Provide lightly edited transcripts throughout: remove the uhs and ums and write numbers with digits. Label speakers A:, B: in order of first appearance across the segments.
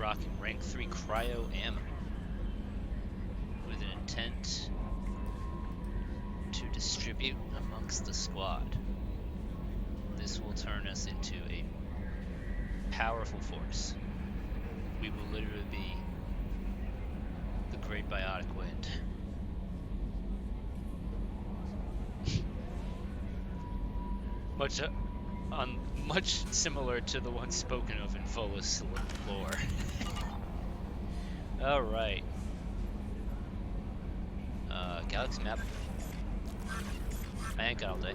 A: rocking rank 3 cryo ammo with an intent to distribute amongst the squad. This will turn us into a powerful force. We will literally be the Great Biotic Wind. Much similar to the one spoken of in Volus lore. Alright. Galaxy map. I ain't got all day.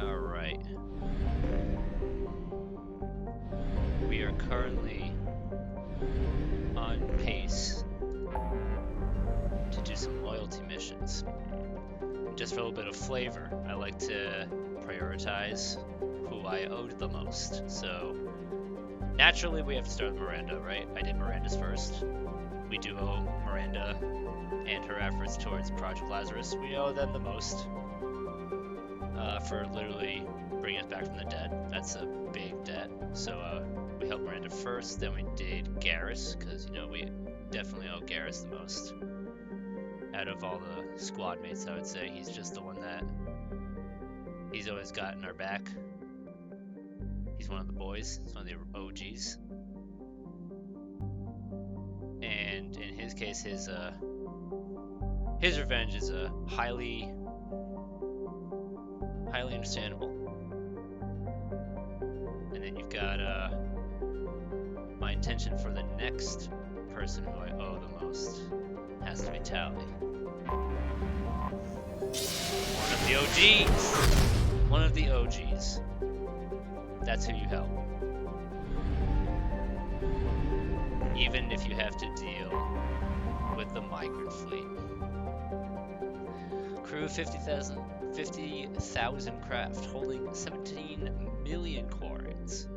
A: Alright. We are currently on pace to do some loyalty missions. Just for a little bit of flavor, I like to prioritize who I owed the most. So, naturally we have to start with Miranda, right? I did Miranda's first. We do owe Miranda and her efforts towards Project Lazarus. We owe them the most for literally bringing us back from the dead. That's a big debt. So we helped Miranda first, then we did Garrus, because, you know, we definitely owe Garrus the most. Out of all the squad mates, I would say he's just the one that he's always gotten our back. He's one of the boys. He's one of the OGs. And in his case, his revenge is highly understandable. And then you've got my intention for the next person who I owe the most has to be Tally. One of the OGs! One of the OGs. That's who you help. Even if you have to deal with the migrant fleet. Crew 50,000 craft holding 17 million quarians.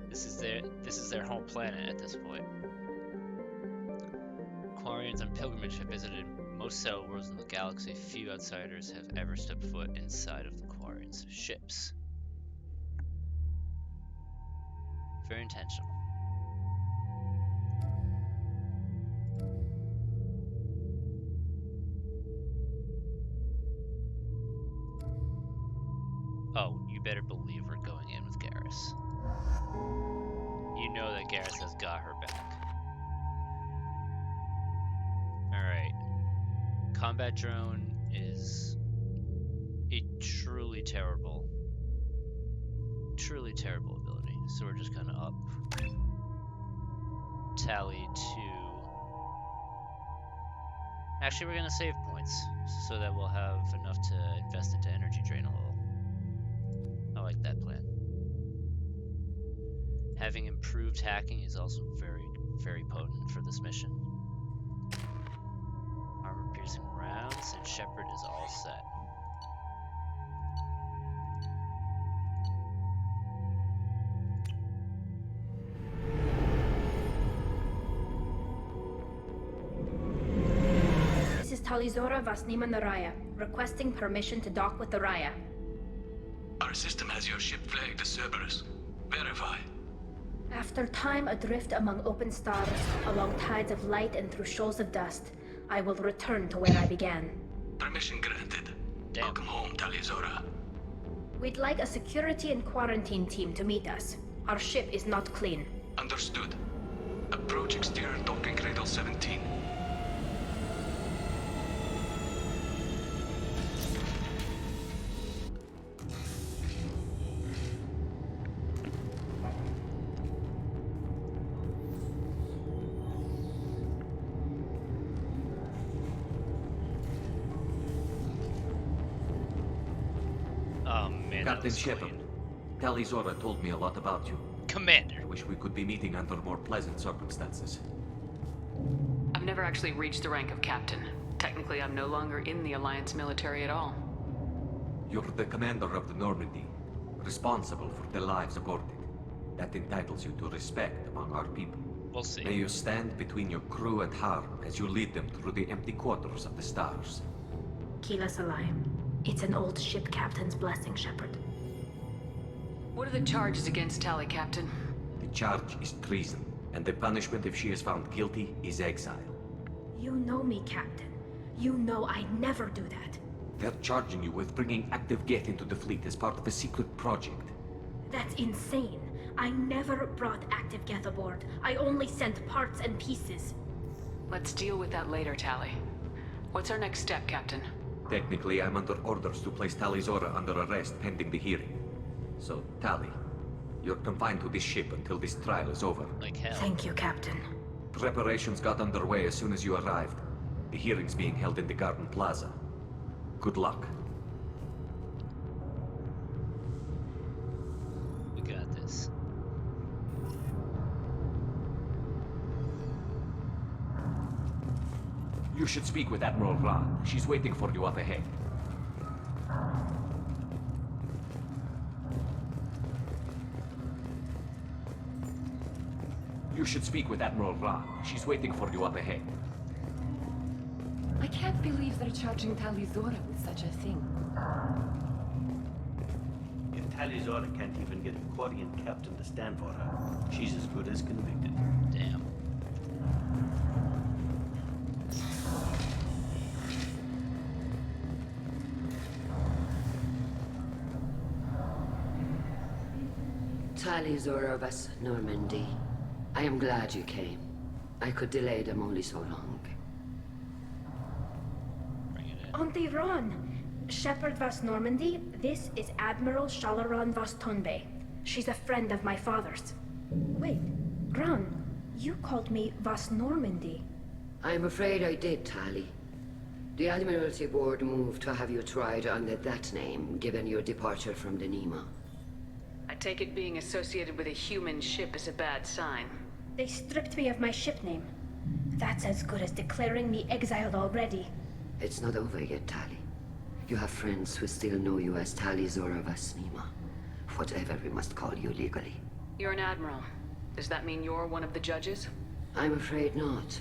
A: This is their home planet at this point. Quarians on pilgrimage have visited most settled worlds in the galaxy. Few outsiders have ever stepped foot inside of the Quarians' ships. Very intentional. Oh, you better believe we're going in with Garrus. You know that Garrus has got her back. Alright. Combat drone is a truly terrible ability. So we're just gonna up Tally to... Actually, we're gonna save points so that we'll have enough to invest into energy drain a little. I like that plan. Having improved hacking is also very, very potent for this mission. Armor-piercing rounds, and Shepard is all set.
B: This is Talizora Vasnima Naraya, requesting permission to dock with the Raya.
C: Our system has your ship flagged as Cerberus. Verify.
B: After time adrift among open stars, along tides of light and through shoals of dust, I will return to where I began.
C: Permission granted.
A: Damn.
C: Welcome home, Talizora.
B: We'd like a security and quarantine team to meet us. Our ship is not clean.
C: Understood. Approach exterior docking cradle 17.
D: Captain Shepard, Talizora told me a lot about you.
A: Commander.
D: I wish we could be meeting under more pleasant circumstances.
E: I've never actually reached the rank of captain. Technically, I'm no longer in the Alliance military at all.
D: You're the commander of the Normandy, responsible for the lives aborted. That entitles you to respect among our people.
A: We'll see.
D: May you stand between your crew and harm as you lead them through the empty quarters of the stars.
B: Kila Salai. It's an old ship captain's blessing, Shepard.
E: What are the charges against Tali, Captain?
D: The charge is treason, and the punishment if she is found guilty is exile.
B: You know me, Captain. You know I never do that.
D: They're charging you with bringing active Geth into the fleet as part of a secret project.
B: That's insane. I never brought active Geth aboard. I only sent parts and pieces.
E: Let's deal with that later, Tali. What's our next step, Captain?
D: Technically, I'm under orders to place Tali Zora under arrest pending the hearing. So, Tali, you're confined to this ship until this trial is over.
A: Like hell.
B: Thank you, Captain.
D: Preparations got underway as soon as you arrived. The hearing's being held in the Garden Plaza. Good luck.
A: We got this.
D: You should speak with Admiral Rod. She's waiting for you up ahead. You should speak with Admiral Rod. She's waiting for you up ahead.
F: I can't believe they're charging Talizora with such a thing.
G: If Talizora can't even get a Quarian captain to stand for her, she's as good as convicted.
A: Damn.
H: Talizora of us, Normandy. I am glad you came. I could delay them only so long.
A: Bring it in.
B: On the run! Shepherd Vas Normandy, this is Admiral Shalaran Vas Tonbe. She's a friend of my father's. Wait, Ron, you called me Vas Normandy.
H: I'm afraid I did, Tali. The Admiralty Board moved to have you tried under that name, given your departure from the Nima.
E: I take it being associated with a human ship is a bad sign.
B: They stripped me of my ship name. That's as good as declaring me exiled already.
H: It's not over yet, Tali. You have friends who still know you as Talizora Vas Nima. Whatever we must call you legally.
E: You're an admiral. Does that mean you're one of the judges?
H: I'm afraid not.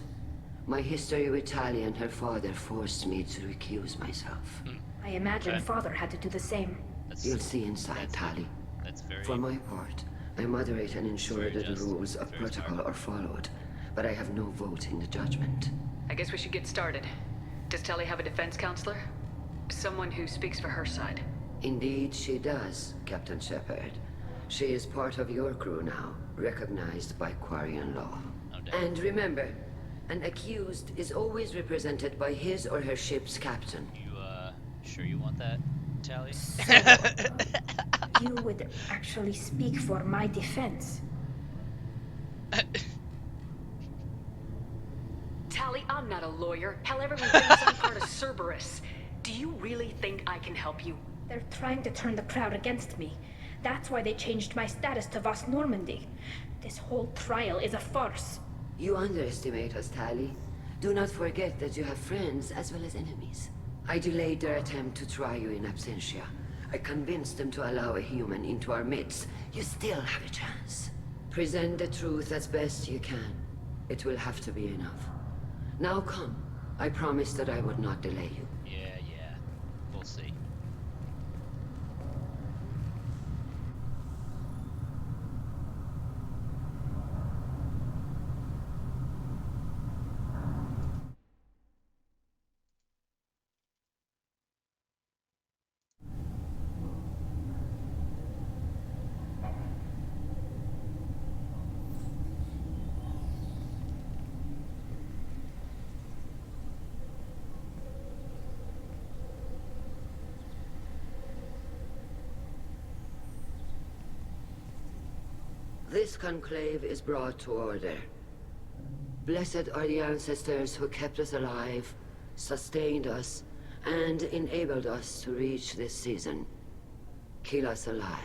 H: My history with Tali and her father forced me to recuse myself.
B: I imagine
A: Okay.
B: father had to do the same.
A: That's,
H: You'll see inside, Tali.
A: that's very...
H: For my part, I moderate and ensure
A: Very
H: that the
A: just.
H: rules of
A: Very
H: protocol
A: smart.
H: are followed, but I have no vote in the judgment.
E: I guess we should get started. Does Tali have a defense counselor? Someone who speaks for her side.
H: Indeed, she does, Captain Shepard. She is part of your crew now, recognized by Quarian law.
A: No doubt.
H: And remember, an accused is always represented by his or her ship's captain.
A: You, sure you want that, Tali?
B: You would actually speak for my defense.
E: Tali, I'm not a lawyer. Hell, everyone thinks I'm part of Cerberus. Do you really think I can help you?
B: They're trying to turn the crowd against me. That's why they changed my status to Vas Normandy. This whole trial is a farce.
H: You underestimate us, Tali. Do not forget that you have friends as well as enemies. I delayed their attempt to try you in absentia. I convinced them to allow a human into our midst. You still have a chance. Present the truth as best you can. It will have to be enough. Now come. I promised that I would not delay you.
A: Yeah. We'll see.
H: This conclave is brought to order. Blessed are the ancestors who kept us alive, sustained us, and enabled us to reach this season. Kill us alive.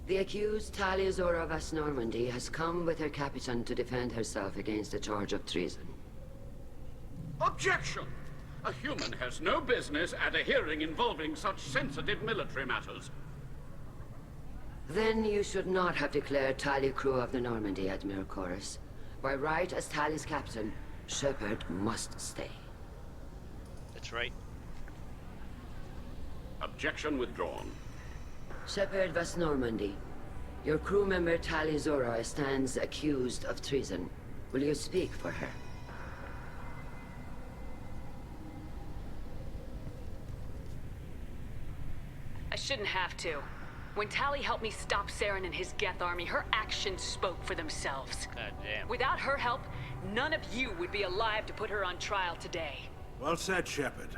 H: The accused Talizora Vas Normandy has come with her captain to defend herself against the charge of treason.
I: Objection! A human has no business at a hearing involving such sensitive military matters.
H: Then you should not have declared Tali crew of the Normandy, Admiral Chorus. By right as Tali's captain, Shepard must stay.
A: That's right.
I: Objection withdrawn.
H: Shepard Vas Normandy. Your crew member Tali Zora stands accused of treason. Will you speak for her?
E: I shouldn't have to. When Tali helped me stop Saren and his Geth army, her actions spoke for themselves.
A: God damn.
E: Without her help, none of you would be alive to put her on trial today.
J: Well said, Shepard.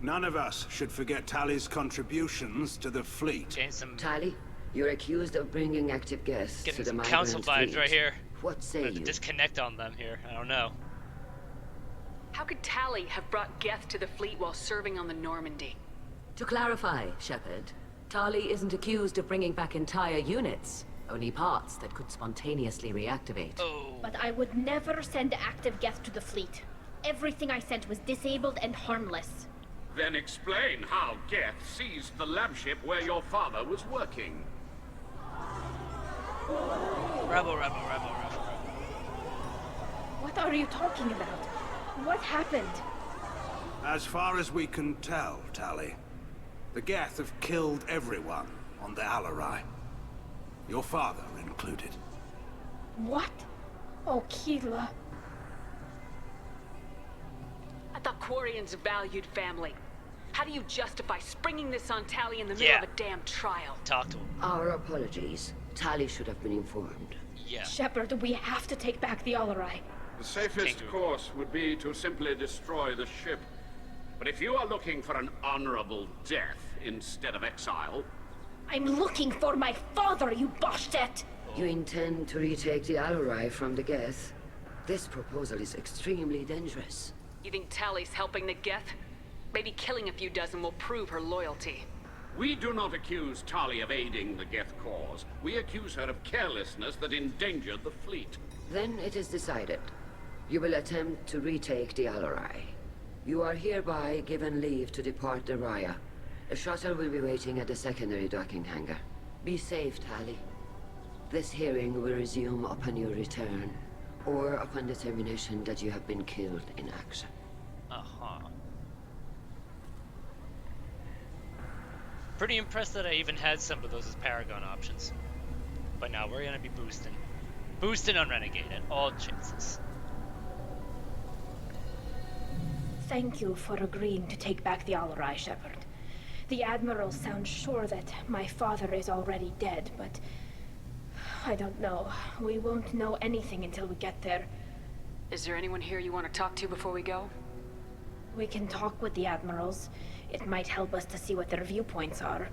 J: None of us should forget Tali's contributions to the fleet.
A: Gain some
H: Tali, you're accused of bringing active guests to
A: getting
H: the
A: some
H: migrant
A: council vibes
H: fleet.
A: right here.
H: What say
A: Have to
H: you?
A: disconnect on them here. I don't know.
E: How could Tali have brought Geth to the fleet while serving on the Normandy?
K: To clarify, Shepard, Tali isn't accused of bringing back entire units, only parts that could spontaneously reactivate.
A: Oh.
B: But I would never send active Geth to the fleet. Everything I sent was disabled and harmless.
I: Then explain how Geth seized the lab ship where your father was working.
A: Rebel, rebel, rebel, rebel.
B: What are you talking about? What happened?
J: As far as we can tell, Tali, the Geth have killed everyone on the Alarai. Your father included.
B: What? Oh, Keela.
E: I thought Quarians valued family. How do you justify springing this on Tali in the middle of a damn trial?
A: Talk to him.
H: Our apologies. Tali should have been informed.
A: Yeah.
B: Shepard, we have to take back the Alarai.
I: The safest
A: Kangaroo.
I: course would be to simply destroy the ship. But if you are looking for an honorable death instead of exile,
B: I'm looking for my father, you bastet!
H: You intend to retake the Alarai from the Geth? This proposal is extremely dangerous.
E: You think Tali's helping the Geth? Maybe killing a few dozen will prove her loyalty.
I: we do not accuse Tali of aiding the Geth cause. We accuse her of carelessness that endangered the fleet.
H: Then it is decided. You will attempt to retake the Alarai. You are hereby given leave to depart the Raya. A shuttle will be waiting at the secondary docking hangar. Be safe, Tali. This hearing will resume upon your return, or upon determination that you have been killed in action.
A: Uh-huh. Pretty impressed that I even had some of those as Paragon options. But now we're gonna be boosting. Boosting on Renegade at all chances.
B: Thank you for agreeing to take back the Alarai, Shepard. The Admiral sounds sure that my father is already dead, but I don't know. We won't know anything until we get there.
E: Is there anyone here you want to talk to before we go?
B: We can talk with the Admirals. It might help us to see what their viewpoints are,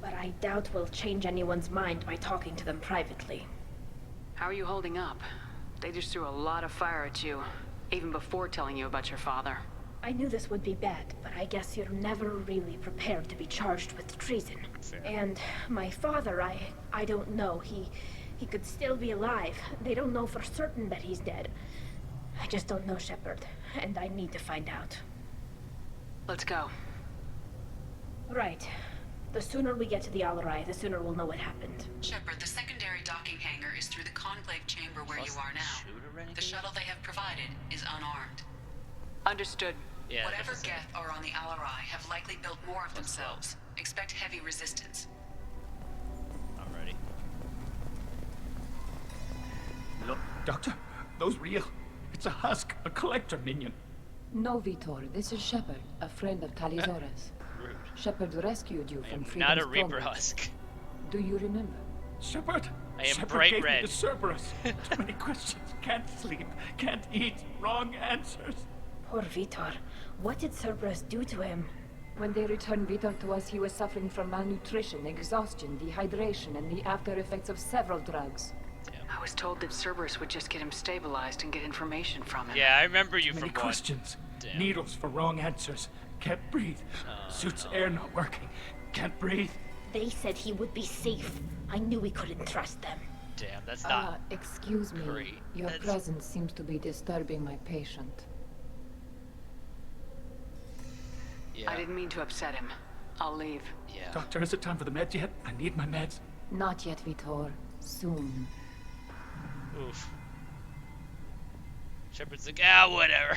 B: but I doubt we'll change anyone's mind by talking to them privately.
E: How are you holding up? They just threw a lot of fire at you, even before telling you about your father.
B: I knew this would be bad, but I guess you're never really prepared to be charged with treason.
A: Fair.
B: And my father, I don't know. He could still be alive. They don't know for certain that he's dead. I just don't know, Shepard, and I need to find out.
E: Let's go.
B: Right. The sooner we get to the Alarai, the sooner we'll know what happened.
L: Shepard, the secondary docking hangar is through the conclave chamber where you are now.
A: Shoot a renegade?
L: The shuttle they have provided is unarmed.
E: Understood.
A: Yeah,
L: Whatever
A: that's-
L: Geth are on the Alarai have likely built more of themselves. Expect heavy resistance.
A: Alrighty.
M: Look, Doctor, those real. It's a husk, a collector minion.
F: No, Vitor, this is Shepard, a friend of Talizora's.
A: Rude.
F: Shepard rescued you
A: I
F: from
A: am
F: Freedom's
A: not a Reaper
F: program.
A: Husk.
F: Do you remember?
M: Shepard!
A: I am
M: Shepard
A: bright
M: gave
A: red.
M: me the Cerberus. Too many questions. Can't sleep. Can't eat. Wrong answers.
B: Poor Vitor. What did Cerberus do to him?
F: When they returned Vitor to us, he was suffering from malnutrition, exhaustion, dehydration, and the after effects of several drugs.
E: I was told that Cerberus would just get him stabilized and get information from him.
A: Yeah, I remember you
M: Too many
A: from one.
M: questions.
A: Damn.
M: Needles for wrong answers. Can't breathe. Suit's air not working. Can't breathe.
B: They said he would be safe. I knew we couldn't trust them.
A: Damn, that's not
F: Excuse me.
A: great.
F: Your
A: That's-
F: presence seems to be disturbing my patient.
A: Yeah.
E: I didn't mean to upset him. I'll leave.
A: Yeah.
M: Doctor, is it time for the meds yet? I need my meds.
F: Not yet, Vitor. Soon.
A: Oof. Shepard's like, whatever.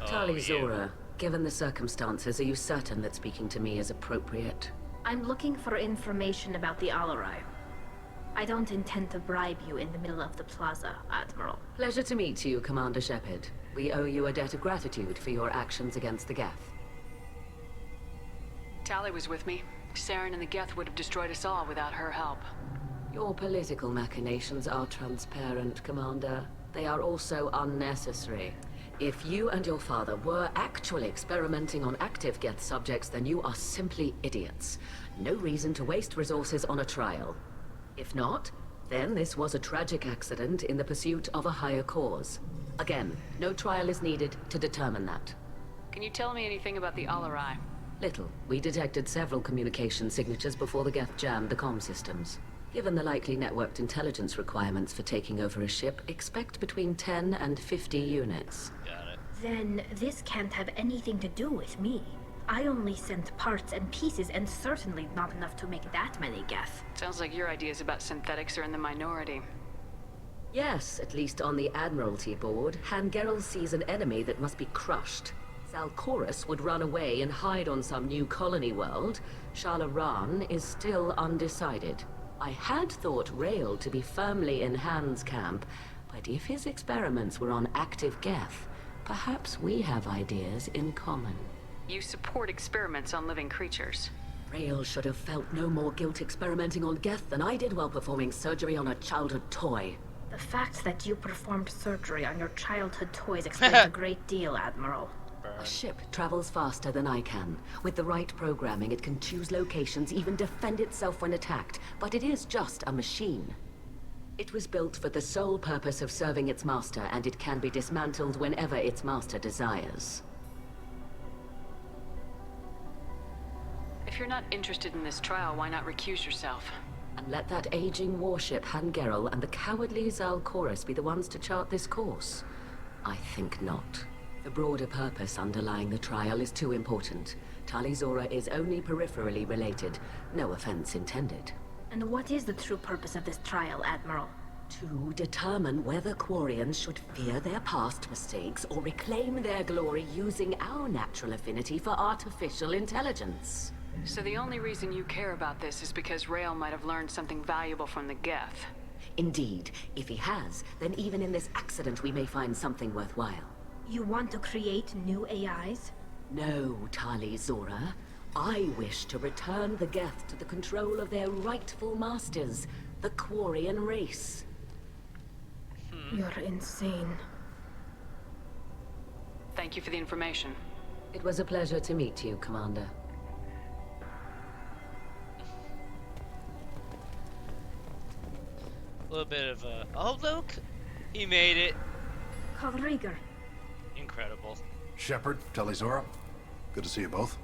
H: Tali
A: you.
H: Zora,
K: Given the circumstances, are you certain that speaking to me is appropriate?
B: I'm looking for information about the Alarai. I don't intend to bribe you in the middle of the plaza, Admiral.
K: Pleasure to meet you, Commander Shepard. We owe you a debt of gratitude for your actions against the Geth.
E: Tali was with me. Saren and the Geth would have destroyed us all without her help.
K: Your political machinations are transparent, Commander. They are also unnecessary. If you and your father were actually experimenting on active Geth subjects, then you are simply idiots. No reason to waste resources on a trial. If not, then this was a tragic accident in the pursuit of a higher cause. Again, no trial is needed to determine that.
E: Can you tell me anything about the Alarai?
K: Little. We detected several communication signatures before the Geth jammed the comm systems. Given the likely networked intelligence requirements for taking over a ship, expect between 10 and 50 units.
A: Got it.
B: Then this can't have anything to do with me. I only sent parts and pieces, and certainly not enough to make that many Geth.
E: Sounds like your ideas about synthetics are in the minority.
K: Yes, at least on the Admiralty board, Hangerel sees an enemy that must be crushed. Zalcorus would run away and hide on some new colony world. Shalaran is still undecided. I had thought Rael to be firmly in Han's camp, but if his experiments were on active Geth, perhaps we have ideas in common.
E: You support experiments on living creatures.
K: Rael should have felt no more guilt experimenting on Geth than I did while performing surgery on a childhood toy.
B: The fact that you performed surgery on your childhood toys explains a great deal, Admiral.
K: A ship travels faster than I can. With the right programming, it can choose locations, even defend itself when attacked. But it is just a machine. It was built for the sole purpose of serving its master, and it can be dismantled whenever its master desires.
E: If you're not interested in this trial, why not recuse yourself?
K: And let that aging warship Hangerel and the cowardly Zalcorus be the ones to chart this course? I think not. The broader purpose underlying the trial is too important. Tali Zora is only peripherally related. No offense intended.
B: And what is the true purpose of this trial, Admiral?
K: To determine whether Quarians should fear their past mistakes or reclaim their glory using our natural affinity for artificial intelligence.
E: So the only reason you care about this is because Rael might have learned something valuable from the Geth.
K: Indeed. If he has, then even in this accident we may find something worthwhile.
B: You want to create new AIs?
K: No, Tali Zora. I wish to return the Geth to the control of their rightful masters, the Quarian race.
B: You're insane.
E: Thank you for the information.
K: It was a pleasure to meet you, Commander.
A: A little bit of a... Oh, look! He made it!
B: Kalriger.
A: Incredible.
N: Shepard, Talizora, good to see you both.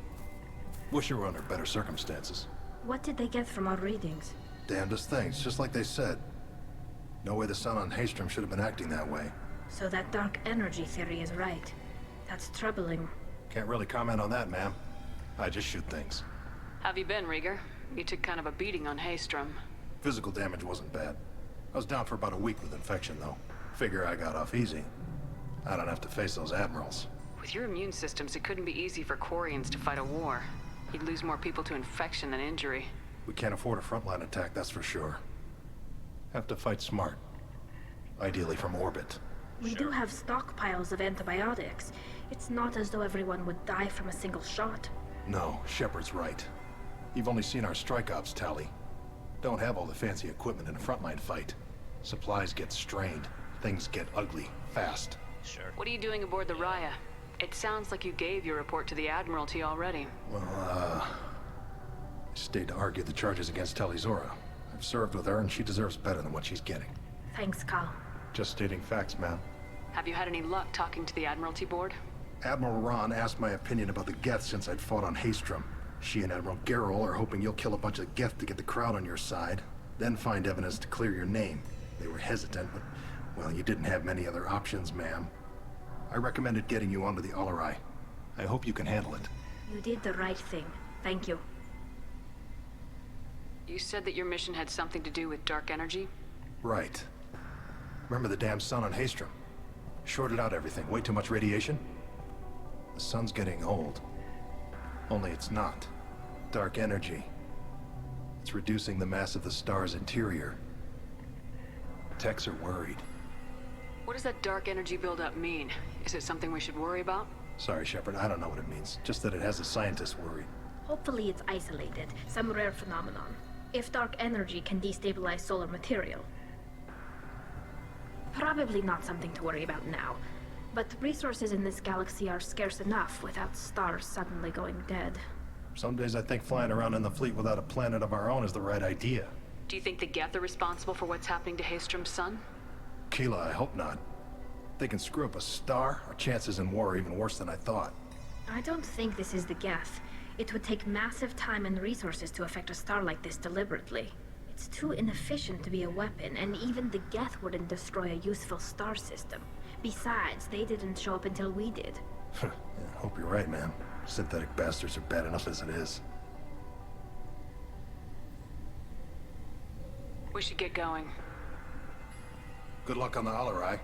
N: Wish you were under better circumstances.
B: What did they get from our readings?
N: Damnedest things, just like they said. No way the sun on Haystrom should have been acting that way.
B: So that dark energy theory is right. That's troubling.
N: Can't really comment on that, ma'am. I just shoot things.
E: Have you been, Rieger? You took kind of a beating on Haystrom.
N: Physical damage wasn't bad. I was down for about a week with infection, though. Figure I got off easy. I don't have to face those admirals.
E: With your immune systems, it couldn't be easy for Quarians to fight a war. You'd lose more people to infection than injury.
N: We can't afford a frontline attack, that's for sure. Have to fight smart. Ideally from orbit.
B: We do have stockpiles of antibiotics. It's not as though everyone would die from a single shot.
N: No, Shepard's right. You've only seen our strike ops, Tali. Don't have all the fancy equipment in a frontline fight. Supplies get strained. Things get ugly, fast.
A: Sure.
E: What are you doing aboard the Raya? It sounds like you gave your report to the Admiralty already.
N: Well, I stayed to argue the charges against Talizora. I've served with her and she deserves better than what she's getting.
B: Thanks, Cal.
N: Just stating facts, ma'am.
E: Have you had any luck talking to the Admiralty board?
N: Admiral Ron asked my opinion about the Geth since I'd fought on Haystrom. She and Admiral Gerrel are hoping you'll kill a bunch of Geth to get the crowd on your side, then find evidence to clear your name. They were hesitant, but, well, you didn't have many other options, ma'am. I recommended getting you onto the Alarai. I hope you can handle it.
B: You did the right thing. Thank you.
E: You said that your mission had something to do with dark energy?
N: Right. Remember the damn sun on Haystrom? Shorted out everything. Way too much radiation? The sun's getting old. Only it's not. Dark energy. It's reducing the mass of the star's interior. Techs are worried.
E: What does that dark energy buildup mean? Is it something we should worry about?
N: Sorry, Shepard, I don't know what it means. Just that it has the scientists worried.
B: Hopefully it's isolated, some rare phenomenon. If dark energy can destabilize solar material. Probably not something to worry about now. But resources in this galaxy are scarce enough without stars suddenly going dead.
N: Some days I think flying around in the fleet without a planet of our own is the right idea.
E: Do you think the Geth are responsible for what's happening to Haystrom's son?
N: Keela, I hope not. If they can screw up a star, our chances in war are even worse than I thought.
B: I don't think this is the Geth. It would take massive time and resources to affect a star like this deliberately. It's too inefficient to be a weapon, and even the Geth wouldn't destroy a useful star system. Besides, they didn't show up until we did.
N: Yeah, hope you're right, man. Synthetic bastards are bad enough as it is.
E: We should get going.
N: Good luck on the Alarai.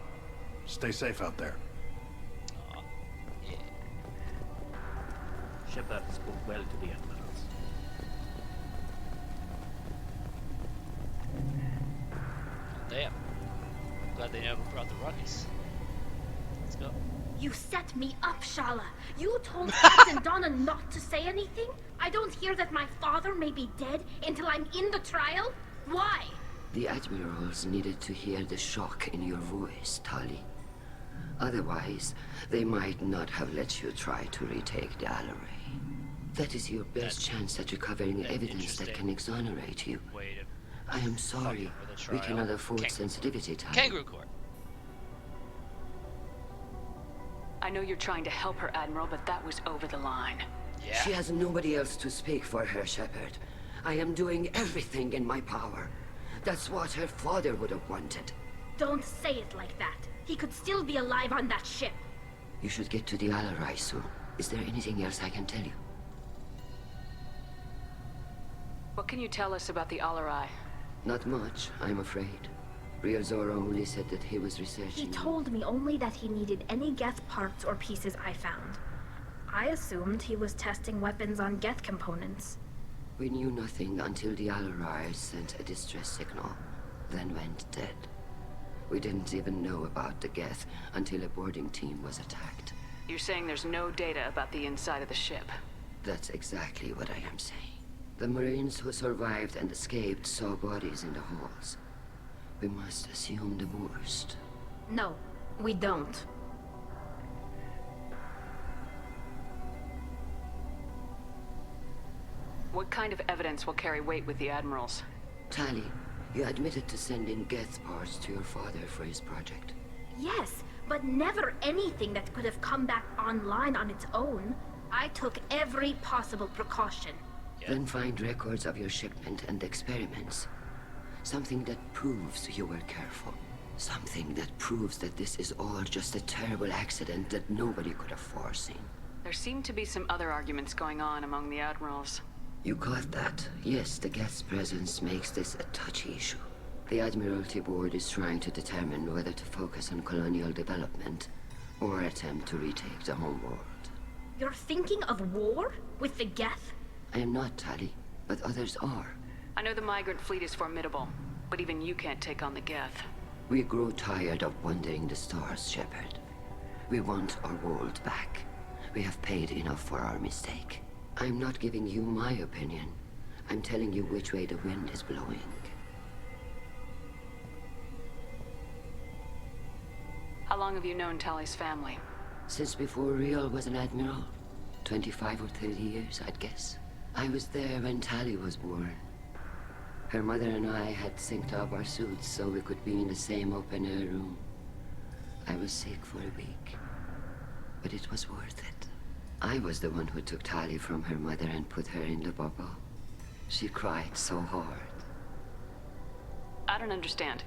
N: Stay safe out there.
A: Yeah.
G: Shepard spoke well to the admirals.
A: Damn. Glad they never brought the ruckus. Let's go.
B: You set me up, Shala. You told Captain Donna not to say anything? I don't hear that my father may be dead until I'm in the trial? Why?
H: The admirals needed to hear the shock in your voice, Tali. Otherwise, they might not have let you try to retake the Alarai. That is your best chance at recovering evidence that can exonerate you. I am sorry. We cannot afford sensitivity, Tali.
A: Kangaroo Court.
E: I know you're trying to help her, Admiral, but that was over the line.
A: Yeah.
H: She has nobody else to speak for her, Shepard. I am doing everything in my power. That's what her father would have wanted.
B: Don't say it like that. He could still be alive on that ship.
H: You should get to the Alarai soon. Is there anything else I can tell you?
E: What can you tell us about the Alarai?
H: Not much, I'm afraid. Ryozora only said that he was
B: He
H: researching...
B: told me only that he needed any Geth parts or pieces I found. I assumed he was testing weapons on Geth components.
H: We knew nothing until the Alarai sent a distress signal, then went dead. We didn't even know about the Geth until a boarding team was attacked.
E: You're saying there's no data about the inside of the ship?
H: That's exactly what I am saying. The Marines who survived and escaped saw bodies in the halls. We must assume the worst.
B: No, we don't.
E: What kind of evidence will carry weight with the Admirals?
H: Tali, you admitted to sending Geth parts to your father for his project.
B: Yes, but never anything that could have come back online on its own. I took every possible precaution.
H: Then find records of your shipment and experiments. Something that proves you were careful. Something that proves that this is all just a terrible accident that nobody could have foreseen.
E: There seem to be some other arguments going on among the Admirals.
H: You caught that? Yes, the Geth's presence makes this a touchy issue. The Admiralty Board is trying to determine whether to focus on colonial development or attempt to retake the homeworld.
B: You're thinking of war? With the Geth?
H: I am not, Tali, but others are.
E: I know the migrant fleet is formidable, but even you can't take on the Geth.
H: We grow tired of wandering the stars, Shepard. We want our world back. We have paid enough for our mistake. I'm not giving you my opinion. I'm telling you which way the wind is blowing.
E: How long have you known Tali's family?
H: Since before Riel was an admiral. 25 or 30 years, I'd guess. I was there when Tali was born. Her mother and I had synced up our suits so we could be in the same open-air room. I was sick for a week, but it was worth it. I was the one who took Tali from her mother and put her in the bubble. She cried so hard.
E: I don't understand.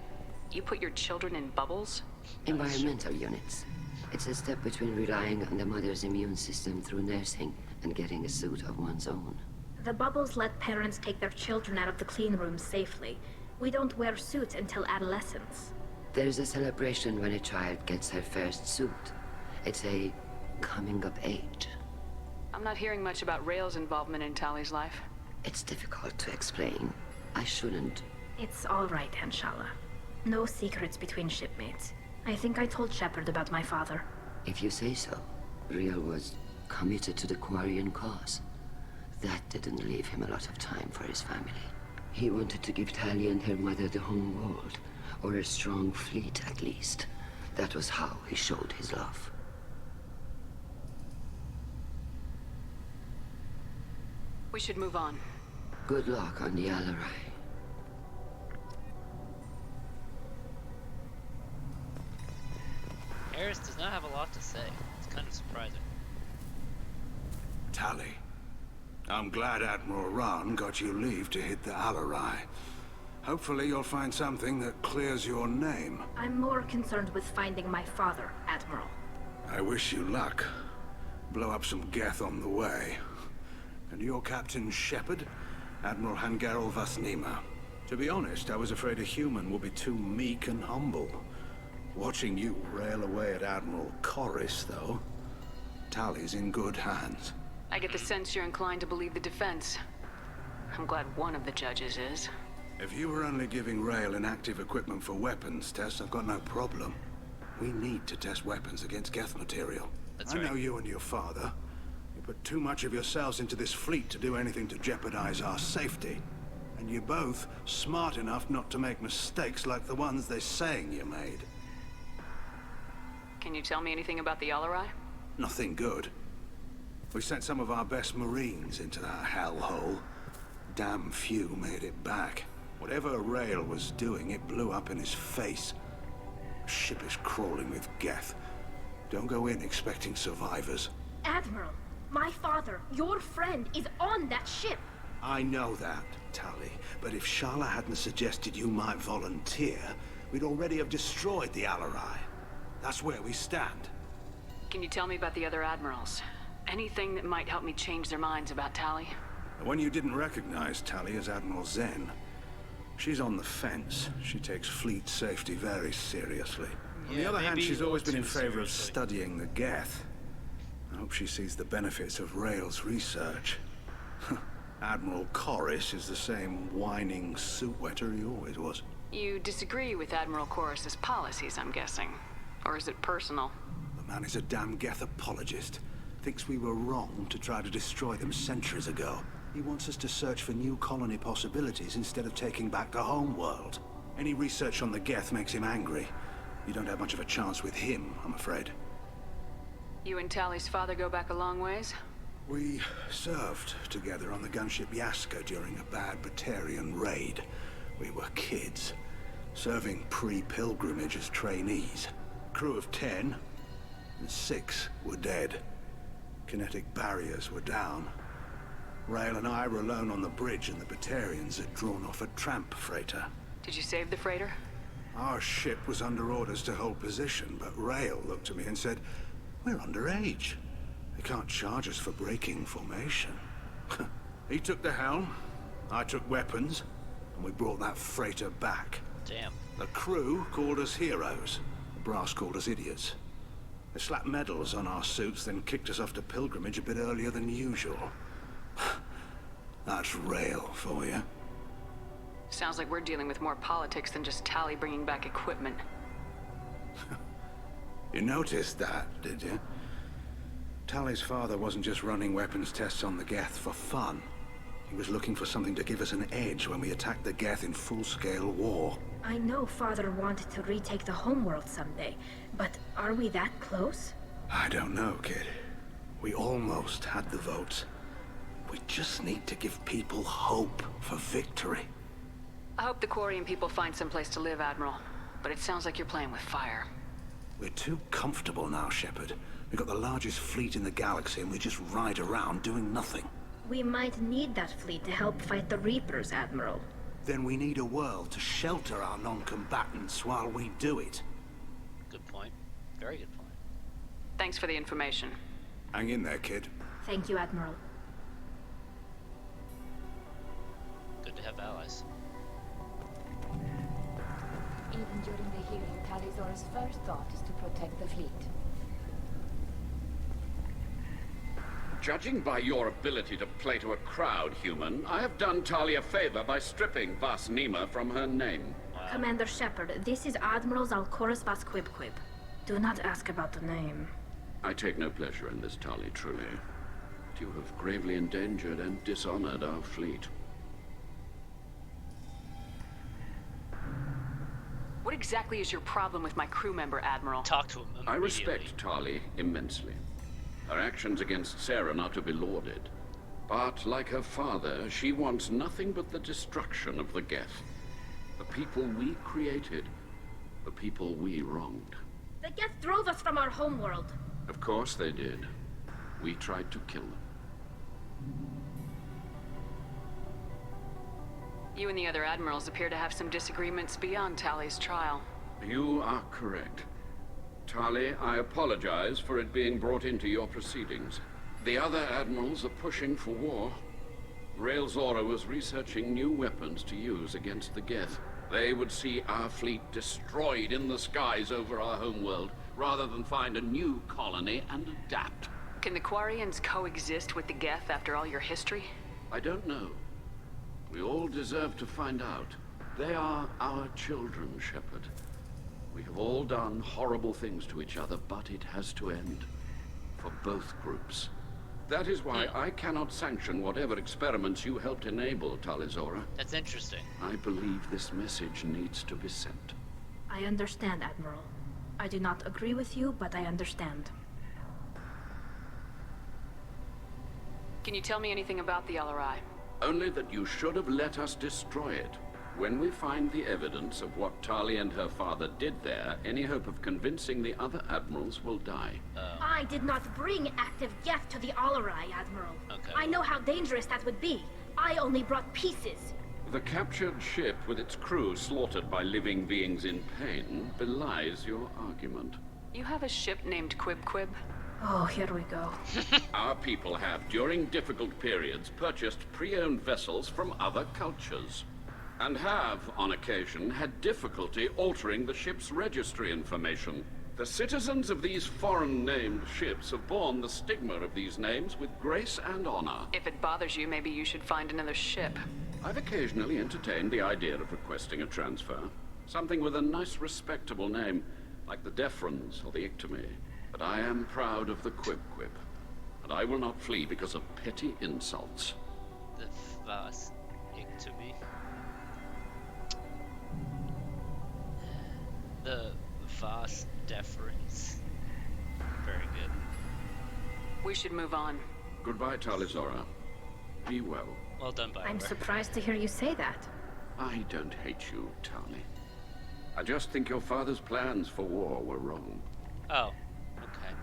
E: You put your children in bubbles?
H: Environmental units. It's a step between relying on the mother's immune system through nursing and getting a suit of one's own.
B: The bubbles let parents take their children out of the clean rooms safely. We don't wear suits until adolescence.
H: There's a celebration when a child gets her first suit. It's a coming of age.
E: I'm not hearing much about Rael's involvement in Tali's life.
H: It's difficult to explain. I shouldn't.
B: It's all right, Anshala. No secrets between shipmates. I think I told Shepard about my father.
H: If you say so. Rael was committed to the Quarian cause. That didn't leave him a lot of time for his family. He wanted to give Tali and her mother the home world, or a strong fleet at least. That was how he showed his love.
E: We should move on.
H: Good luck on the Alarai.
A: Eris does not have a lot to say. It's kind of surprising.
J: Tali, I'm glad Admiral Rahn got you leave to hit the Alarai. Hopefully you'll find something that clears your name.
B: I'm more concerned with finding my father, Admiral.
J: I wish you luck. Blow up some Geth on the way. And your Captain Shepard? Admiral Hangarel Vasnima. To be honest, I was afraid a human would be too meek and humble. Watching you rail away at Admiral Corris, though, Tali's in good hands.
E: I get the sense you're inclined to believe the defense. I'm glad one of the judges is.
J: If you were only giving Rael inactive equipment for weapons tests, I've got no problem. We need to test weapons against Geth material.
A: That's
J: I
A: right.
J: know you and your father. You put too much of yourselves into this fleet to do anything to jeopardize our safety. And you're both smart enough not to make mistakes like the ones they're saying you made.
E: Can you tell me anything about the Alarai?
J: Nothing good. We sent some of our best Marines into that hellhole. Damn few made it back. Whatever Rael was doing, it blew up in his face. The ship is crawling with Geth. Don't go in expecting survivors.
B: Admiral, my father, your friend, is on that ship.
J: I know that, Tali, but if Shala hadn't suggested you might volunteer, we'd already have destroyed the Alarai. That's where we stand.
E: Can you tell me about the other admirals? Anything that might help me change their minds about Tali?
J: The one you didn't recognize, Tali, is Admiral Zen. She's on the fence. She takes fleet safety very seriously. On the other hand, she's always been in favor of studying the Geth. I hope she sees the benefits of Rael's research. Admiral Corris is the same whining suit-wetter he always was.
E: You disagree with Admiral Corris's policies, I'm guessing. Or is it personal?
J: The man is a damn Geth apologist. Thinks we were wrong to try to destroy them centuries ago. He wants us to search for new colony possibilities instead of taking back the home world. Any research on the Geth makes him angry. You don't have much of a chance with him, I'm afraid.
E: You and Tali's father go back a long ways?
J: We served together on the gunship Yaska during a bad Batarian raid. We were kids, serving pre-pilgrimage as trainees. Crew of 10, and 6 were dead. Kinetic barriers were down. Rael and I were alone on the bridge, and the Batarians had drawn off a tramp freighter.
E: Did you save the freighter?
J: Our ship was under orders to hold position, but Rael looked at me and said, "We're underage. They can't charge us for breaking formation." He took the helm, I took weapons, and we brought that freighter back.
A: Damn.
J: The crew called us heroes. The brass called us idiots. They slapped medals on our suits, then kicked us off to pilgrimage a bit earlier than usual. That's Rael for you.
E: Sounds like we're dealing with more politics than just Tali bringing back equipment.
J: You noticed that, did you? Tali's father wasn't just running weapons tests on the Geth for fun. He was looking for something to give us an edge when we attacked the Geth in full-scale war.
B: I know Father wanted to retake the homeworld someday, but are we that close?
J: I don't know, kid. We almost had the votes. We just need to give people hope for victory.
E: I hope the Quarian people find someplace to live, Admiral. But it sounds like you're playing with fire.
J: We're too comfortable now, Shepard. We've got the largest fleet in the galaxy and we just ride around doing nothing.
B: We might need that fleet to help fight the Reapers, Admiral.
J: Then we need a world to shelter our non-combatants while we do it.
A: Good point. Very good point.
E: Thanks for the information.
J: Hang in there, kid.
B: Thank you, Admiral.
A: Good to have allies.
F: Even during the hearing, Tali'Zor's first thought is to protect the fleet.
I: Judging by your ability to play to a crowd, human, I have done Tali a favor by stripping Vas Nima from her name.
B: Commander Shepard, this is Admiral Zalcoris Vas Quibquib. Do not ask about the name.
I: I take no pleasure in this, Tali, truly. But you have gravely endangered and dishonored our fleet.
E: What exactly is your problem with my crew member, Admiral?
A: Talk to him immediately.
I: I respect Tali immensely. Her actions against Saren are to be lauded. But, like her father, she wants nothing but the destruction of the Geth. The people we created. The people we wronged.
B: The Geth drove us from our homeworld.
I: Of course they did. We tried to kill them.
E: You and the other admirals appear to have some disagreements beyond Tali's trial.
I: You are correct. Tali, I apologize for it being brought into your proceedings. The other admirals are pushing for war. Rael Zora was researching new weapons to use against the Geth. They would see our fleet destroyed in the skies over our homeworld, rather than find a new colony and adapt.
E: Can the Quarians coexist with the Geth after all your history?
I: I don't know. We all deserve to find out. They are our children, Shepard. We have all done horrible things to each other, but it has to end. For both groups. That is why I cannot sanction whatever experiments you helped enable, Tali Zora.
A: That's interesting.
I: I believe this message needs to be sent.
B: I understand, Admiral. I do not agree with you, but I understand.
E: Can you tell me anything about the LRI?
I: Only that you should have let us destroy it. When we find the evidence of what Tali and her father did there, any hope of convincing the other admirals will die.
B: I did not bring active Geth to the Alarai, Admiral.
A: Okay.
B: I know how dangerous that would be. I only brought pieces.
I: The captured ship with its crew slaughtered by living beings in pain belies your argument.
E: You have a ship named Quib?
B: Oh, here we go.
I: Our people have, during difficult periods, purchased pre-owned vessels from other cultures. And have, on occasion, had difficulty altering the ship's registry information. The citizens of these foreign-named ships have borne the stigma of these names with grace and honor.
E: If it bothers you, maybe you should find another ship.
I: I've occasionally entertained the idea of requesting a transfer. Something with a nice, respectable name, like the Defrons or the Ictomy. But I am proud of the Quib, and I will not flee because of petty insults.
A: The Vas Ictomy. The Vas Deference. Very good.
E: We should move on.
I: Goodbye, Tali Zora. Be well.
A: Well done, Bioware.
B: I'm surprised to hear you say that.
I: I don't hate you, Tali. I just think your father's plans for war were wrong.
A: Oh, okay.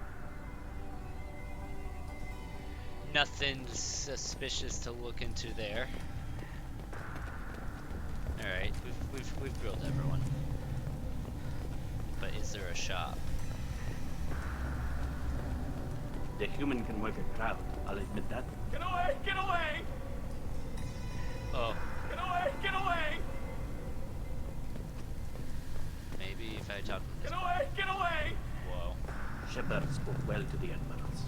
A: Nothing suspicious to look into there. All right, we've grilled everyone. But is there a shop?
G: The human can work a crowd, I'll admit that.
M: Get away! Get away!
A: Oh.
M: Get away! Get away!
A: Maybe if I talk to this.
M: Get away! Get away!
A: Whoa.
G: Shepard spoke well to the admirals.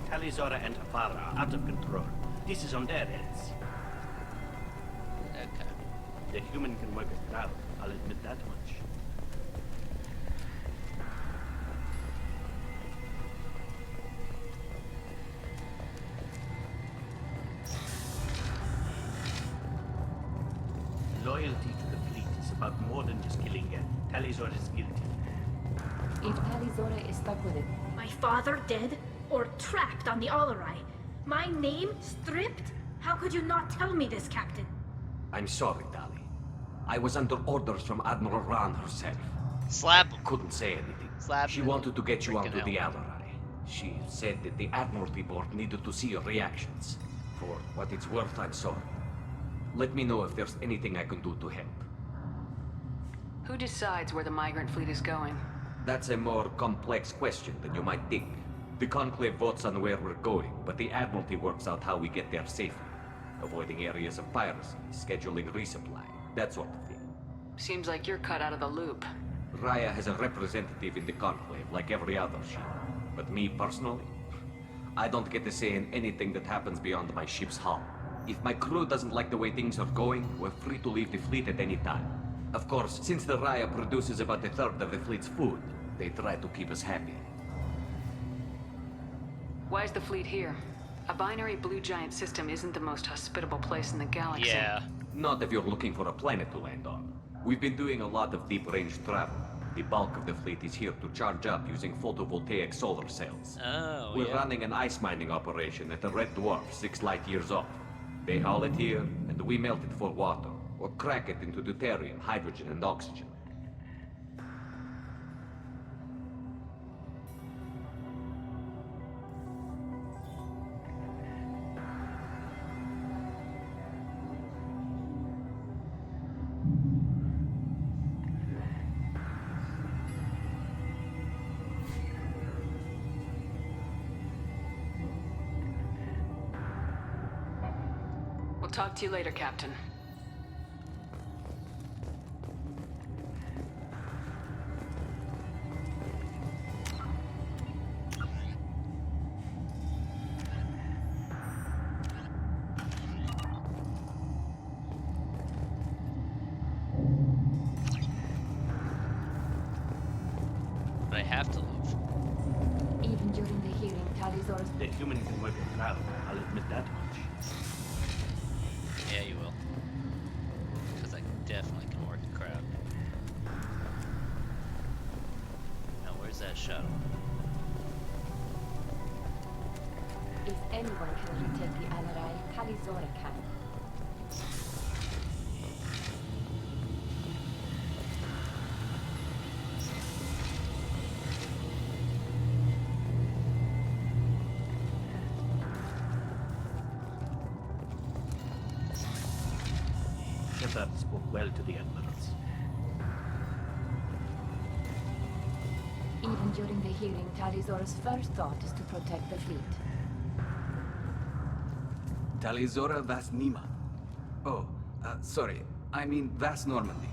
G: Tali Zora and her father are out of control. This is on their heads.
A: Okay.
G: The human can work a crowd, I'll admit that much. Loyalty to the fleet is about more than just killing Geth. Tali Zora is guilty.
F: If Tali Zora is stuck with it,
B: My father dead? Or trapped on the Alarai? My name stripped? How could you not tell me this, Captain?
D: I'm sorry, Tali. I was under orders from Admiral Ran herself.
A: Slap him.
D: Couldn't say anything.
A: Slap
D: She
A: him.
D: wanted to get you
A: Freaking
D: onto the
A: hell.
D: Alarai. She said that the Admiralty Board needed to see your reactions. For what it's worth, I'm sorry. Let me know if there's anything I can do to help.
E: Who decides where the migrant fleet is going?
D: That's a more complex question than you might think. The Conclave votes on where we're going, but the Admiralty works out how we get there safely. Avoiding areas of piracy, scheduling resupply, that sort of thing.
E: Seems like you're cut out of the loop.
D: Raya has a representative in the Conclave, like every other ship. But me, personally, I don't get to say in anything that happens beyond my ship's hull. If my crew doesn't like the way things are going, we're free to leave the fleet at any time. Of course, since the Raya produces about a third of the fleet's food, they try to keep us happy.
E: Why is the fleet here? A binary blue giant system isn't the most hospitable place in the galaxy.
A: Yeah.
D: Not if you're looking for a planet to land on. We've been doing a lot of deep-range travel. The bulk of the fleet is here to charge up using photovoltaic solar cells.
A: Oh,
D: We're
A: yeah.
D: running an ice mining operation at the Red Dwarf, 6 light years off. They haul it here, and we melt it for water, or crack it into deuterium, hydrogen, and oxygen.
E: We'll talk to you later, Captain.
A: But I have to leave.
F: Even during the hearing, Talisaurus...
G: The human can work a crowd, I'll admit that much.
A: Yeah, you will. Because I definitely can work the crowd. Now, where's that shuttle?
F: If anyone can retake the Alarai, Talisaurus can.
G: Shepard spoke well to the Admirals.
F: Even during the hearing, Talisaurus' first thought is to protect the fleet.
O: Talizora Vas Nima. Oh, sorry. I mean Vas Normandy.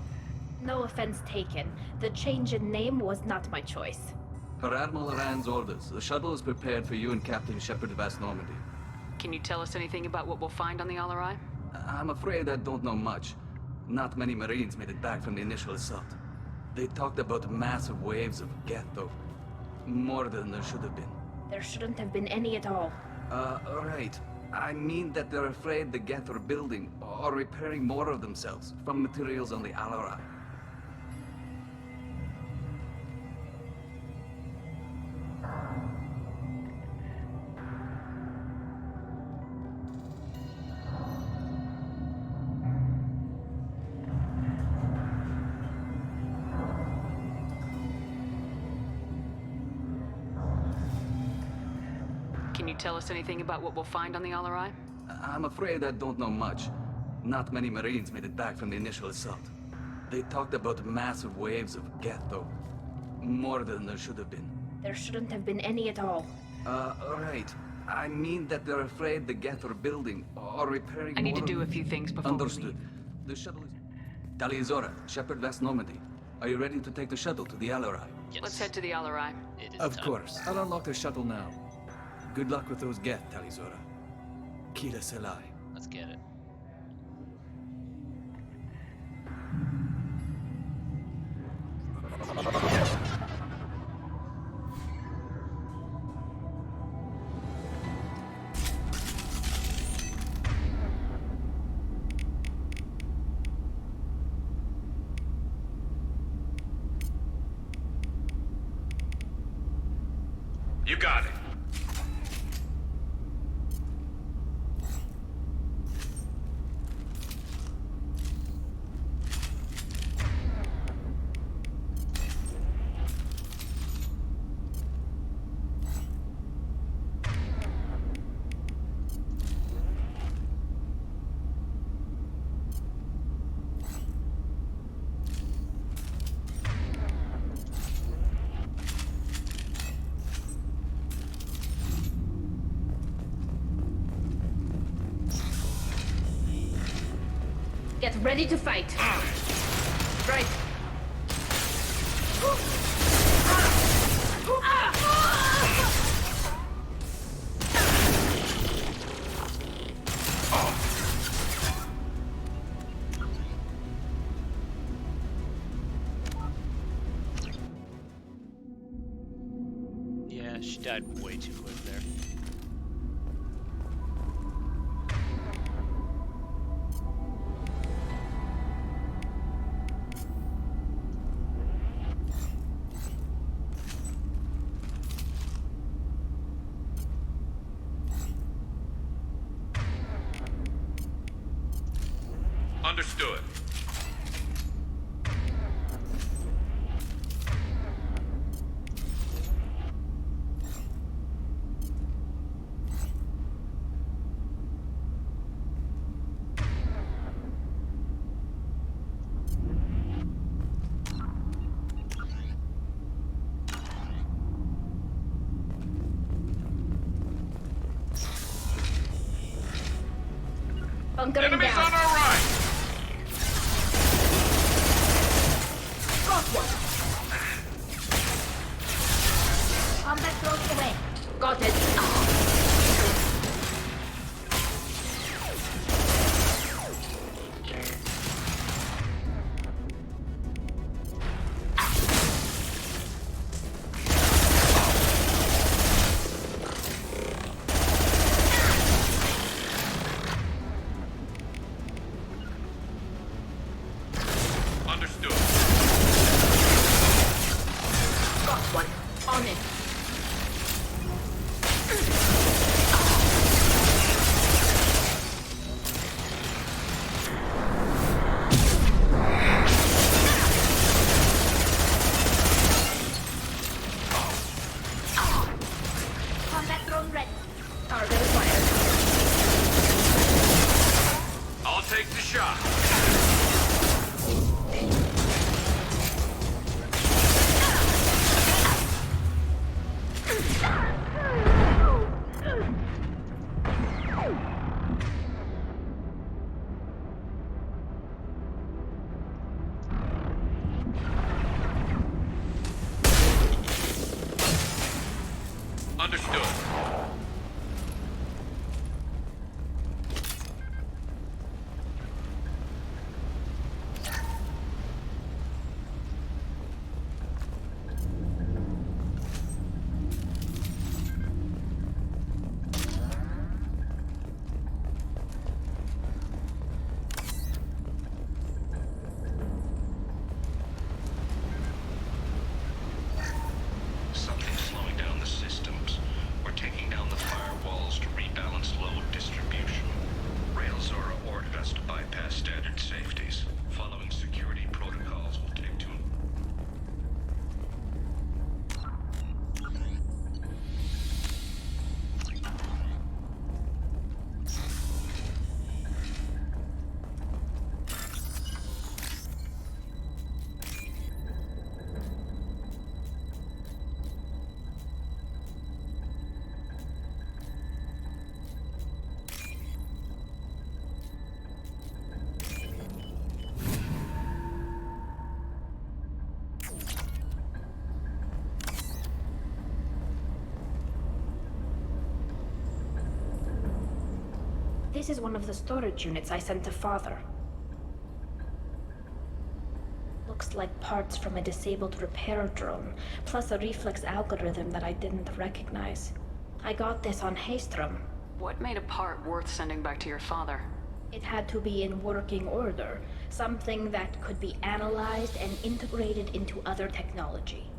B: No offense taken. The change in name was not my choice.
O: Per Admiral Rand's orders, the shuttle is prepared for you and Captain Shepard Vas Normandy.
E: Can you tell us anything about what we'll find on the Alarai?
O: I'm afraid I don't know much. Not many Marines made it back from the initial assault. They talked about massive waves of Geth, though. More than there should have been.
B: There shouldn't have been any at all.
O: Right. I mean that they're afraid the Geth are building or repairing more of themselves from materials on the Alarai.
E: Can you tell us anything about what we'll find on the Alarai?
O: I'm afraid I don't know much. Not many Marines made it back from the initial assault. They talked about massive waves of Geth, though. More than there should have been.
B: There shouldn't have been any at all.
O: Right. I mean that they're afraid the Geth are building or repairing
E: I need
O: more
E: to do
O: of
E: a few things before
O: Understood.
E: we leave.
O: The shuttle is... Talizora, Shepard West Normandy. Are you ready to take the shuttle to the Alarai?
A: Yes.
E: Let's head to the Alarai.
A: It is
O: Of
A: time.
O: course. I'll unlock the shuttle now. Good luck with those Geth, Talizora. Kira Selai.
A: Let's get it.
C: You got it.
B: Get ready to fight. Right.
A: died way too quick there.
I: Understood.
B: Bunkering
I: Enemies
B: down.
I: on our right!
B: Got one. Combat throws away. Got it.
I: Understood.
B: Got one. On it. Combat drone ready. Target acquired.
I: I'll take the shot. Understood.
P: Something's slowing down the systems. We're taking down the firewalls to rebalance load distribution. Railzora ordered us to bypass standard safeties. Following security protocols will take to...
B: This is one of the storage units I sent to Father. Looks like parts from a disabled repair drone, plus a reflex algorithm that I didn't recognize. I got this on Haystrom.
E: What made a part worth sending back to your father?
B: It had to be in working order, something that could be analyzed and integrated into other technology.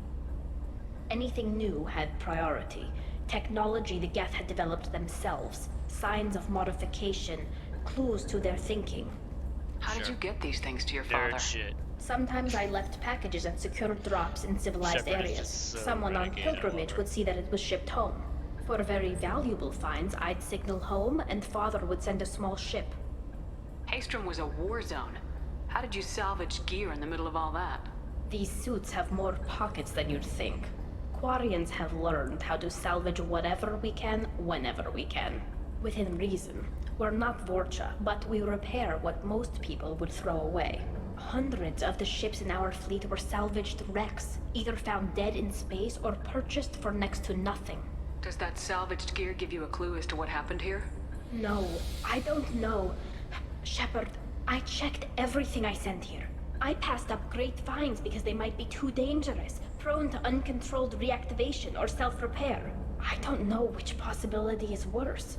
B: Anything new had priority. Technology the Geth had developed themselves, signs of modification, clues to their thinking.
E: How did you get these things to your
A: Nerd
E: father?
A: shit.
B: Sometimes I left packages at secure drops in civilized
A: Shepard is
B: areas.
A: just so
B: Someone on
A: renegade, I
B: pilgrimage
A: love
B: would see that it was shipped home. For very valuable finds, I'd signal home, and Father would send a small ship.
E: Haystrom was a war zone. How did you salvage gear in the middle of all that?
B: These suits have more pockets than you'd think. Quarians have learned how to salvage whatever we can, whenever we can. Within reason. We're not Vorcha, but we repair what most people would throw away. Hundreds of the ships in our fleet were salvaged wrecks, either found dead in space or purchased for next to nothing.
E: Does that salvaged gear give you a clue as to what happened here?
B: No, I don't know. Shepard, I checked everything I sent here. I passed up great finds because they might be too dangerous, prone to uncontrolled reactivation or self-repair. I don't know which possibility is worse.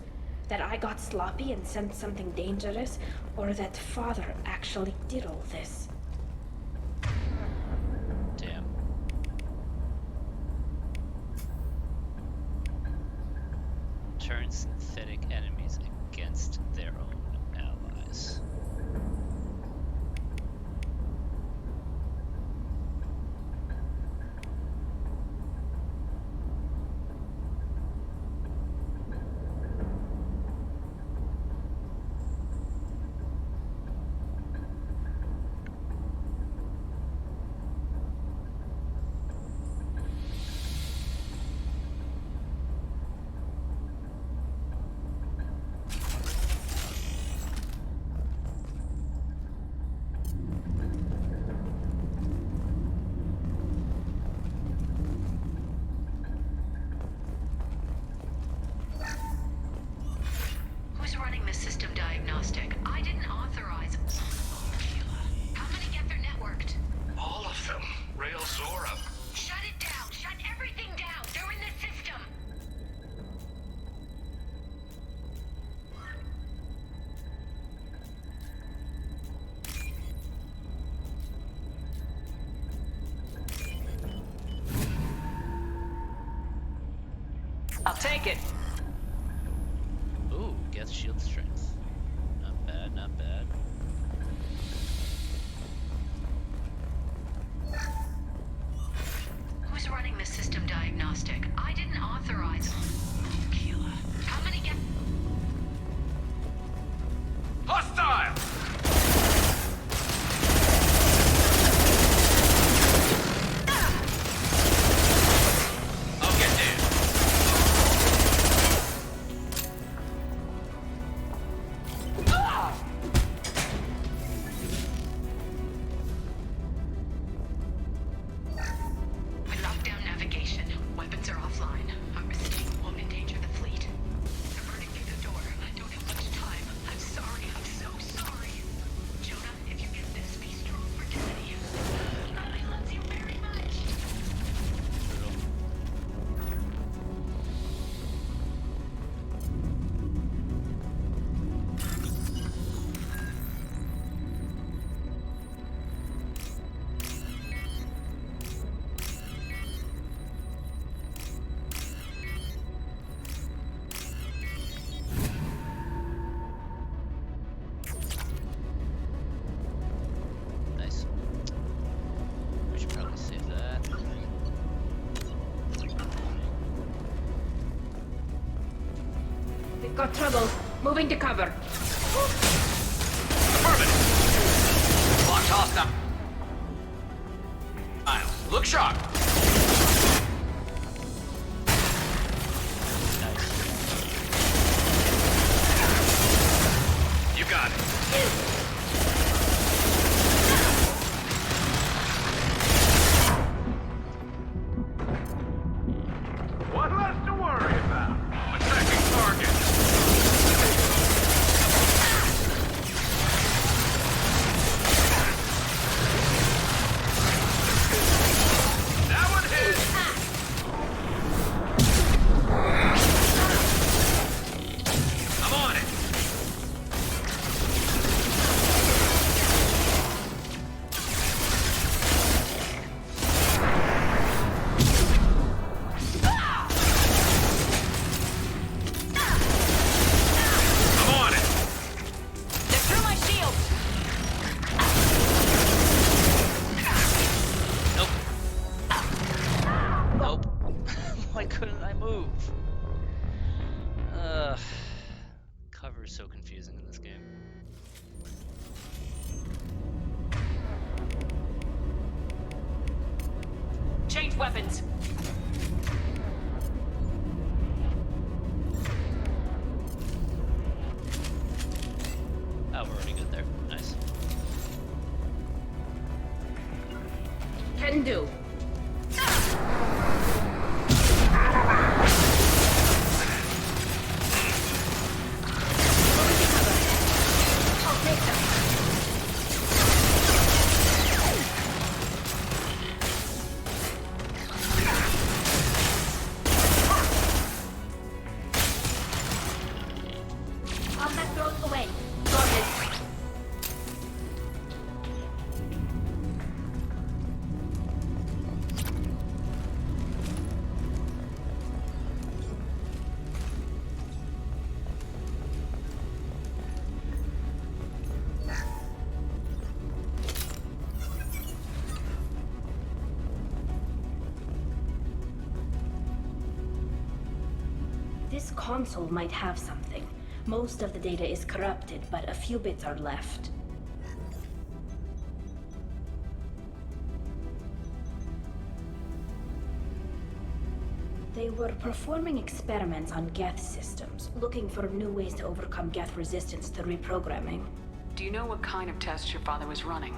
B: That I got sloppy and sent something dangerous, or that Father actually did all this.
A: Damn. Turn synthetic enemies against their own allies.
L: Who's running the system diagnostic? I didn't authorize. How many get their networked?
P: All of them. Rail Zora.
L: Shut it down! Shut everything down! They're in the system!
E: I'll take it.
A: Ooh, gets shield strength. Not bad, not bad.
L: Who's running the system diagnostic? I didn't authorize. How many get...
P: Hostile! I'll get there.
L: We locked down navigation. Weapons are offline. Our mistake won't endanger the fleet. They're burning through the door. I don't have much time. I'm sorry. I'm so sorry. Jonah, if you get this, be strong for Kennedy. I love you very much.
A: Nice. We should probably save that.
B: We've got trouble. Moving to cover.
P: Lock hostile. Miles, look sharp. You got it. What less to worry about? Attacking target. That one hit. I'm on it. I'm on it.
E: They're through my shield.
A: Nope. Why couldn't I move? Cover is so confusing in this game.
E: Change weapons.
A: Oh, we're already good there. Nice.
B: Can do. I'll take them. This console might have something. Most of the data is corrupted, but a few bits are left. They were performing experiments on Geth systems, looking for new ways to overcome Geth resistance to reprogramming.
E: Do you know what kind of tests your father was running?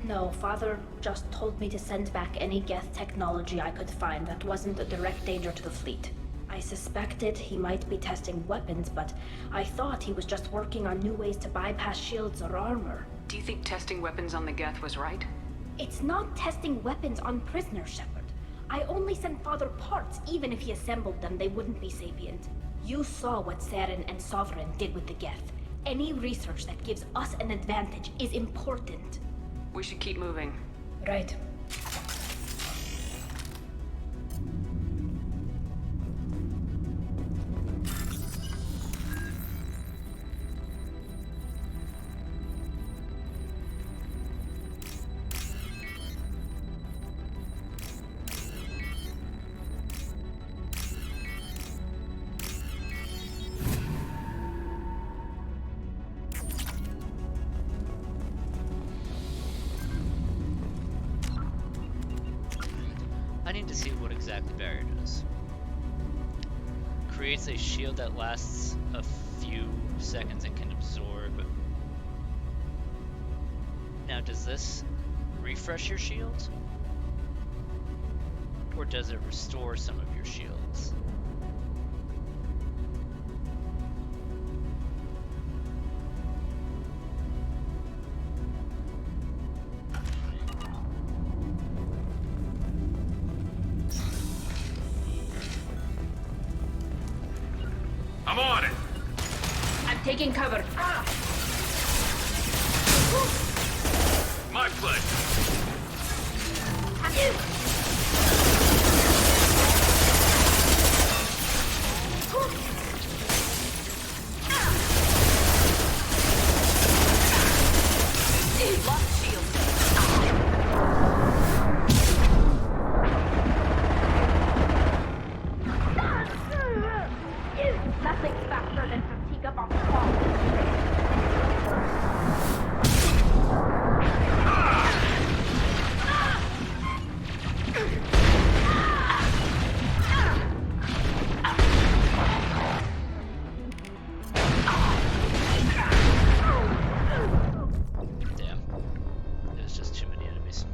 B: No, Father just told me to send back any Geth technology I could find that wasn't a direct danger to the fleet. I suspected he might be testing weapons, but I thought he was just working on new ways to bypass shields or armor.
E: Do you think testing weapons on the Geth was right?
B: It's not testing weapons on prisoners, Shepard. I only sent Father parts. Even if he assembled them, they wouldn't be sapient. You saw what Saren and Sovereign did with the Geth. Any research that gives us an advantage is important.
E: We should keep moving.
B: Right.
A: I need to see what exactly barrier does. Creates a shield that lasts a few seconds and can absorb. Now, does this refresh your shield? Or does it restore some of your shields?
C: I'm on it!
B: I'm taking cover.
C: My pleasure.
E: Lost shield.
B: Nothing faster than fatigue up on the wall.
A: Damn. There's just too many enemies.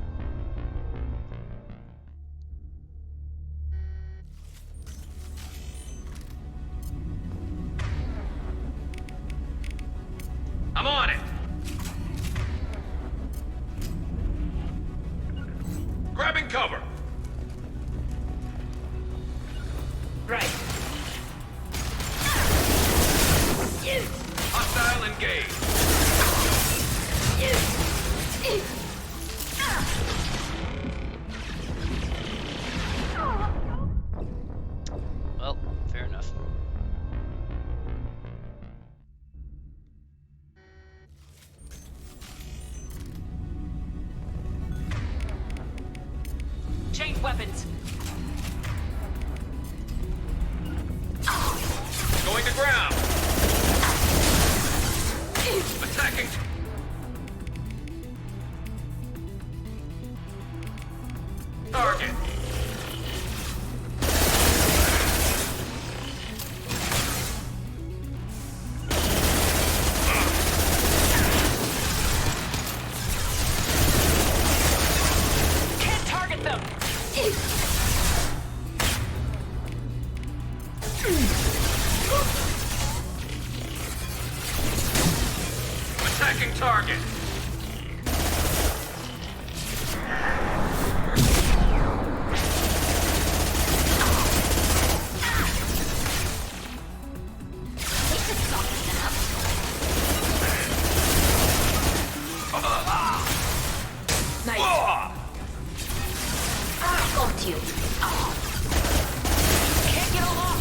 C: I'm on it! Grabbing cover!
B: Right.
C: Hostile engaged!
A: Well, fair enough.
E: Change weapons.
C: Going to ground! Attacking! Target!
E: Can't target them.
C: Attacking target!
B: Nice. Got you.
E: Can't get a lock.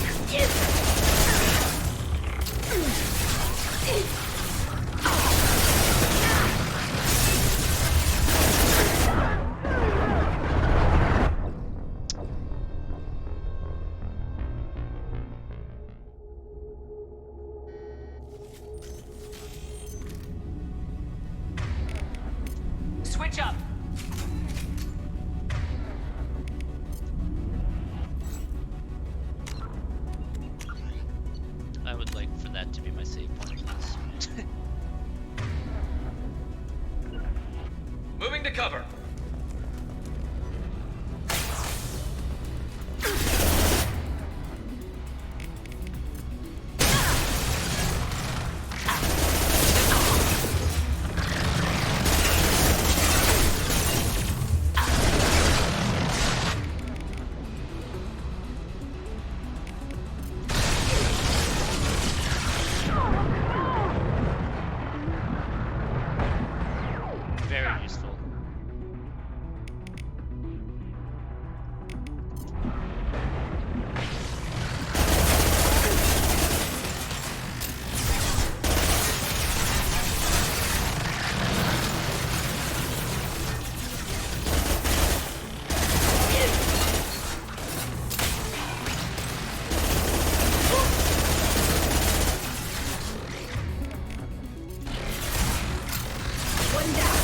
E: Switch up!
A: I would like for that to be my save point, please.
Q: Moving to cover.
A: Very useful.
B: One down.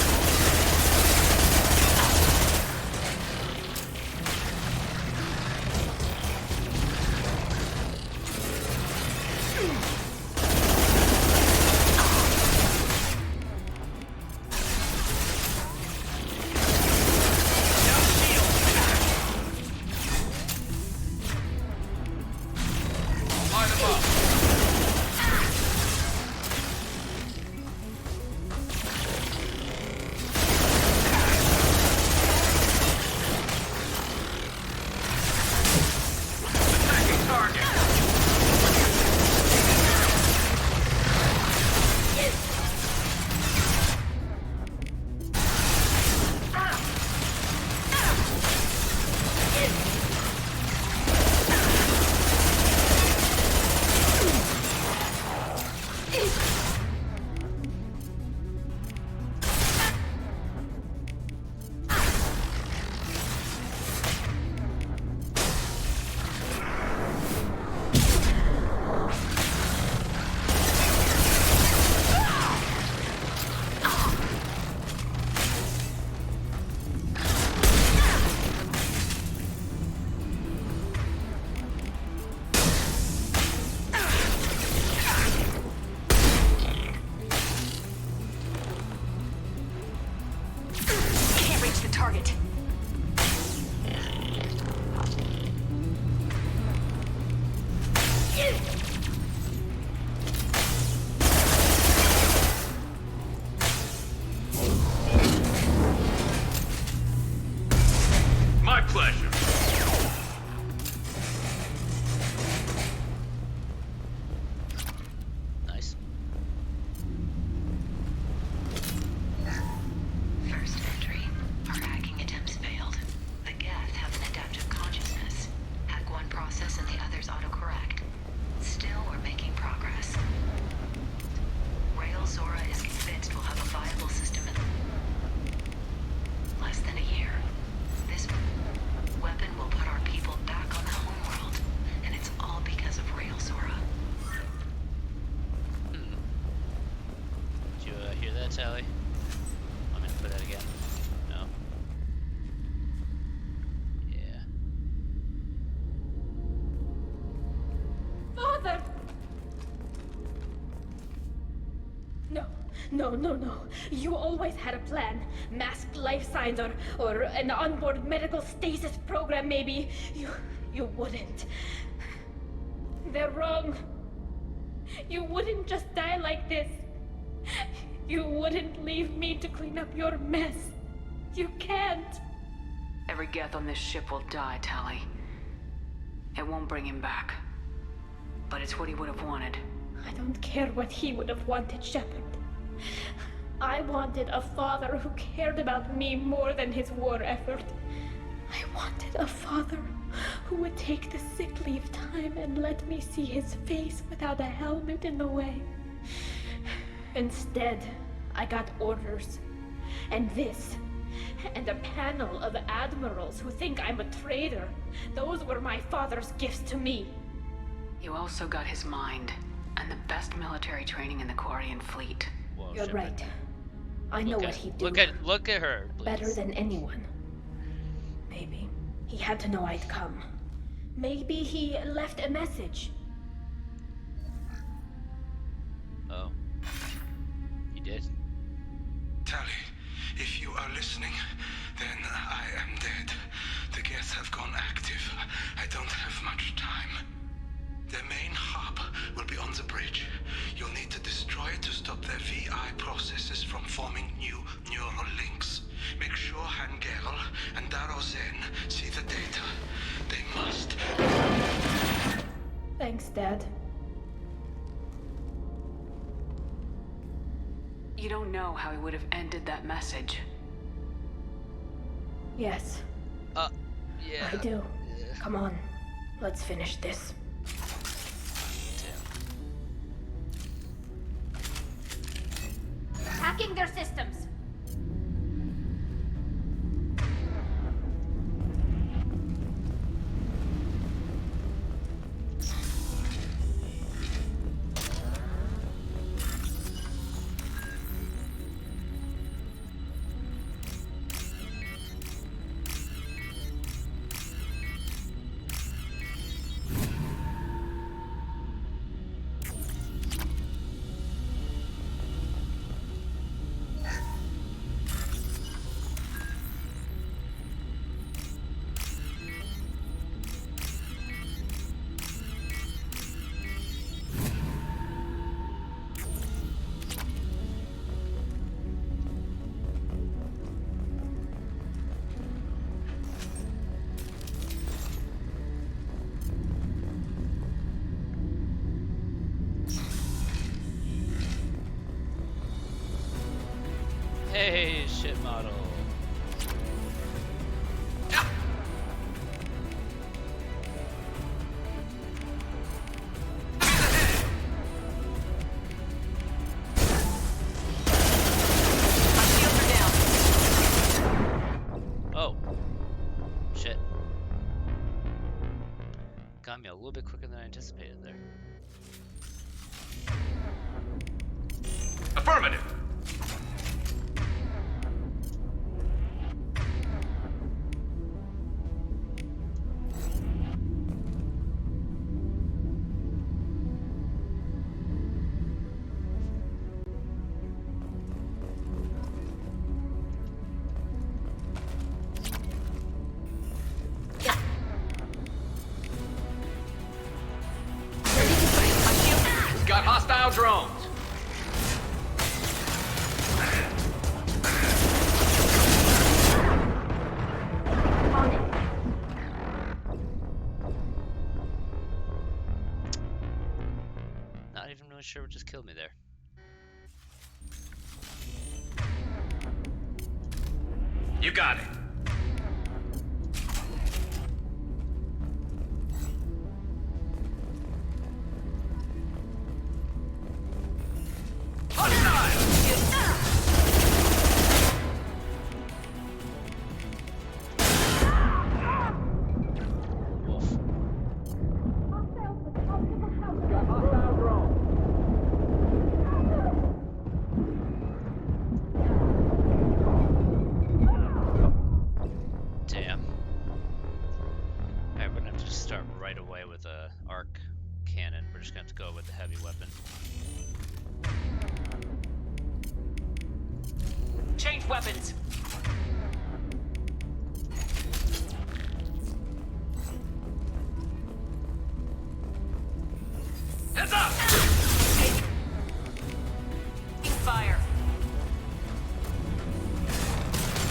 Q: Line them up. Attacking target.
L: Can't reach the target.
Q: My pleasure.
A: Nice.
L: First entry. Our hacking attempts failed. The Geth have an adaptive consciousness. Hack one process and the others autocorrect. Still, we're making progress. Rail Zora is convinced we'll have a viable system in less than a year. This weapon will put our people back on the homeworld, and it's all because of Rail Zora.
A: Did you hear that, Tally? I'm gonna put that again. No? Yeah.
B: Father! No. You always had a plan. Masked life signs or an onboard medical stasis program, maybe. You wouldn't. They're wrong. You wouldn't just die like this. You wouldn't leave me to clean up your mess. You can't.
E: Every Geth on this ship will die, Tally. It won't bring him back. But it's what he would have wanted.
B: I don't care what he would have wanted, Shepard. I wanted a father who cared about me more than his war effort. I wanted a father who would take the sick leave time and let me see his face without a helmet in the way. Instead, I got orders. And this. And a panel of admirals who think I'm a traitor. Those were my father's gifts to me.
E: You also got his mind, and the best military training in the Quarian fleet.
B: You're right. I know what he'd do.
A: Look at her, please.
B: Better than anyone. Maybe he had to know I'd come. Maybe he left a message.
A: Oh. He did?
J: Tally, if you are listening, then I am dead. The Geth have gone active. I don't have much time. Their main hub will be on the bridge. You'll need to destroy it to stop their VI processes from forming new neural links. Make sure Hangerl and Darozen see the data. They must.
B: Thanks, Dad.
E: You don't know how he would have ended that message.
B: Yes.
A: Yeah.
B: I do. Come on. Let's finish this.
R: Hacking their systems.
A: Hey, shit model. Oh. Shit. Got me a little bit quicker than I anticipated there.
Q: Affirmative. Got hostile drones.
A: Not even really sure what just killed me there.
Q: You got it.
A: Damn. Alright, we're gonna have to just start right away with a arc cannon. We're just gonna have to go with the heavy weapon.
R: Change weapons.
Q: Heads up!
R: Fire.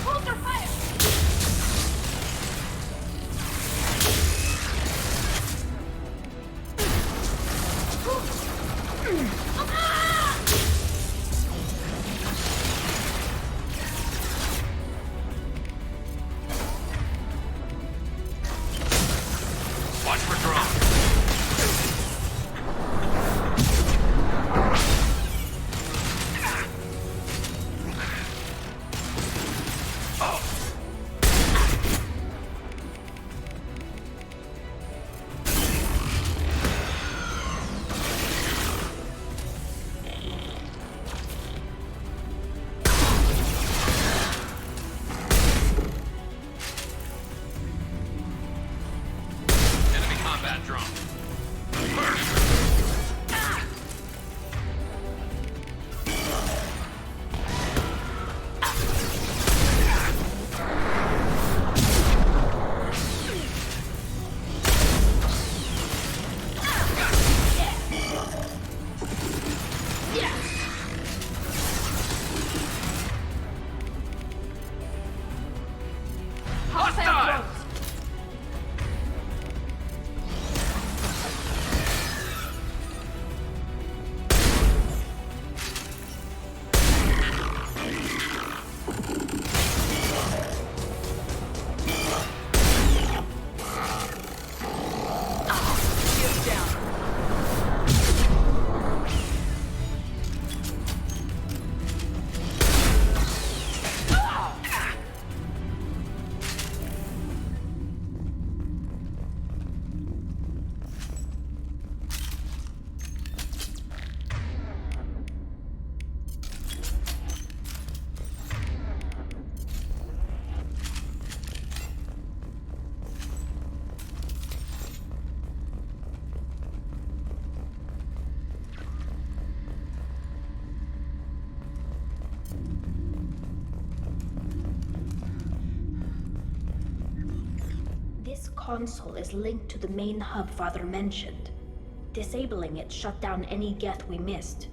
R: Hold their fire.
B: This console is linked to the main hub Father mentioned. Disabling it shut down any Geth we missed.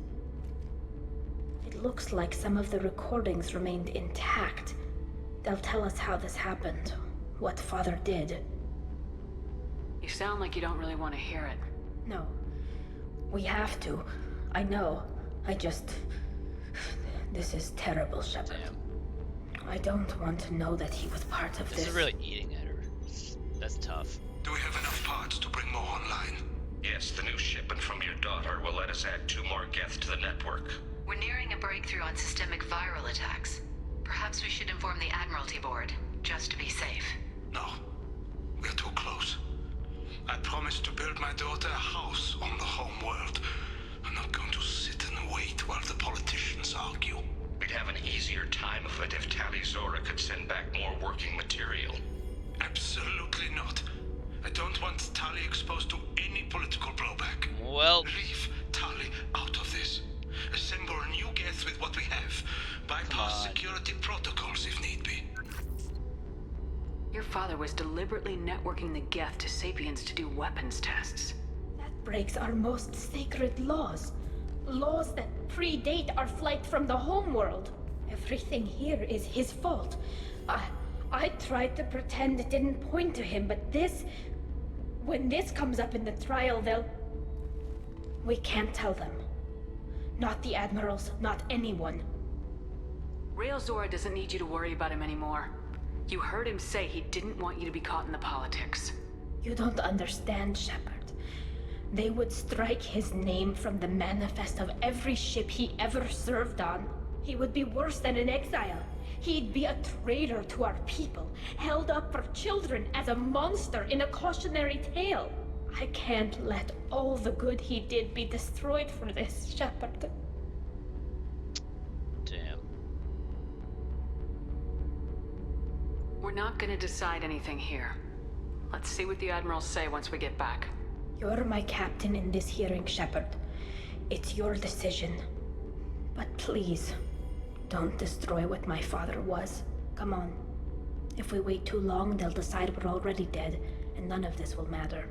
B: It looks like some of the recordings remained intact. They'll tell us how this happened, what Father did.
E: You sound like you don't really want to hear it.
B: No. We have to. I know. This is terrible, Shepard. I don't want to know that he was part of this.
A: This is really eating at her. That's tough.
C: Do we have enough parts to bring more online?
P: Yes, the new shipment from your daughter will let us add 2 more Geth to the network.
L: We're nearing a breakthrough on systemic viral attacks. Perhaps we should inform the Admiralty Board, just to be safe.
C: No. We're too close. I promised to build my daughter a house on the home world. I'm not going to sit and wait while the politicians argue.
P: We'd have an easier time of it if Tali Zora could send back more working material.
C: Absolutely not. I don't want Tali exposed to any political blowback.
A: Well...
C: Leave Tali out of this. Assemble new Geth with what we have. Bypass security protocols if need be.
E: Your father was deliberately networking the Geth to Sapiens to do weapons tests.
B: That breaks our most sacred laws. Laws that predate our flight from the homeworld. Everything here is his fault. I tried to pretend it didn't point to him, but this... When this comes up in the trial, they'll... We can't tell them. Not the admirals, not anyone.
E: Rail Zora doesn't need you to worry about him anymore. You heard him say he didn't want you to be caught in the politics.
B: You don't understand, Shepard. They would strike his name from the manifest of every ship he ever served on. He would be worse than an exile. He'd be a traitor to our people, held up for children as a monster in a cautionary tale. I can't let all the good he did be destroyed for this, Shepard.
A: Damn.
E: We're not gonna decide anything here. Let's see what the Admirals say once we get back.
B: You're my captain in this hearing, Shepard. It's your decision. But please, don't destroy what my father was. Come on. If we wait too long, they'll decide we're already dead, and none of this will matter.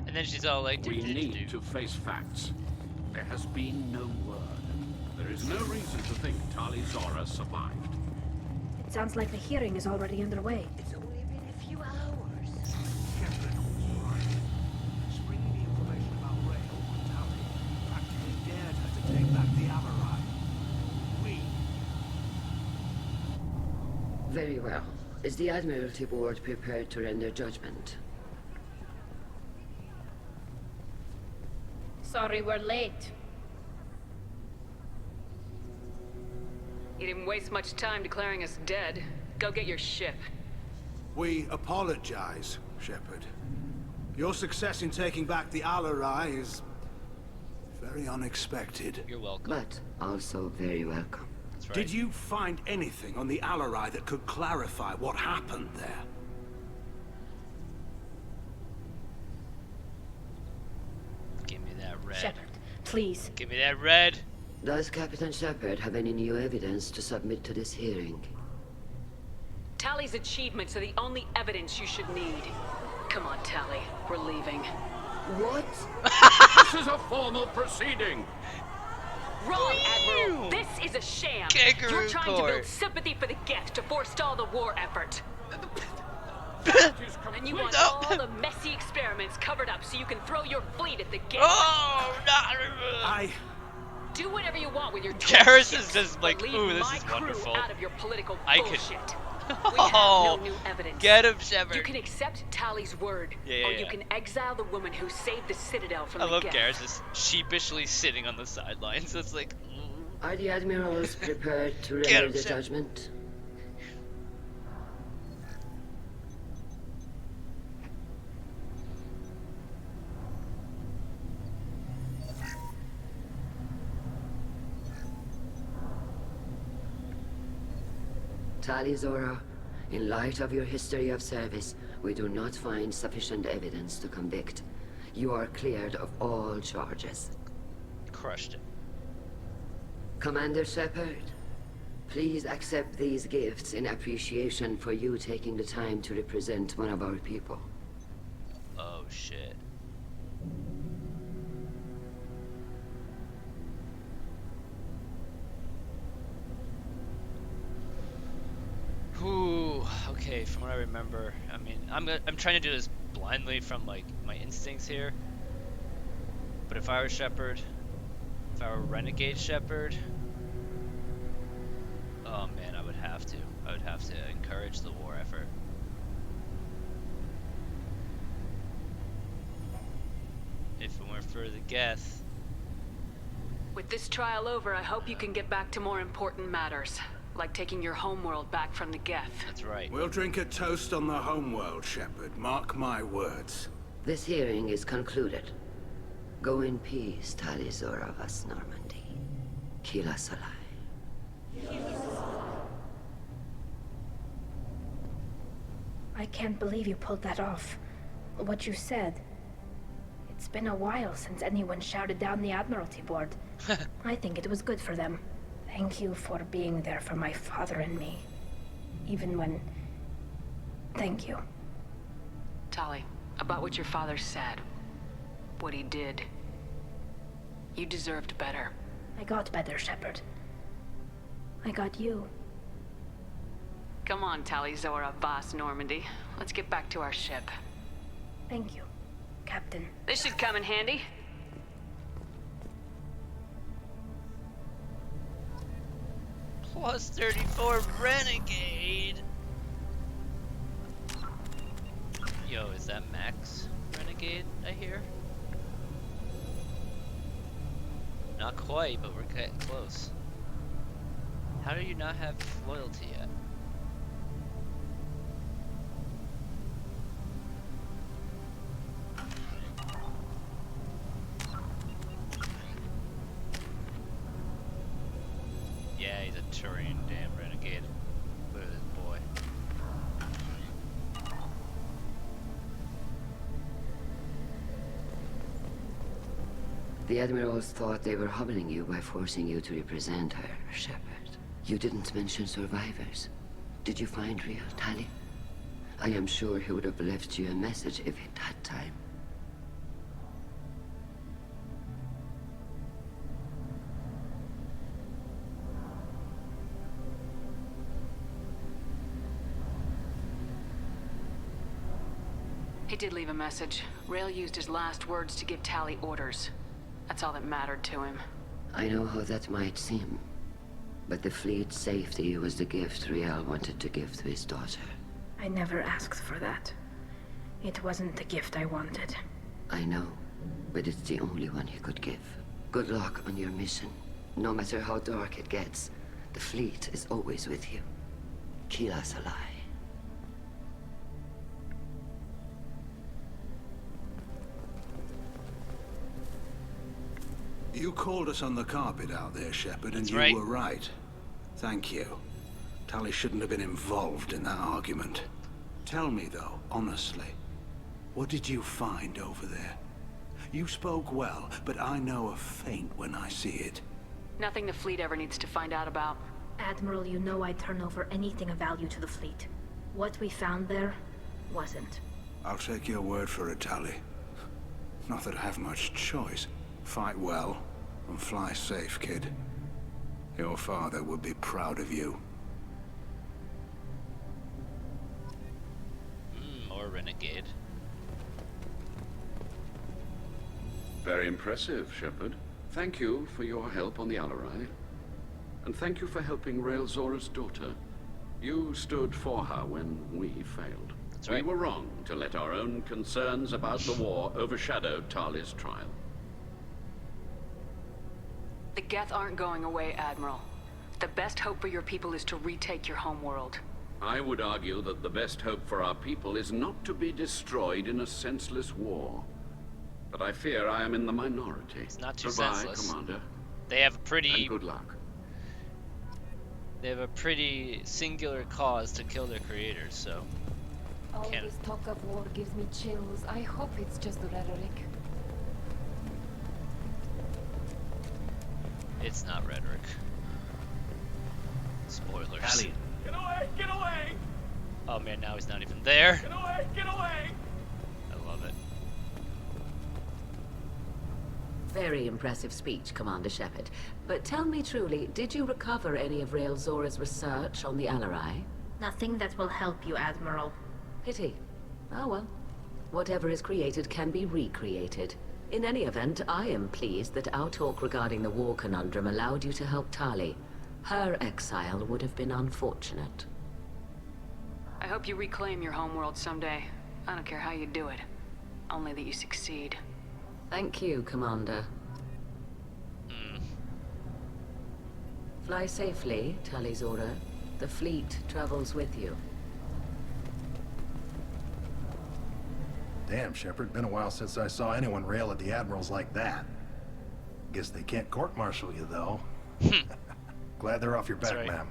A: And then she's all like,
I: we need to face facts. There has been no word. There is no reason to think Tali Zora survived.
B: It sounds like the hearing is already underway.
H: It's only been a few hours.
J: Captain was right. Springing the information about Rail on Tali practically dared her to take back the Amarai.
H: Very well. Is the Admiralty Board prepared to render judgment?
B: Sorry we're late.
E: You didn't waste much time declaring us dead. Go get your ship.
J: We apologize, Shepard. Your success in taking back the Alarai is very unexpected.
A: You're welcome.
H: But also very welcome.
A: That's right.
J: Did you find anything on the Alarai that could clarify what happened there?
A: Give me that red.
B: Shepard, please.
A: Give me that red.
H: Does Captain Shepard have any new evidence to submit to this hearing?
E: Tali's achievements are the only evidence you should need. Come on, Tali. We're leaving.
H: What?
I: This is a formal proceeding.
E: Wrong, Admiral. This is a sham.
A: Kangaroo
E: You're trying to
A: court.
E: build sympathy for the Geth to forestall the war effort. And you want all the messy experiments covered up so you can throw your fleet at the Geth.
A: Oh,
J: I...
E: Do whatever you want with your
A: Garrus
E: ships,
A: is just like,
E: but
A: ooh,
E: leave
A: this
E: my
A: is
E: crew
A: wonderful.
E: out of your political
A: I could-
E: bullshit. We have no new evidence.
A: Get him, Shepard.
E: You can accept Tali's word,
A: Yeah,
E: or
A: yeah.
E: you can exile the woman who saved the Citadel from
A: I
E: the
A: love
E: Geth.
A: Garrus just sheepishly sitting on the sidelines. It's like,
H: Are the Admirals prepared to
A: Get
H: render
A: him,
H: the
A: Shep.
H: judgment? Tali Zora, in light of your history of service, We do not find sufficient evidence to convict. You are cleared of all charges.
A: Crushed it.
H: Commander Shepard, please accept these gifts in appreciation for you taking the time to represent one of our people.
A: Oh shit. Ooh, okay, from what I remember, I mean, I'm trying to do this blindly from like my instincts here. But if I were Shepard, if I were Renegade Shepard, oh man, I would have to encourage the war effort. If it weren't for the Geth.
E: With this trial over, I hope you can get back to more important matters. Like taking your homeworld back from the Geth.
A: That's right.
J: We'll drink a toast on the homeworld, Shepard. Mark my words.
H: This hearing is concluded. Go in peace, Tali Zora Vas Normandy. Kila Salai.
B: I can't believe you pulled that off. What you said. It's been a while since anyone shouted down the Admiralty Board. I think it was good for them. Thank you for being there for my father and me. Even when... Thank you.
E: Tali, about what your father said. What he did. You deserved better.
B: I got better, Shepard. I got you.
E: Come on, Tali Zora Vas Normandy. Let's get back to our ship.
B: Thank you, Captain.
E: This should come in handy.
A: Plus 34 Renegade! Yo, is that max Renegade, I hear? Not quite, but we're getting close. How do you not have loyalty yet? Yeah, he's a Turian damn renegade. Look at this boy.
H: The Admirals thought they were humbling you by forcing you to represent her, Shepard. You didn't mention survivors. Did you find real Tali? I am sure he would have left you a message if he'd had time.
E: He did leave a message. Rail used his last words to give Tali orders. That's all that mattered to him.
H: I know how that might seem, but the fleet's safety was the gift Riel wanted to give to his daughter.
B: I never asked for that. It wasn't the gift I wanted.
H: I know, but it's the only one he could give. Good luck on your mission. No matter how dark it gets, the fleet is always with you. Kila Salai.
J: You called us on the carpet out there, Shepard, and
A: That's
J: you
A: right.
J: were right. Thank you. Tali shouldn't have been involved in that argument. Tell me, though, honestly, what did you find over there? You spoke well, but I know a feint when I see it.
E: Nothing the fleet ever needs to find out about.
B: Admiral, you know I'd turn over anything of value to the fleet. What we found there wasn't.
J: I'll take your word for it, Tali. Not that I have much choice. Fight well, and fly safe, kid. Your father would be proud of you.
A: More renegade.
I: Very impressive, Shepard. Thank you for your help on the Alarai. And thank you for helping Rail Zora's daughter. You stood for her when we failed.
A: That's right.
I: We were wrong to let our own concerns about the war overshadow Tali's trial.
E: The Geth aren't going away, Admiral. The best hope for your people is to retake your homeworld.
I: I would argue that the best hope for our people is not to be destroyed in a senseless war. But I fear I am in the minority.
A: It's not too
I: Goodbye,
A: senseless.
I: Commander.
A: They have a pretty...
I: And good luck.
A: They have a pretty singular cause to kill their creators, so...
F: All this talk of war gives me chills. I hope it's just rhetoric.
A: It's not rhetoric. Spoilers.
G: Tally.
M: Get away! Get away!
A: Oh man, now he's not even there.
M: Get away! Get away!
A: I love it.
K: Very impressive speech, Commander Shepard. But tell me truly, did you recover any of Rael Zora's research on the Alarai?
B: Nothing that will help you, Admiral.
K: Pity. Oh well. Whatever is created can be recreated. In any event, I am pleased that our talk regarding the war conundrum allowed you to help Tali. Her exile would have been unfortunate.
E: I hope you reclaim your homeworld someday. I don't care how you do it. Only that you succeed.
K: Thank you, Commander. Fly safely, Tali Zora. The fleet travels with you.
N: Damn, Shepard. Been a while since I saw anyone rail at the admirals like that. Guess they can't court-martial you, though. Glad they're off your back, ma'am.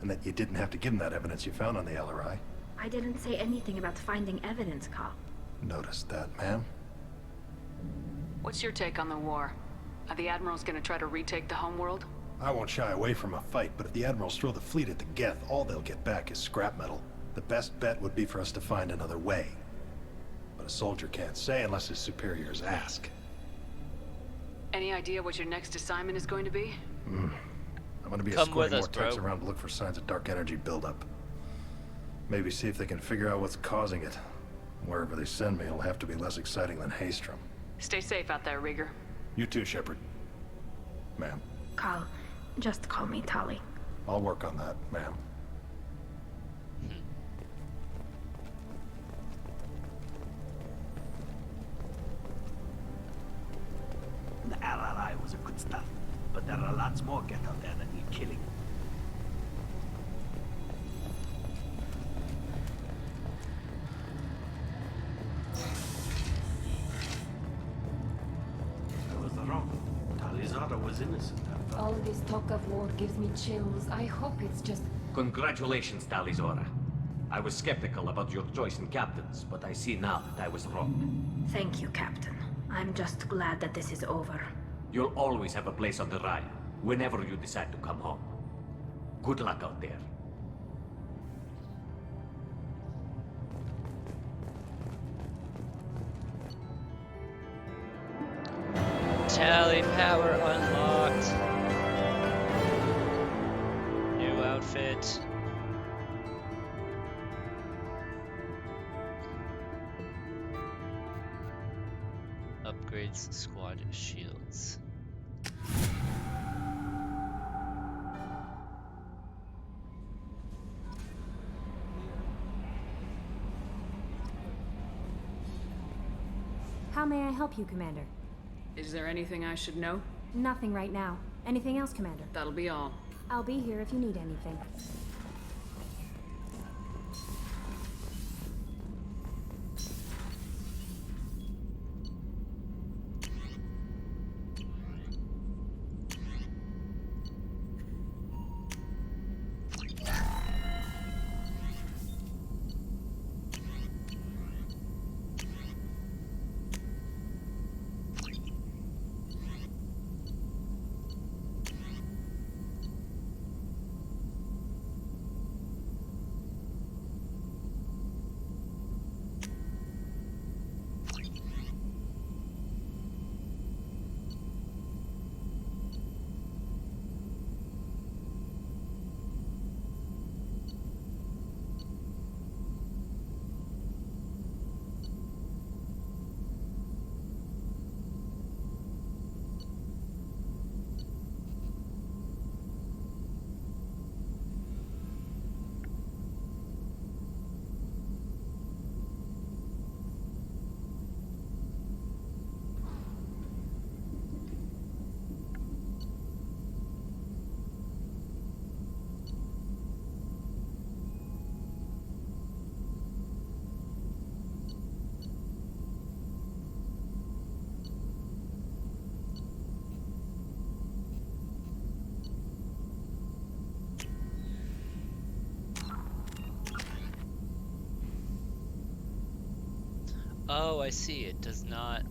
N: And that you didn't have to give them that evidence you found on the LRI.
B: I didn't say anything about finding evidence, Carl.
N: Noticed that, ma'am.
E: What's your take on the war? Are the admirals gonna try to retake the homeworld?
N: I won't shy away from a fight, but if the admirals throw the fleet at the Geth, all they'll get back is scrap metal. The best bet would be for us to find another way. But a soldier can't say unless his superiors ask.
E: Any idea what your next assignment is going to be?
N: I'm gonna be
A: Come with
N: escorting more
A: us,
N: techs
A: bro.
N: around to look for signs of dark energy buildup. Maybe see if they can figure out what's causing it. Wherever they send me, it'll have to be less exciting than Haystrom.
E: Stay safe out there, Rieger.
N: You too, Shepard. Ma'am.
B: Carl, just call me Tali.
N: I'll work on that, ma'am.
G: The RRI was a good stuff, but there are lots more Geth out there that need killing. I was wrong. Tali Zora was innocent.
F: All this talk of war gives me chills. I hope it's just...
D: Congratulations, Tali Zora. I was skeptical about your choice in captains, but I see now that I was wrong.
B: Thank you, Captain. I'm just glad that this is over.
D: You'll always have a place on the Raya, whenever you decide to come home. Good luck out there.
A: Tally power unlocked. New outfit. Upgrades squad shields.
S: How may I help you, Commander?
E: Is there anything I should know?
S: Nothing right now. Anything else, Commander?
E: That'll be all.
S: I'll be here if you need anything.
A: Oh, I see. It does not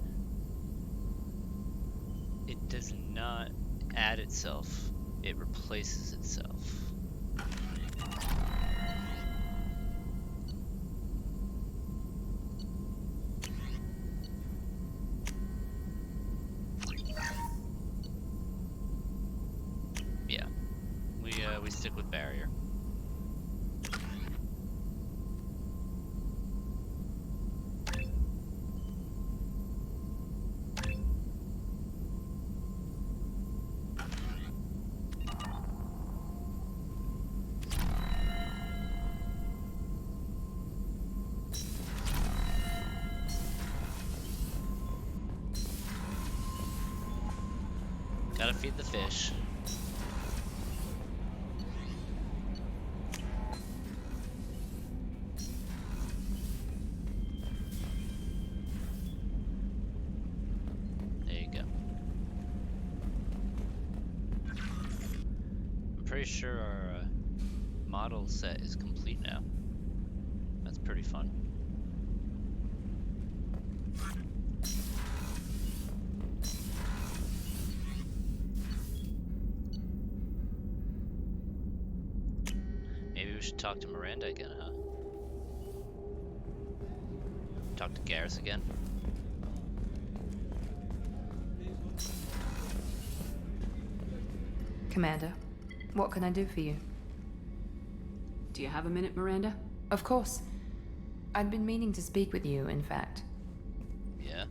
A: add itself. It replaces itself. Yeah. We stick with barrier. Gotta feed the fish. There you go. I'm pretty sure our model set is complete now. That's pretty fun. Maybe we should talk to Miranda again, huh? Talk to Garrus again.
E: Commander, what can I do for you? Do you have a minute, Miranda? Of course. I'd been meaning to speak with you, in fact.
A: Yeah?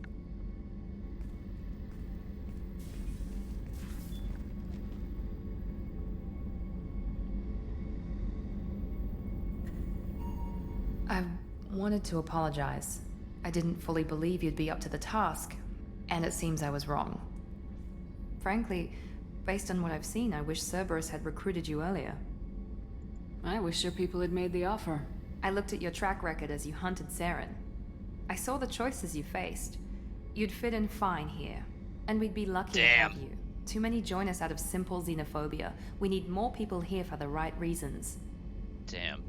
E: I wanted to apologize. I didn't fully believe you'd be up to the task, and it seems I was wrong. Frankly, based on what I've seen, I wish Cerberus had recruited you earlier. I wish your people had made the offer. I looked at your track record as you hunted Saren. I saw the choices you faced. You'd fit in fine here, and we'd be lucky to have you. Too many join us out of simple xenophobia. We need more people here for the right reasons.
A: Damn.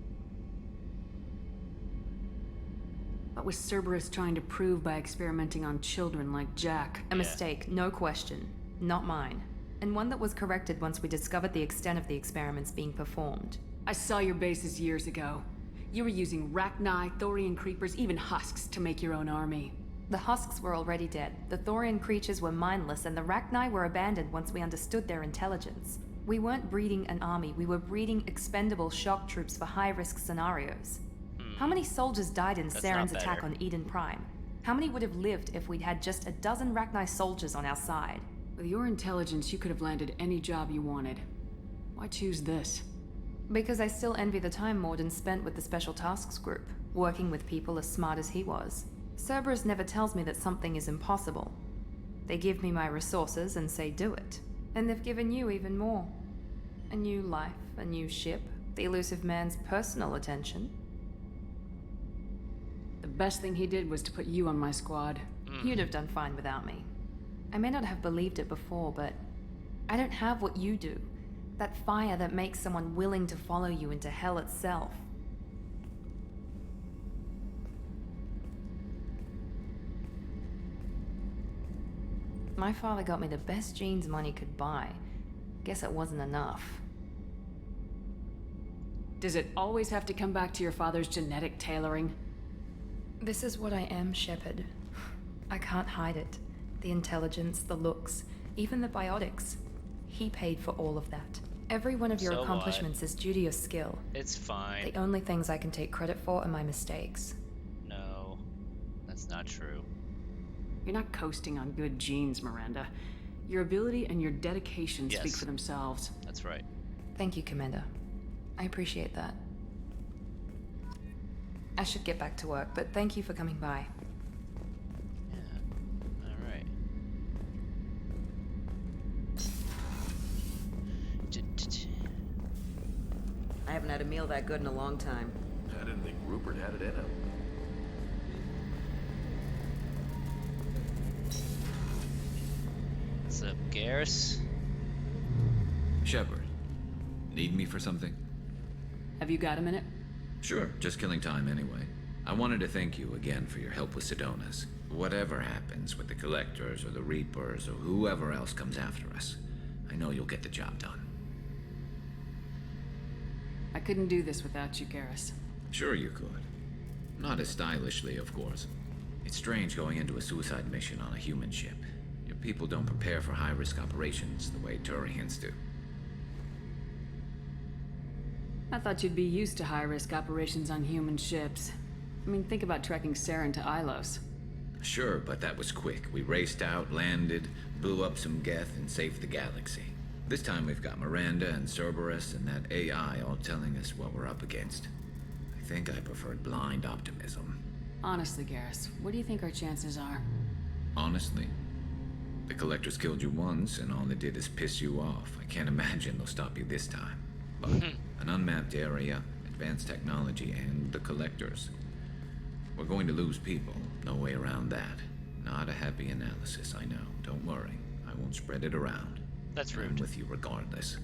E: What was Cerberus trying to prove by experimenting on children like Jack? A mistake, no question. Not mine. And one that was corrected once we discovered the extent of the experiments being performed.
T: I saw your bases years ago. You were using Rachni, Thorian creepers, even husks to make your own army.
E: The husks were already dead. The Thorian creatures were mindless, and the Rachni were abandoned once we understood their intelligence. We weren't breeding an army, we were breeding expendable shock troops for high-risk scenarios. How many soldiers died in Saren's attack on Eden Prime? How many would have lived if we'd had just a dozen Rachni soldiers on our side?
T: With your intelligence, you could have landed any job you wanted. Why choose this?
E: Because I still envy the time Morden spent with the Special Tasks Group, working with people as smart as he was. Cerberus never tells me that something is impossible. They give me my resources and say do it. And they've given you even more. A new life, a new ship, the elusive man's personal attention.
T: The best thing he did was to put you on my squad.
E: You'd have done fine without me. I may not have believed it before, but I don't have what you do. That fire that makes someone willing to follow you into hell itself. My father got me the best genes money could buy. Guess it wasn't enough.
T: Does it always have to come back to your father's genetic tailoring?
E: This is what I am, Shepard. I can't hide it. The intelligence, the looks, even the biotics. He paid for all of that. Every one of your accomplishments is due to your skill.
A: It's fine.
E: The only things I can take credit for are my mistakes.
A: No, that's not true.
T: You're not coasting on good genes, Miranda. Your ability and your dedication speak for themselves.
A: That's right.
E: Thank you, Commander. I appreciate that. I should get back to work, but thank you for coming by.
A: Alright.
K: I haven't had a meal that good in a long time.
U: I didn't think Rupert had it in him.
A: What's up, Garrus?
V: Shepard, need me for something?
T: Have you got a minute?
V: Sure, just killing time anyway. I wanted to thank you again for your help with Sedona's. Whatever happens with the Collectors or the Reapers or whoever else comes after us, I know you'll get the job done.
T: I couldn't do this without you, Garrus.
V: Sure you could. Not as stylishly, of course. It's strange going into a suicide mission on a human ship. Your people don't prepare for high-risk operations the way Turians do.
T: I thought you'd be used to high-risk operations on human ships. I mean, think about trekking Saren to Ilos.
V: Sure, but that was quick. We raced out, landed, blew up some Geth, and saved the galaxy. This time we've got Miranda and Cerberus and that AI all telling us what we're up against. I think I preferred blind optimism.
T: Honestly, Garrus, what do you think our chances are?
V: Honestly? The Collectors killed you once, and all they did is piss you off. I can't imagine they'll stop you this time. But an unmapped area, advanced technology, and the Collectors. We're going to lose people. No way around that. Not a happy analysis, I know. Don't worry. I won't spread it around.
A: That's rude.
V: I'm with you regardless.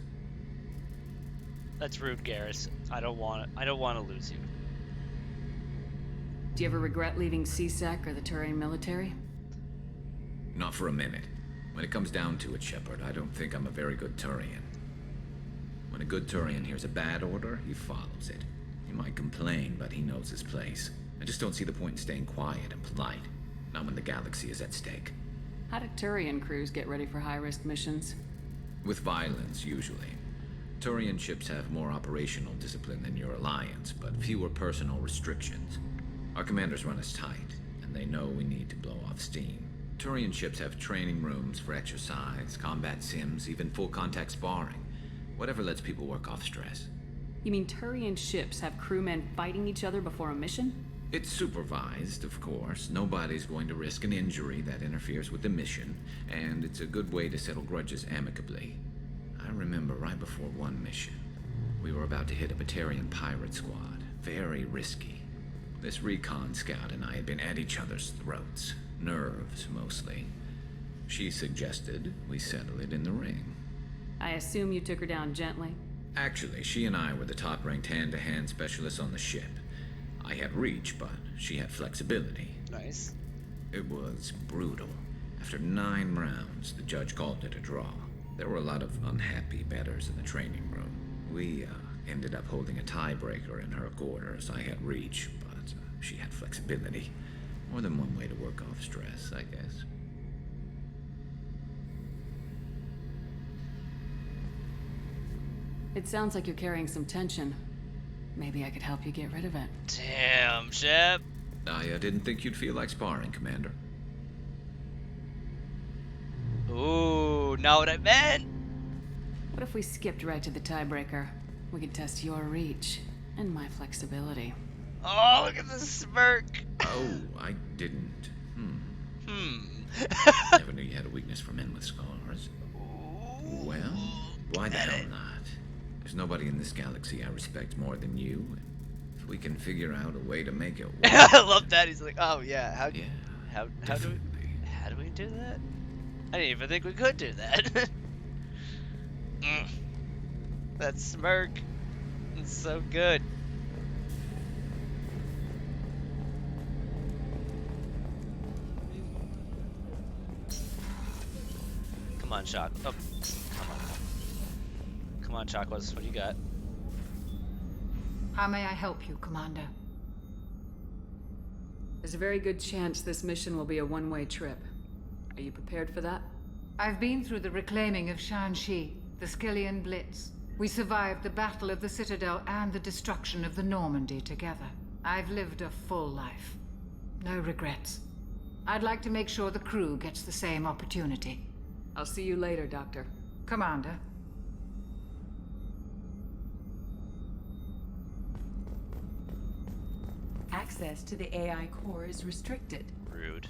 A: That's rude, Garrus. I don't want to lose you.
T: Do you ever regret leaving CSEC or the Turian military?
V: Not for a minute. When it comes down to it, Shepard, I don't think I'm a very good Turian. When a good Turian hears a bad order, he follows it. He might complain, but he knows his place. I just don't see the point in staying quiet and polite. Not when the galaxy is at stake.
T: How do Turian crews get ready for high-risk missions?
V: With violence, usually. Turian ships have more operational discipline than your alliance, but fewer personal restrictions. Our commanders run us tight, and they know we need to blow off steam. Turian ships have training rooms for exercise, combat sims, even full-contact sparring. Whatever lets people work off stress.
T: You mean Turian ships have crewmen fighting each other before a mission?
V: It's supervised, of course. Nobody's going to risk an injury that interferes with the mission, and it's a good way to settle grudges amicably. I remember right before one mission, we were about to hit a Batarian pirate squad. Very risky. This recon scout and I had been at each other's throats. Nerves, mostly. She suggested we settle it in the ring.
T: I assume you took her down gently?
V: Actually, she and I were the top-ranked hand-to-hand specialists on the ship. I had reach, but she had flexibility.
A: Nice.
V: It was brutal. After 9 rounds, the judge called it a draw. There were a lot of unhappy bettors in the training room. We ended up holding a tiebreaker in her quarters. I had reach, but she had flexibility. More than one way to work off stress, I guess.
T: It sounds like you're carrying some tension. Maybe I could help you get rid of it.
A: Damn, Shep.
V: I didn't think you'd feel like sparring, Commander.
A: Ooh, not what I meant.
T: What if we skipped right to the tiebreaker? We could test your reach and my flexibility.
A: Oh, look at the smirk.
V: Oh, I didn't. Never knew you had a weakness for men with scars. Well, why the hell not? There's nobody in this galaxy I respect more than you. If we can figure out a way to make it work.
A: I love that. He's like, oh yeah, how do we do that? I didn't even think we could do that. That smirk. It's so good. Come on, Shock. Oh, come on. Come on, Chocolates. What do you got?
F: How may I help you, Commander?
T: There's a very good chance this mission will be a one-way trip. Are you prepared for that?
F: I've been through the reclaiming of Shanxi, the Skillian Blitz. We survived the Battle of the Citadel and the destruction of the Normandy together. I've lived a full life. No regrets. I'd like to make sure the crew gets the same opportunity.
T: I'll see you later, Doctor.
F: Commander.
O: Access to the AI core is restricted.
A: Rude.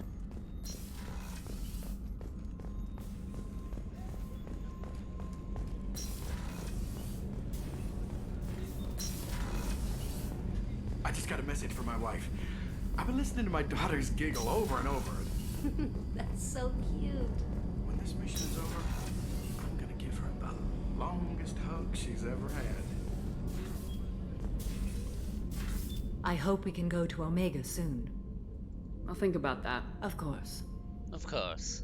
M: I just got a message from my wife. I've been listening to my daughters giggle over and over.
O: That's so cute.
M: When this mission is over, I'm gonna give her the longest hug she's ever had.
Q: I hope we can go to Omega soon.
T: I'll think about that.
Q: Of course.
A: Of course.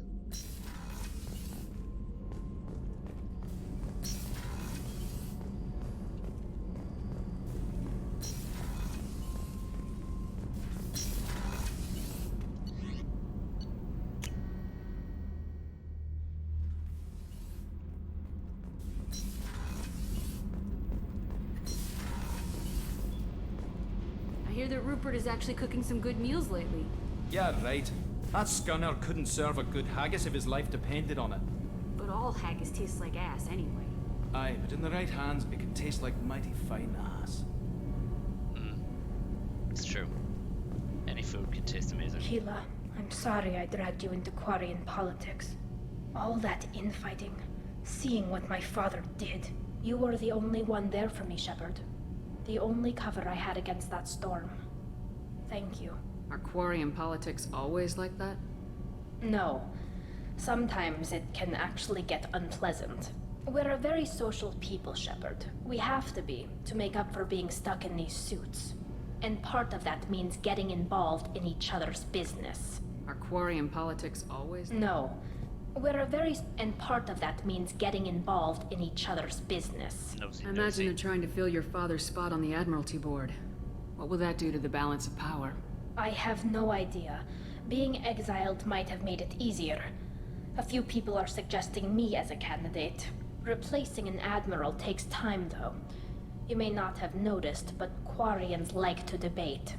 R: I hear that Rupert is actually cooking some good meals lately.
W: Yeah, right. That scunner couldn't serve a good haggis if his life depended on it.
R: But all haggis tastes like ass anyway.
W: Aye, but in the right hands, it can taste like mighty fine ass.
A: It's true. Any food can taste amazing.
B: Sheila, I'm sorry I dragged you into Quarian politics. All that infighting, seeing what my father did. You were the only one there for me, Shepard. The only cover I had against that storm. Thank you.
T: Are Quarian politics always like that?
B: No. Sometimes it can actually get unpleasant. We're a very social people, Shepard. We have to be, to make up for being stuck in these suits. And part of that means getting involved in each other's business.
T: Are Quarian politics always?
B: No. And part of that means getting involved in each other's business.
T: I imagine they're trying to fill your father's spot on the Admiralty Board. What will that do to the balance of power?
B: I have no idea. Being exiled might have made it easier. A few people are suggesting me as a candidate. Replacing an admiral takes time, though. You may not have noticed, but Quarians like to debate.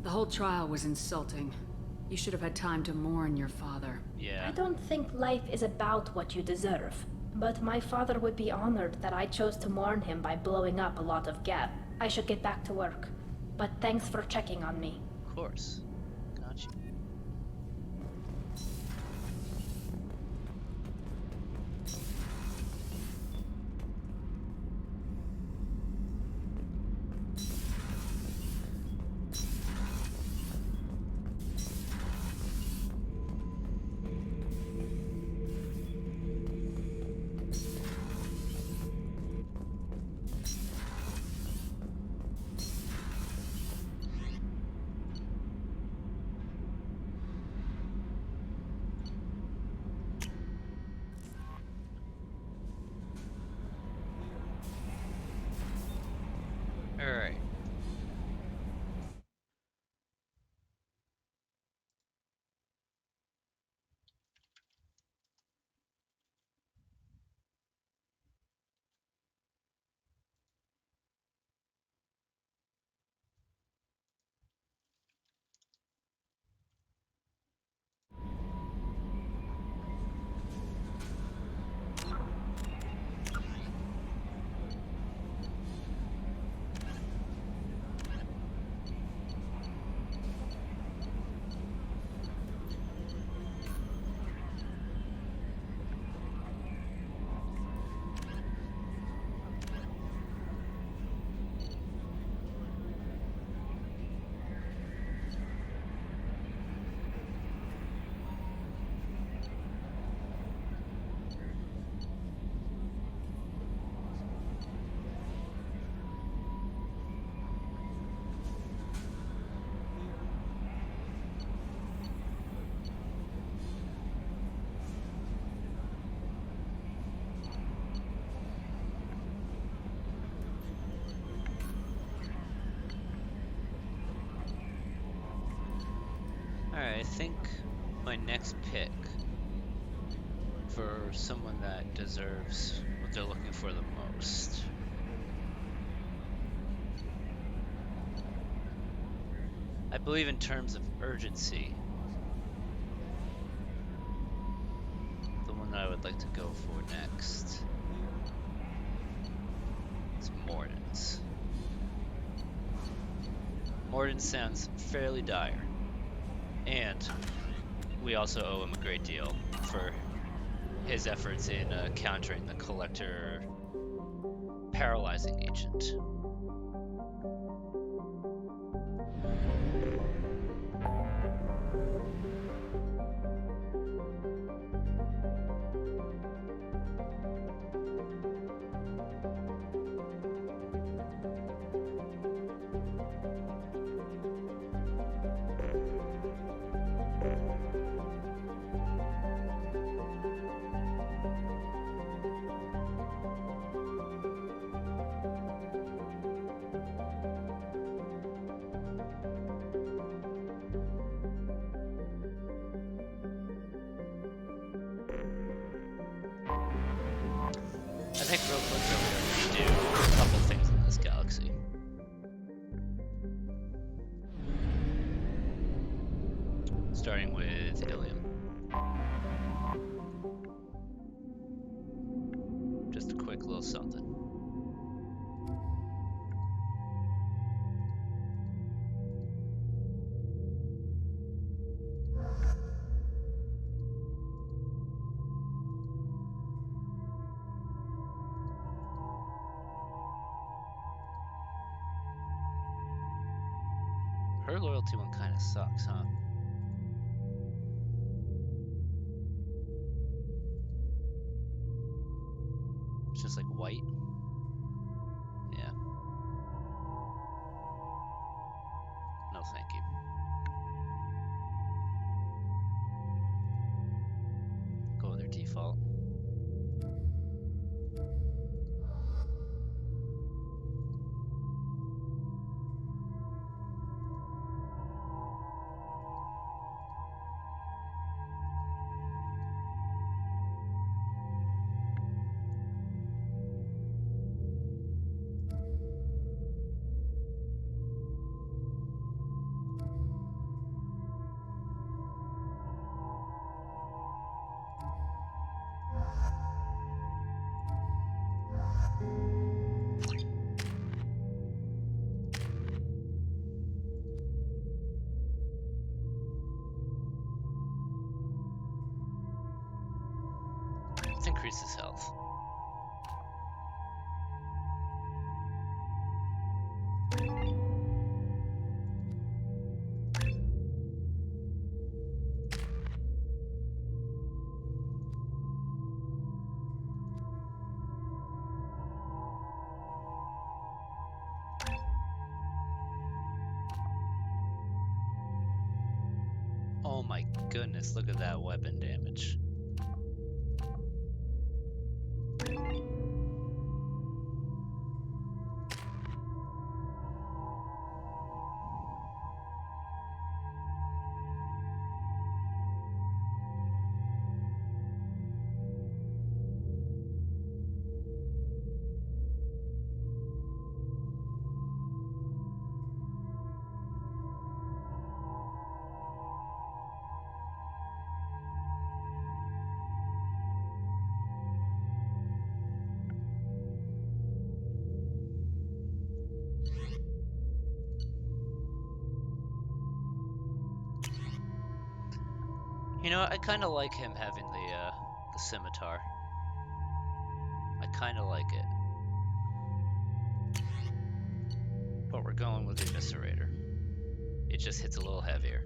T: The whole trial was insulting. You should have had time to mourn your father.
A: Yeah.
B: I don't think life is about what you deserve. But my father would be honored that I chose to mourn him by blowing up a lot of gas. I should get back to work. But thanks for checking on me.
A: Of course. Gotcha. Alright. Alright, I think my next pick for someone that deserves what they're looking for the most. I believe in terms of urgency, the one that I would like to go for next is Morden's. Morden sounds fairly dire. And we also owe him a great deal for his efforts in countering the Collector paralyzing agent. think real quick though, we do a couple things in this galaxy. Starting with Ilium. Just a quick little something. Her loyalty one kind of sucks, huh? It's just like white. Yeah. No, thank you. Go with their default. Let's increase his health. Oh my goodness, look at that weapon damage. You know what? I kind of like him having the scimitar. I kind of like it. But we're going with the Eviscerator. It just hits a little heavier.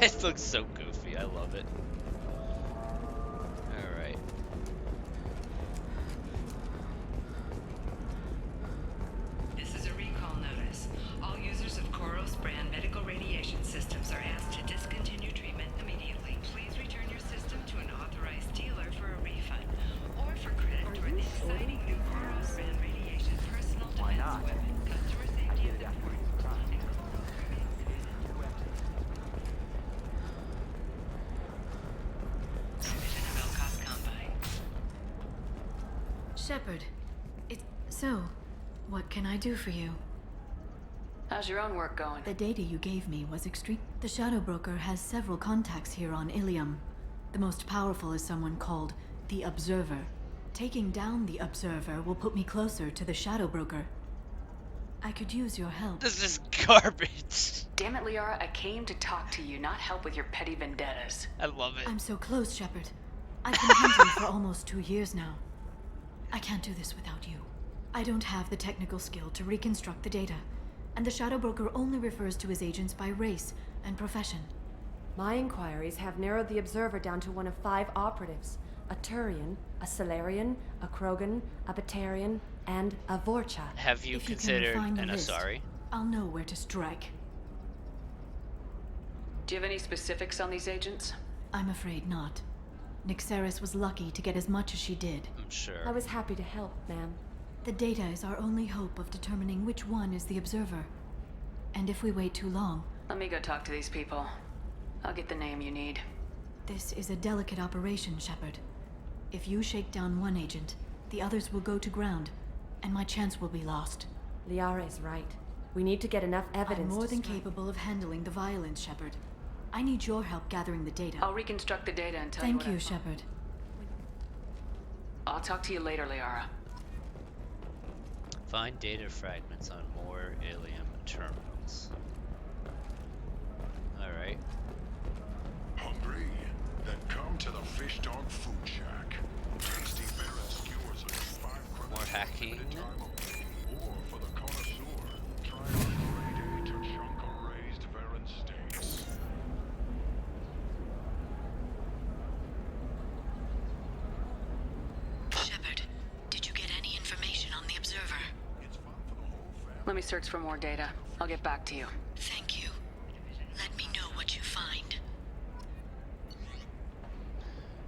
A: It looks so goofy. I love it. Alright.
C: This is a recall notice. All users of Koros brand medical radiation systems are asked to discontinue treatment immediately. Please return your system to an authorized dealer for a refund or for credit toward the exciting new Koros brand radiation personal defense weapon. Customer safety is important.
E: Shepard, so, what can I do for you?
T: How's your own work going?
L: The data you gave me was extreme. The Shadow Broker has several contacts here on Ilium. The most powerful is someone called the Observer. Taking down the Observer will put me closer to the Shadow Broker. I could use your help.
A: This is garbage.
T: Damn it, Liara, I came to talk to you, not help with your petty vendettas.
A: I love it.
L: I'm so close, Shepard. I've been hunting for almost 2 years now. I can't do this without you. I don't have the technical skill to reconstruct the data, and the Shadow Broker only refers to his agents by race and profession.
P: My inquiries have narrowed the Observer down to one of 5 operatives. A Turian, a Solarian, a Krogan, a Batarian, and a Vorcha.
A: Have you considered an Asari?
L: I'll know where to strike.
T: Do you have any specifics on these agents?
L: I'm afraid not. Nixeris was lucky to get as much as she did.
A: I'm sure.
P: I was happy to help, ma'am.
L: The data is our only hope of determining which one is the Observer. And if we wait too long...
T: Let me go talk to these people. I'll get the name you need.
L: This is a delicate operation, Shepard. If you shake down one agent, the others will go to ground, and my chance will be lost.
P: Liara is right. We need to get enough evidence.
L: I'm more than capable of handling the violence, Shepard. I need your help gathering the data.
T: I'll reconstruct the data and tell
L: Thank
T: you
L: you, Shepard.
T: I'll talk to you later, Liara.
A: Find data fragments on more Ilium terminals. Alright.
H: Hungry? Then come to the Fish Dog Food Shack. Tasty fare and skewers are just 5 credits
A: more hacking.
H: Or for the connoisseur, try our grade A Tachanka raised Varen steaks.
L: Shepard, did you get any information on the Observer?
T: Let me search for more data. I'll get back to you.
L: Thank you. Let me know what you find.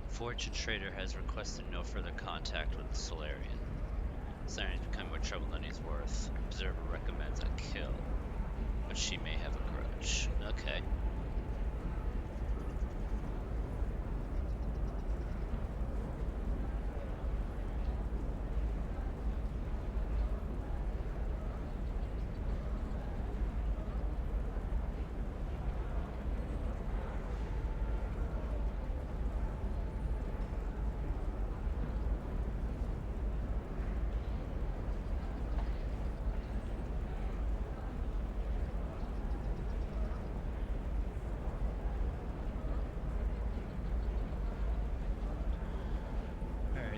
A: Fortune Trader has requested no further contact with the Solarian. Solarian's becoming more trouble than he's worth. Observer recommends a kill, but she may have a grudge. Okay.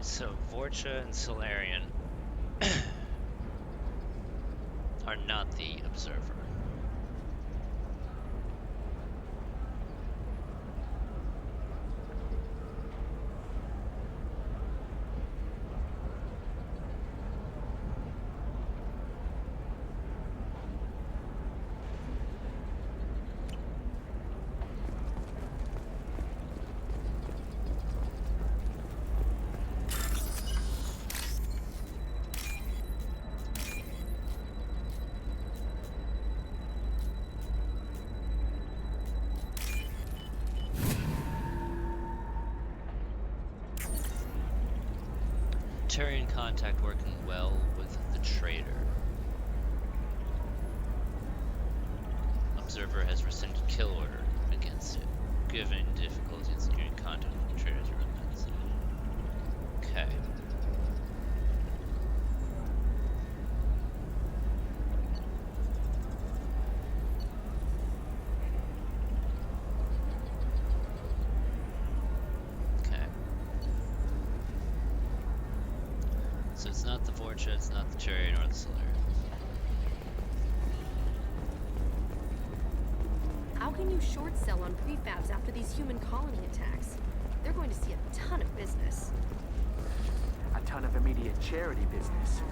A: So Vorcha and Solarian are not the Observer. Turian contact working well with the trader. Observer has rescinded kill order against it, given difficulty in securing contact with the trader's remnants. Okay. So it's not the Vorcha, it's not the Turian or the Solarian.
I: How can you short sell on prefabs after these human colony attacks? They're going to see a ton of business.
J: A ton of immediate charity business,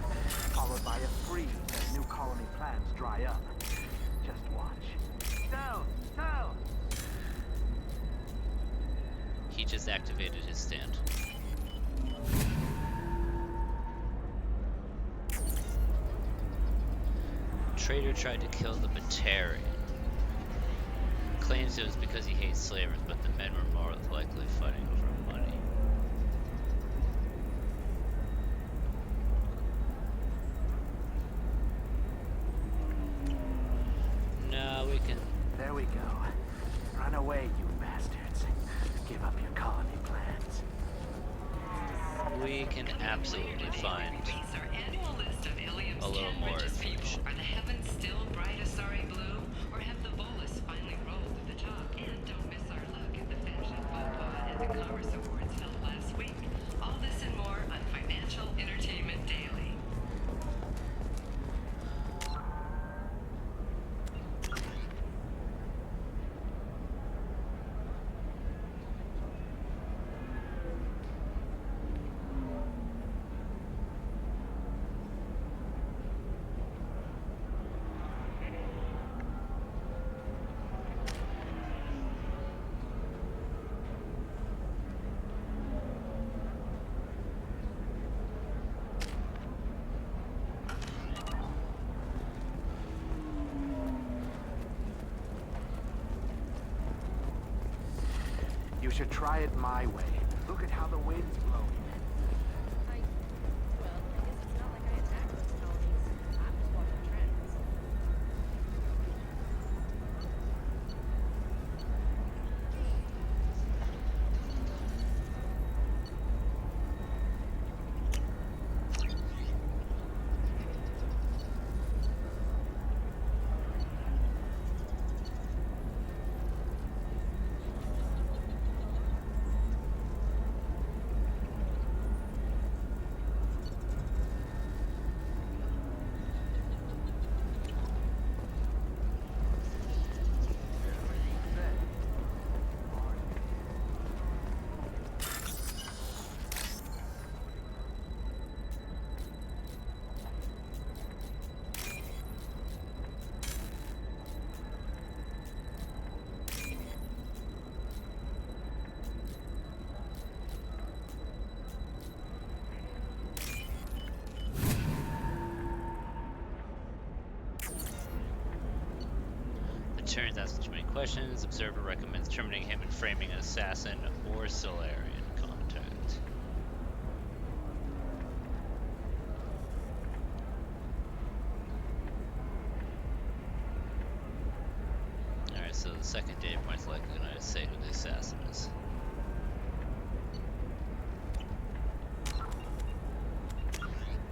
J: followed by a freeze as new colony plans dry up. Just watch. Sell!
A: He just activated his stand. Trader tried to kill the Batarian. Claims it was because he hates slavers, but the men were more likely fighting over money. No, we can...
J: There we go. Run away, you bastards. Give up your colony plans.
A: We can absolutely find a little more information.
C: Are the heavens still bright Asari blue, or have the bolus finally rolled to the top? And don't miss our look at the fashion faux pas and the Commerce Awards held last week. All this and more on Financial Entertainment Daily.
J: should try it my way. Look at how the wind's blowing.
A: Turns asking too many questions. Observer recommends terminating him and framing an assassin or Solarian contact. Alright, so the second data point is likely going to say who the assassin is.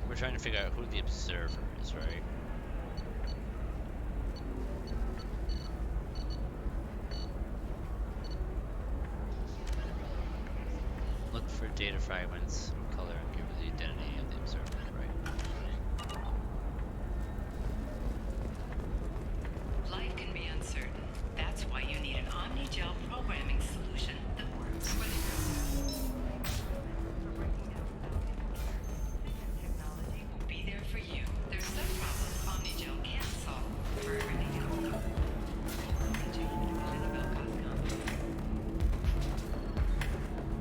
A: We're trying to figure out who the observer is, right? Look for data fragments, color, and give the identity of the observer, right?
C: Life can be uncertain. That's why you need an Omnigel programming solution that works for the technology will be there for you. There's some problems Omnigel can't solve for everything else.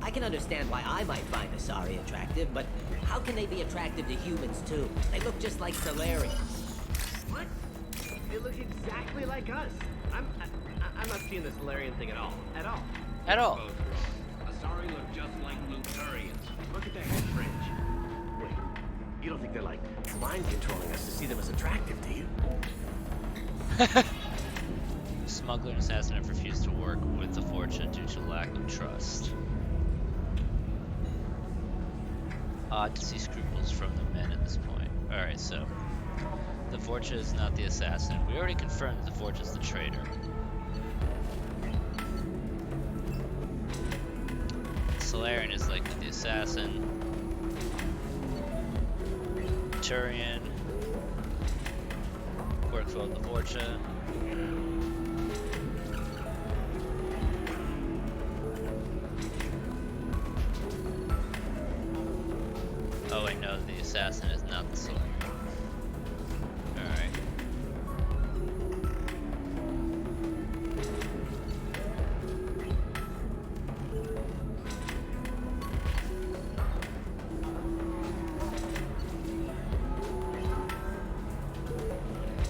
D: I can understand why I might find Asari attractive, but how can they be attractive to humans too? They look just like Solarians.
G: What? They look exactly like us. I'm not seeing the Solarian thing at all. At all.
A: At all.
G: Asari look just like Luturians. Look at their head fringe. Wait, you don't think they're like mind controlling us to see them as attractive, do you?
A: Smuggler and assassin have refused to work with the Fortune due to lack of trust. Odd to see scruples from the men at this point. Alright, so the Fortune is not the assassin. We already confirmed that the Fortune is the traitor. Solarian is likely the assassin. Turian works well with the Fortune. Oh, I know the assassin is not the Solarian. Alright.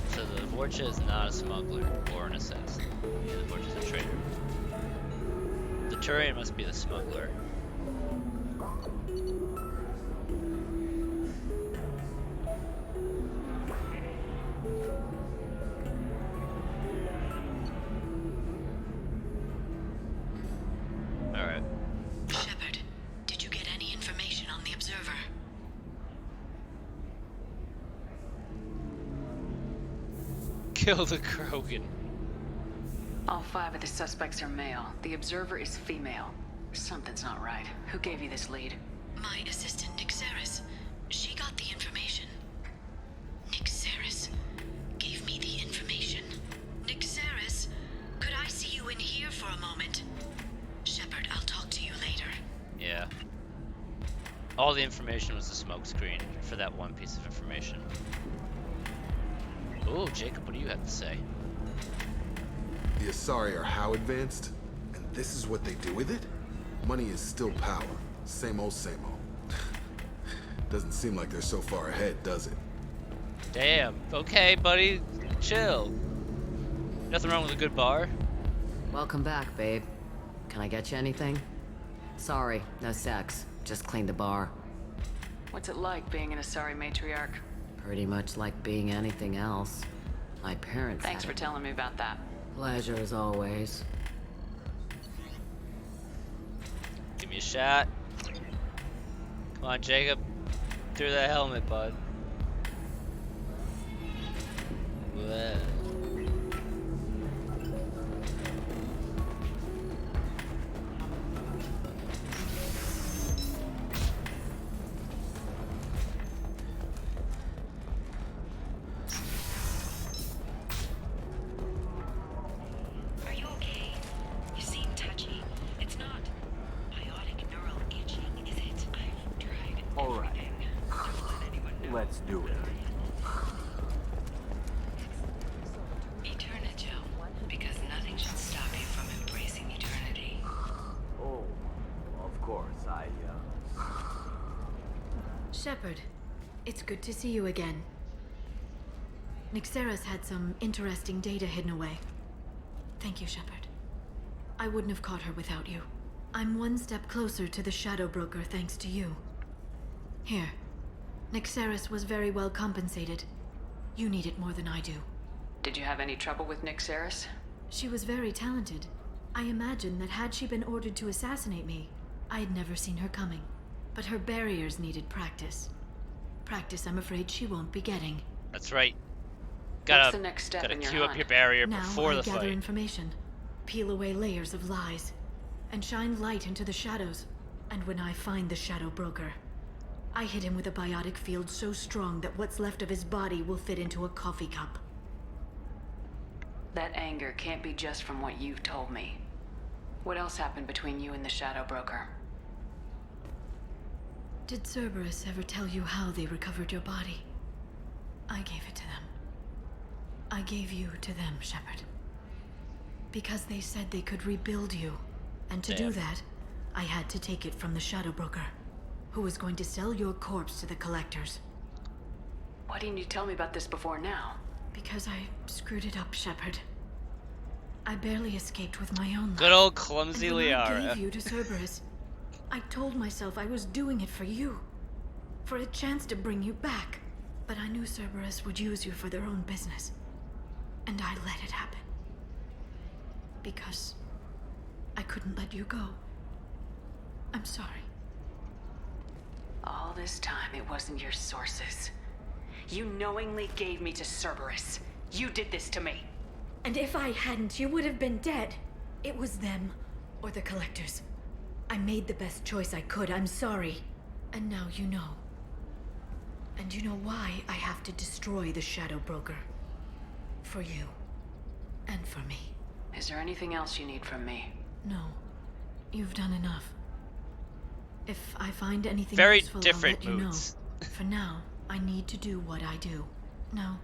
A: So the Vorcha is not a smuggler or an assassin. Yeah, the Vorcha is a traitor. The Turian must be the smuggler. Kill the Krogan.
T: All 5 of the suspects are male. The observer is female. Something's not right. Who gave you this lead?
K: My assistant, Nixeris. She got the information. Nixeris gave me the information. Nixeris, could I see you in here for a moment? Shepard, I'll talk to you later.
A: Yeah. All the information was a smokescreen for that one piece of information. Oh, Jacob, what do you have to say?
N: The Asari are how advanced? And this is what they do with it? Money is still power. Same old, same old. Doesn't seem like they're so far ahead, does it?
A: Damn. Okay, buddy. Chill. Nothing wrong with a good bar.
K: Welcome back, babe. Can I get you anything? Sorry, no sex. Just cleaned the bar.
T: What's it like being an Asari matriarch?
K: Pretty much like being anything else. My parents
T: Thanks
K: had
T: for telling me about that.
K: Pleasure as always.
A: Give me a shot. Come on, Jacob. Through the helmet, bud. Whoa.
C: Are you okay? You seem touchy. It's not biotic neural itching, is it? I've tried
J: All right.
C: everything. Don't let anyone know.
J: Let's do it.
C: Eterna, Joe. Because nothing should stop you from embracing eternity.
J: Oh, of course,
L: Shepard, it's good to see you again. Nyxeris had some interesting data hidden away. Thank you, Shepard. I wouldn't have caught her without you. I'm one step closer to the Shadow Broker thanks to you. Here. Nyxeris was very well compensated. You need it more than I do.
T: Did you have any trouble with Nyxeris?
L: She was very talented. I imagine that had she been ordered to assassinate me, I'd never seen her coming. But her barriers needed practice. Practice I'm afraid she won't be getting.
A: That's right.
T: What's the next step
A: Gotta
T: in your
A: queue up
T: hunt?
A: your barrier
L: Now
A: before
L: I
A: the
L: gather
A: fight.
L: information, peel away layers of lies, and shine light into the shadows. And when I find the Shadow Broker, I hit him with a biotic field so strong that what's left of his body will fit into a coffee cup.
T: That anger can't be just from what you've told me. What else happened between you and the Shadow Broker?
L: Did Cerberus ever tell you how they recovered your body? I gave it to them. I gave you to them, Shepard. Because they said they could rebuild you. And to do that, I had to take it from the Shadow Broker, who was going to sell your corpse to the collectors.
T: Why didn't you tell me about this before now?
L: Because I screwed it up, Shepard. I barely escaped with my own life.
A: Good old clumsy
L: And when I
A: Liara.
L: gave you to Cerberus, I told myself I was doing it for you. For a chance to bring you back. But I knew Cerberus would use you for their own business. And I let it happen. Because I couldn't let you go. I'm sorry.
T: All this time, it wasn't your sources. You knowingly gave me to Cerberus. You did this to me.
L: And if I hadn't, you would have been dead. It was them, or the collectors. I made the best choice I could, I'm sorry. And now you know. And you know why I have to destroy the Shadow Broker. For you. And for me.
T: Is there anything else you need from me?
L: No. You've done enough. If I find anything
A: Very
L: useful,
A: different
L: I'll let
A: moods.
L: you know. For now, I need to do what I do. Now,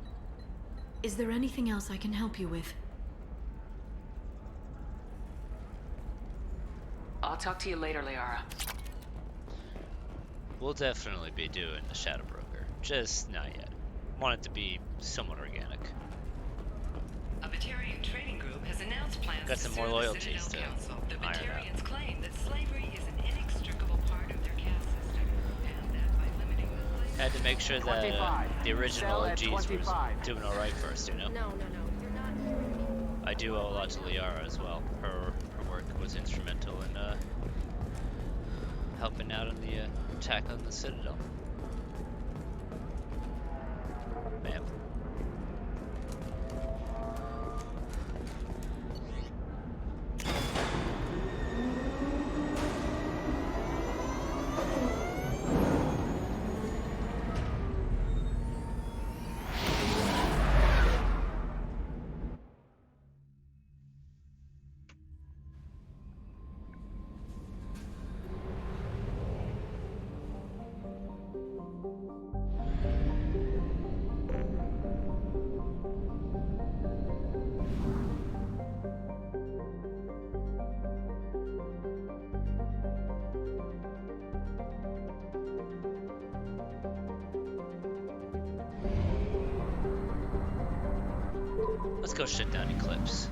L: is there anything else I can help you with?
T: I'll talk to you later, Liara.
A: We'll definitely be doing the Shadow Broker. Just not yet. Want it to be somewhat organic.
C: A Batarian trading group has announced plans
A: Got
C: to
A: some more
C: sue the
A: loyalties
C: Citadel
A: to
C: Council. The
A: iron out.
C: Batarians claim that slavery is an inextricable part of their caste system, and that by limiting the slave...
A: Had to make sure that
J: 25.
A: the original
J: Sell at
A: OGs was
J: 25.
A: doing alright first, you know?
I: No, you're not.
A: I do owe a lot to Liara as well. Her work was instrumental in helping out in the attack on the Citadel. Ma'am. Let's go shut down Eclipse.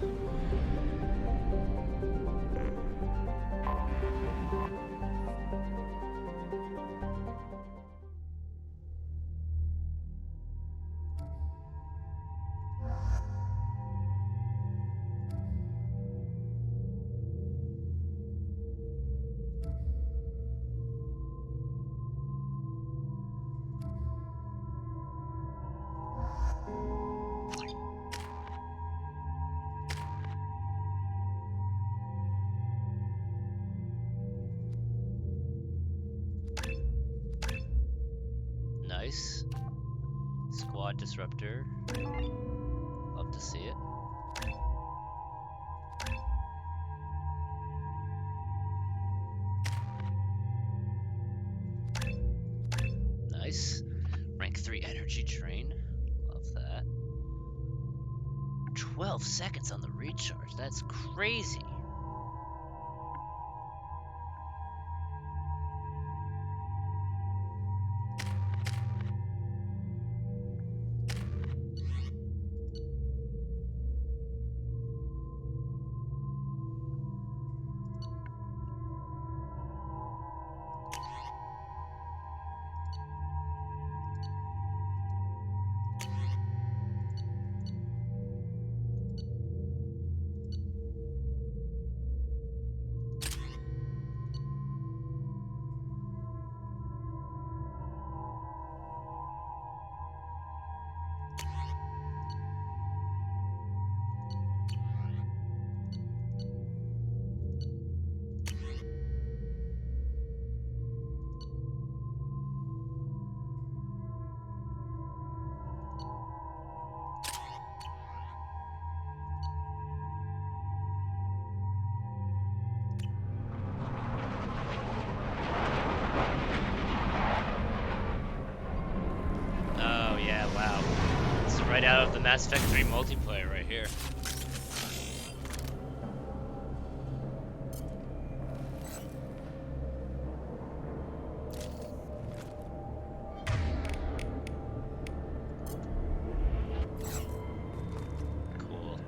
A: Nice. Squad disruptor. Love to see it. Nice. Rank 3 energy drain. Love that. 12 seconds on the recharge. That's crazy. Oh yeah, wow. It's right out of the Mass Effect 3 multiplayer right here. Cool.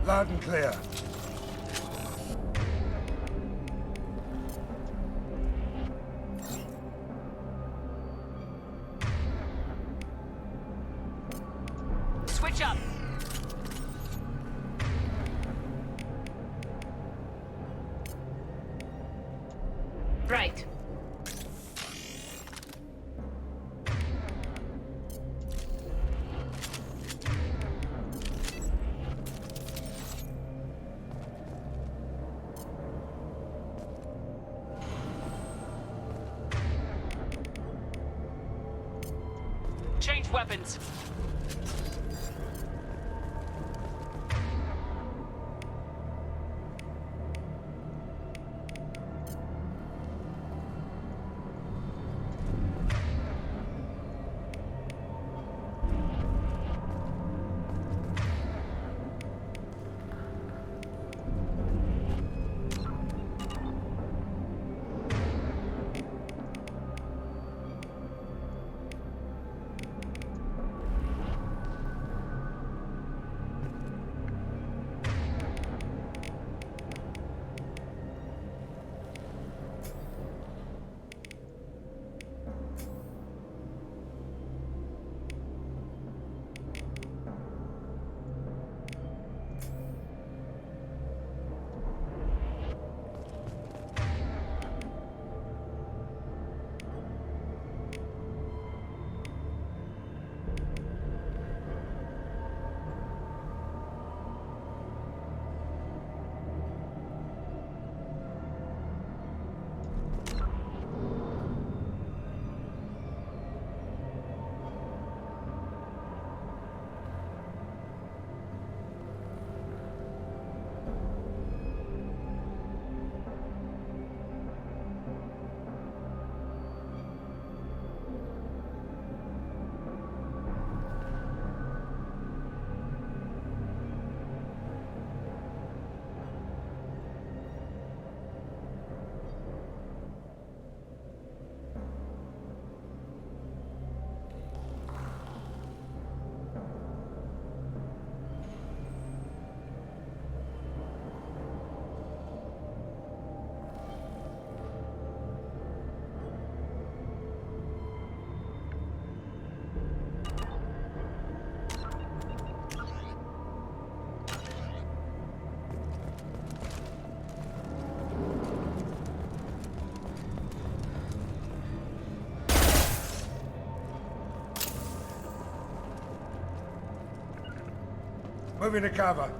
S: Loud and clear.
U: Switch up.
R: Right.
U: Change weapons.
F: Moving to cover.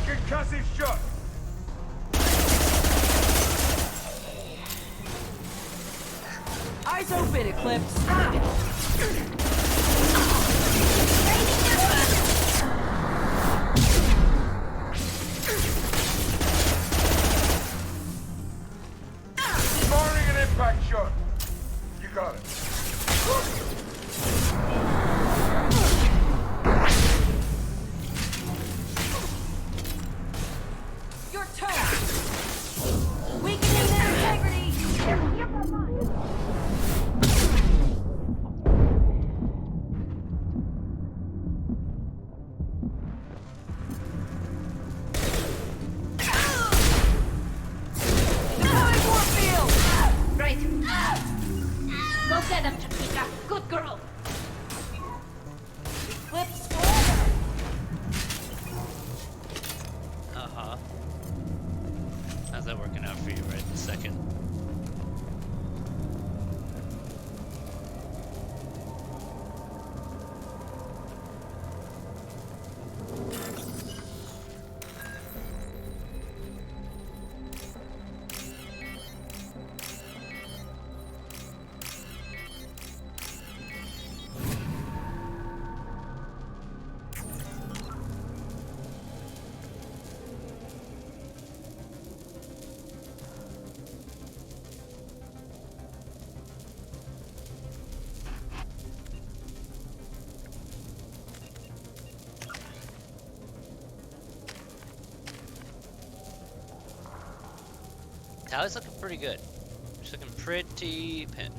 F: Concussive shot!
P: Eyes open, Eclipse.
F: Firing an impact shot. You got it.
P: Your turn. Weakening their integrity.
B: Right. Go get him, Chiquita. Good girl.
P: Eclipse
A: Uh-huh. How's that working out for you right this second? Tally's looking pretty good. She's looking pretty pimp.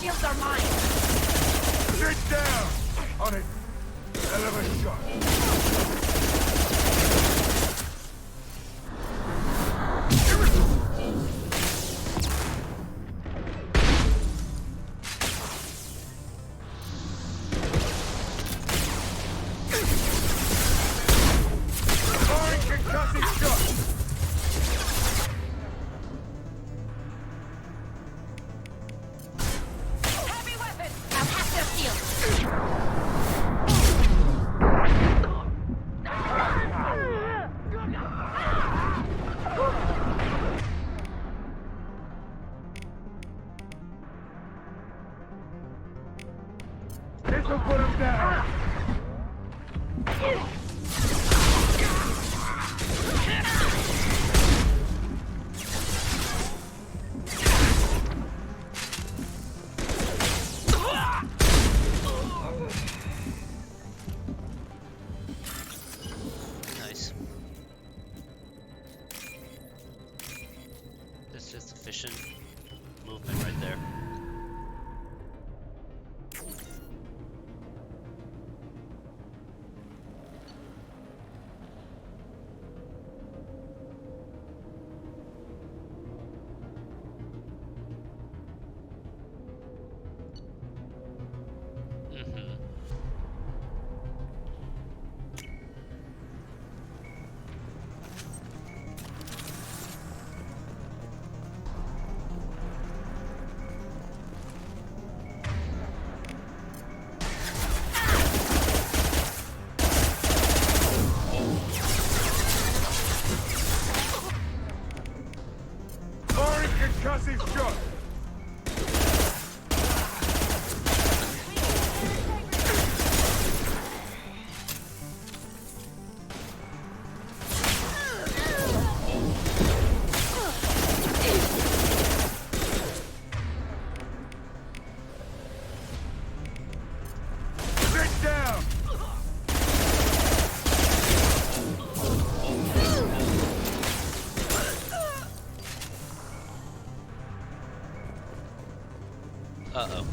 B: Shields are mine.
F: Sit down! On it. Hell of a shot. Firing concussive shot.
B: I'll have their shields.
F: Massive shot! Sit down!
A: Uh-oh.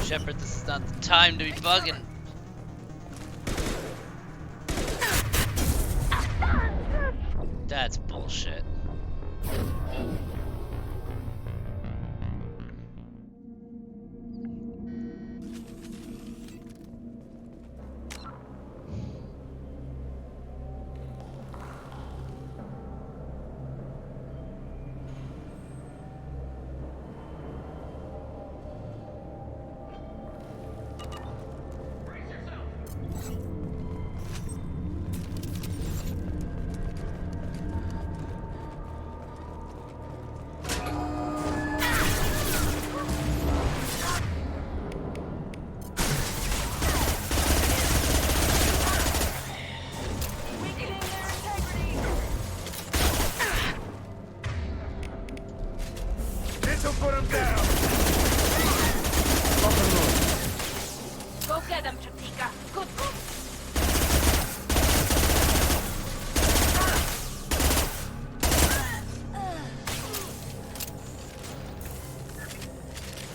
A: Shepard, this is not the time to be bugging. That's bullshit.
F: This'll put him down!
R: Go get them, Chatika. Good.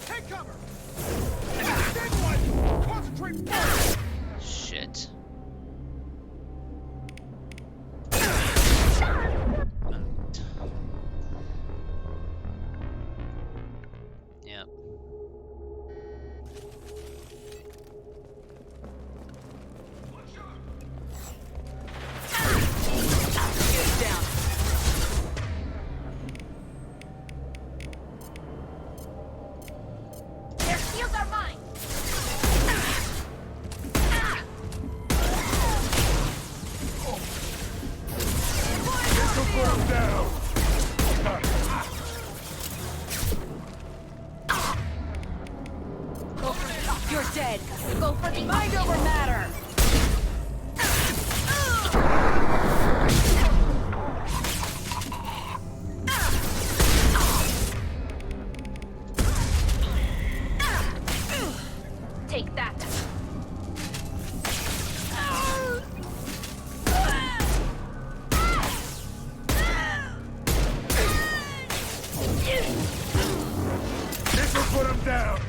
F: Take cover! Big one! Concentrate fire!
A: Shit. Yep.
U: Get down.
R: Their shields are mine.
F: This'll put him down!
R: Go for it. You're dead. Go for the mind over matter. Take that.
F: This'll put him down!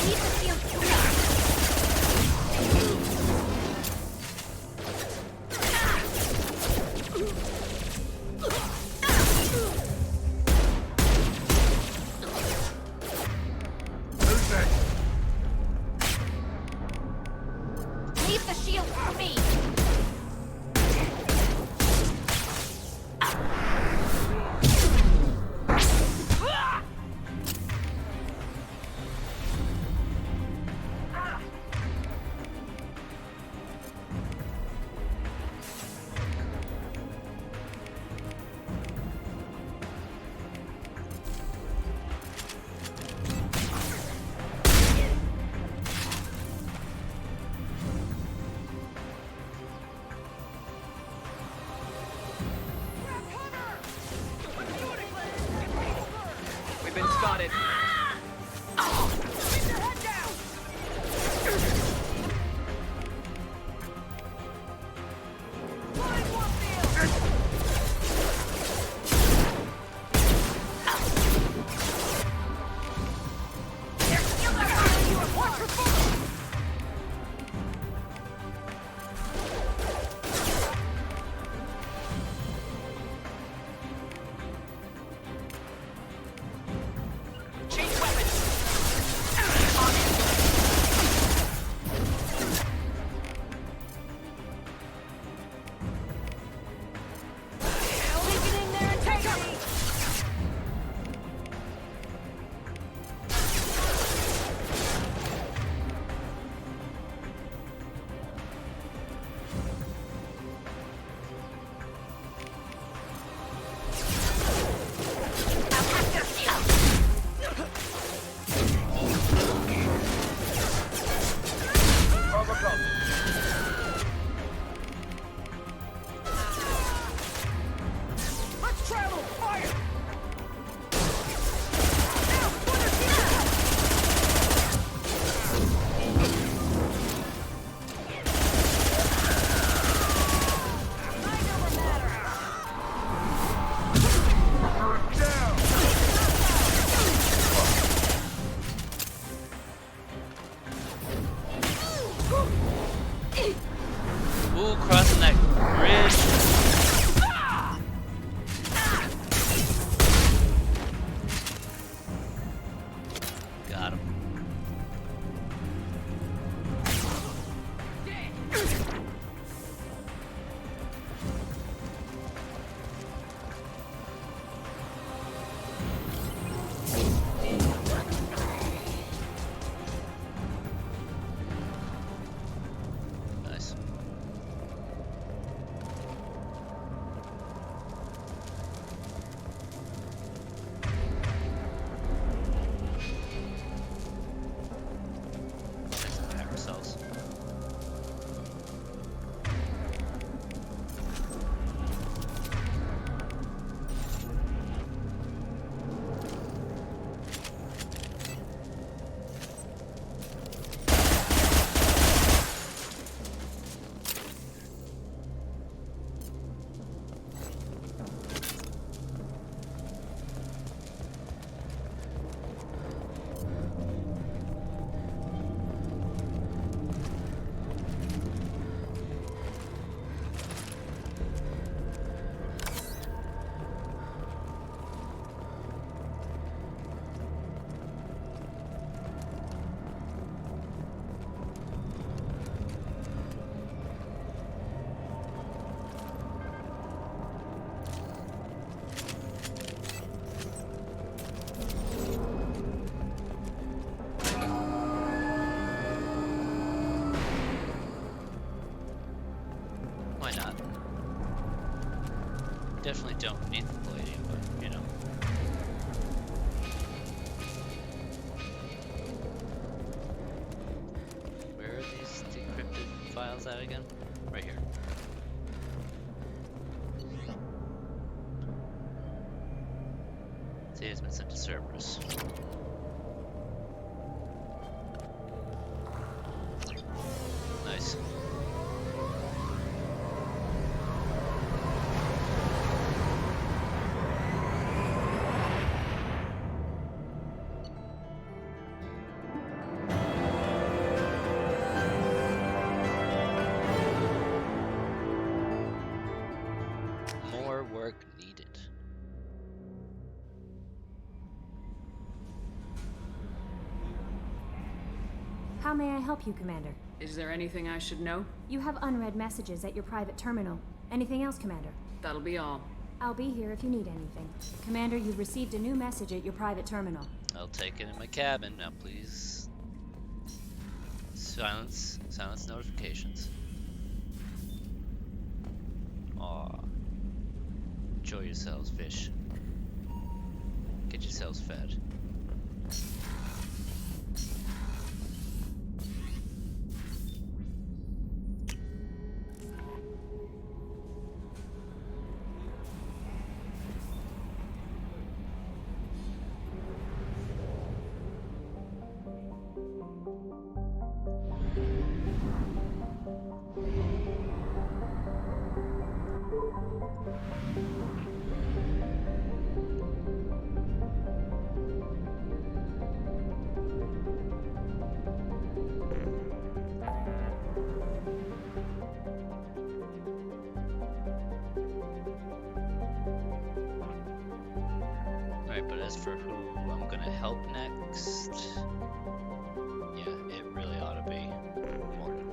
R: Leave the shield to me.
F: Who's next?
R: Leave the shield to me.
U: We've been spotted.
R: Keep your head down. Flying Warfield. Their shields are mine. Watch your fire.
A: definitely don't need the palladium, but you know. Where are these decrypted files at again? Right here. Data has been sent to Cerberus. Nice. More work needed.
O: How may I help you, Commander?
T: Is there anything I should know?
O: You have unread messages at your private terminal. Anything else, Commander?
T: That'll be all.
O: I'll be here if you need anything. Commander, you've received a new message at your private terminal.
A: I'll take it in my cabin. Now please silence notifications. Aw. Enjoy yourselves, fish. Get yourselves fed. Alright, but as for who I'm gonna help next, yeah, it really ought to be Morgan.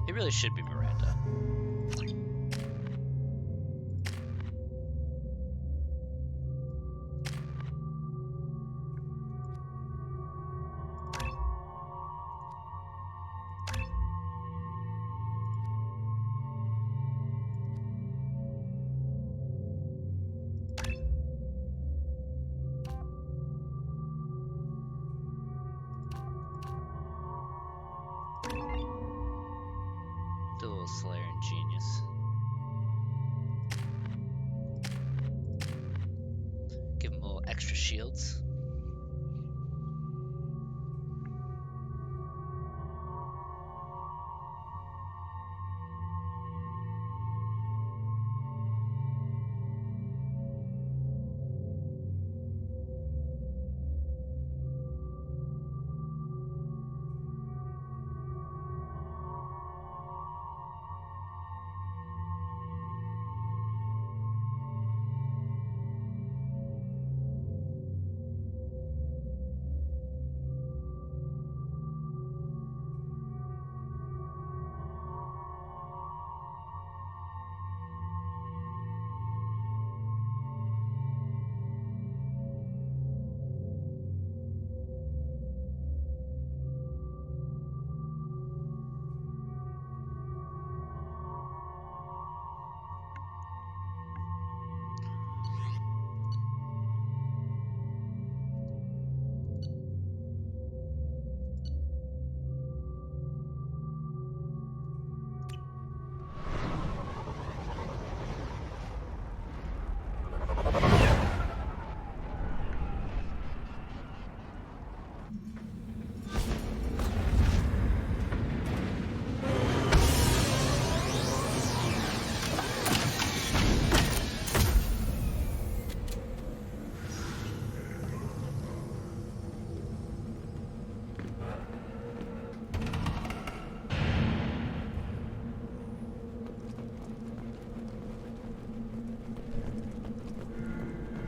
A: It really should be Miranda. The little Slayer and genius. Give him a little extra shields.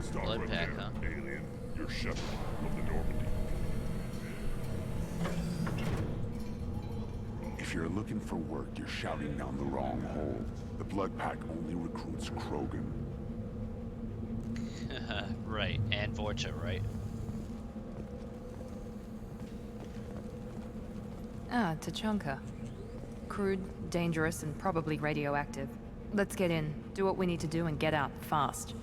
H: Stop
A: Blood
H: right
A: pack,
H: there,
A: huh?
H: alien. You're Shepard of the Normandy.
M: If you're looking for work, you're shouting down the wrong hole. The Blood Pack only recruits Krogan.
A: Right, and Vorcha, right?
E: Ah, Tachanka. Crude, dangerous, and probably radioactive. Let's get in, do what we need to do, and get out fast.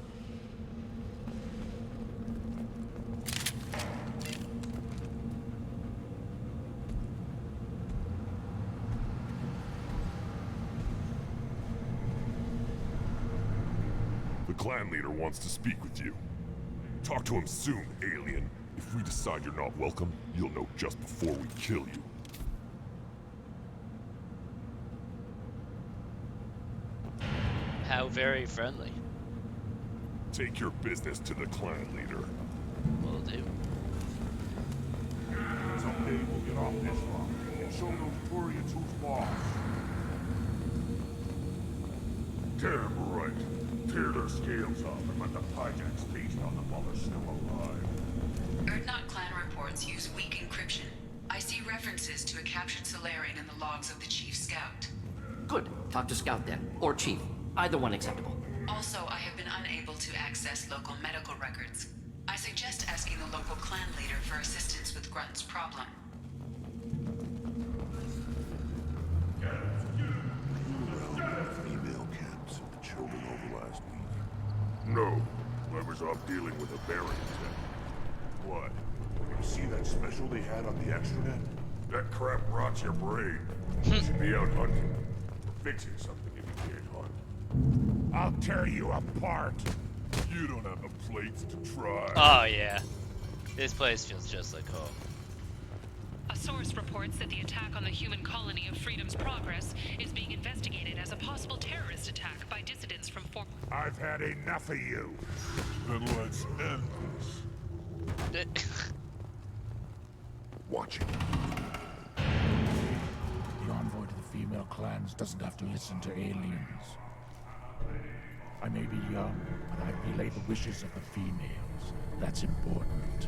H: The clan leader wants to speak with you. Talk to him soon, alien. If we decide you're not welcome, you'll know just before we kill you.
A: How very friendly.
H: Take your business to the clan leader.
A: Will do.
F: Someday we'll get off this rock and show those Turians who's boss. Damn right. Tear their scales off and let the Pyjaks feast on them while they're still alive.
T: Erdnot clan reports use weak encryption. I see references to a captured Solarian in the logs of the Chief Scout.
S: Good. Talk to Scout then. Or Chief. Either one acceptable.
T: Also, I have been unable to access local medical records. I suggest asking the local clan leader for assistance with Grunt's problem.
H: Female camps and the children over last week. No. I was off dealing with a Baron attack. What? You see that special they had on the extranet? That crap rots your brain. You should be out hunting. Or fixing something if you can't hunt. I'll tear you apart. You don't have the plates to try.
A: Oh yeah. This place feels just like home.
V: A source reports that the attack on the human colony of Freedom's Progress is being investigated as a possible terrorist attack by dissidents from
F: I've had enough of you.
H: Then let's end this. Watch it.
F: The envoy to the female clans doesn't have to listen to aliens. I may be young, but I relay the wishes of the females. That's important.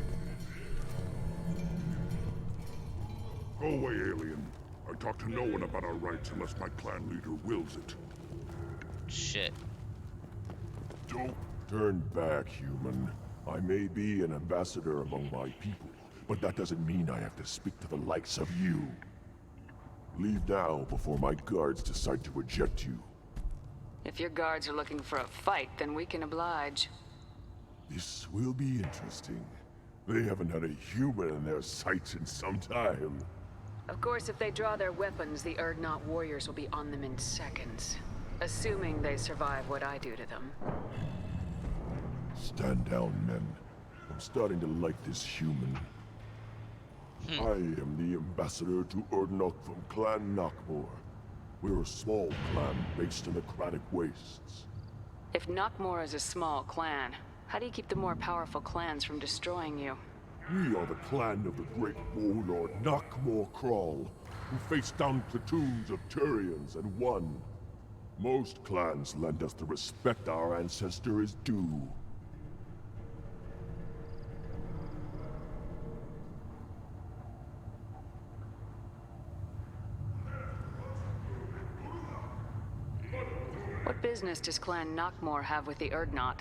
H: Go away, alien. I talk to no one about our rights unless my clan leader wills it.
A: Shit.
H: Don't turn back, human. I may be an ambassador among my people, but that doesn't mean I have to speak to the likes of you. Leave now before my guards decide to eject you.
T: If your guards are looking for a fight, then we can oblige.
H: This will be interesting. They haven't had a human in their sights in some time.
T: Of course, if they draw their weapons, the Erdnot warriors will be on them in seconds. Assuming they survive what I do to them.
H: Stand down, men. I'm starting to like this human. I am the ambassador to Erdnot from Clan Nakmor. We're a small clan based in the Kratic Wastes.
T: If Nakmor is a small clan, how do you keep the more powerful clans from destroying you?
H: We are the clan of the great warlord Nakmor Kral, who faced down platoons of Turians and won. Most clans lend us the respect our ancestor is due.
T: What business does Clan Nakmor have with the Erdnot?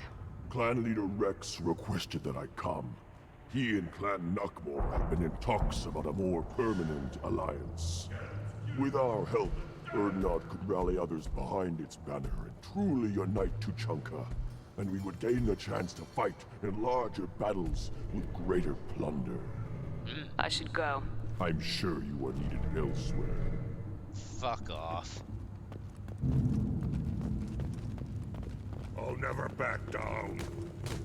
H: Clan leader Rex requested that I come. He and Clan Nakmor have been in talks about a more permanent alliance. With our help, Erdnot could rally others behind its banner and truly unite Tuchanka, and we would gain the chance to fight in larger battles with greater plunder.
T: I should go.
H: I'm sure you are needed elsewhere.
A: Fuck off.
F: I'll never back down.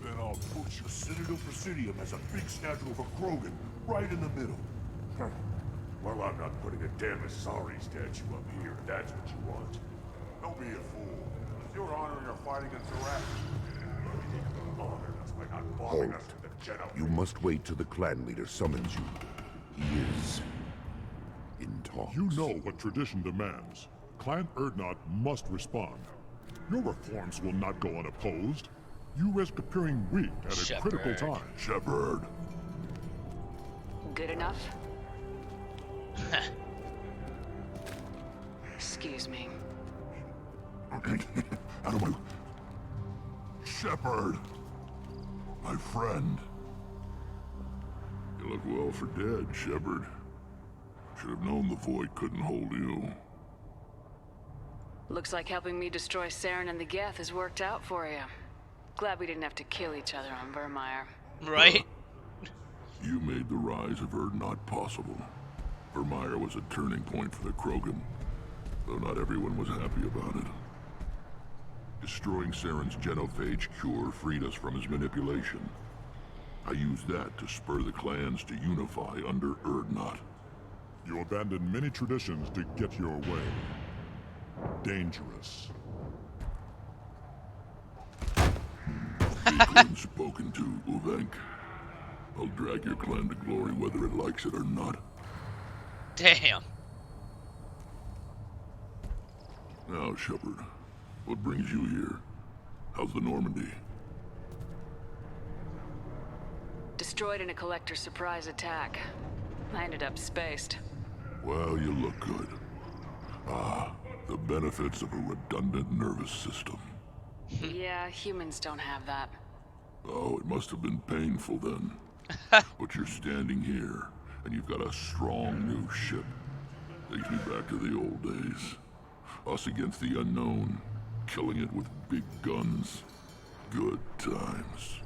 F: Then I'll put your Citadel Presidium as a big statue of a Krogan right in the middle. Well, I'm not putting a damn Asari statue up here, if that's what you want. Don't be a fool. If you're honoring your fight against Iraq, you honored us by not bombing us to the Jedi.
X: You must wait till the clan leader summons you. He is in talks.
H: You know what tradition demands. Clan Erdnot must respond. Your reforms will not go unopposed.
X: You risk appearing weak at a critical
A: Shepard.
X: time. Shepard.
T: Good enough? Excuse me.
X: Out of my... Shepard. My friend.
H: You look well for dead, Shepard. Should have known the void couldn't hold you.
T: Looks like helping me destroy Saren and the Geth has worked out for you. Glad we didn't have to kill each other on Vermeer.
A: Right?
H: You made the rise of Erdnot possible. Vermeer was a turning point for the Krogan, though not everyone was happy about it. Destroying Saren's genophage cure freed us from his manipulation. I used that to spur the clans to unify under Erdnot.
X: You abandoned many traditions to get your way. Dangerous.
H: Spoken to, Uvenk. I'll drag your clan to glory whether it likes it or not.
A: Damn.
H: Now, Shepard, what brings you here? How's the Normandy?
T: Destroyed in a collector surprise attack. I ended up spaced.
H: Well, you look good. Ah, the benefits of a redundant nervous system.
T: Yeah, humans don't have that.
H: Oh, it must have been painful then. But you're standing here, and you've got a strong new ship. Takes me back to the old days. Us against the unknown, killing it with big guns. Good times.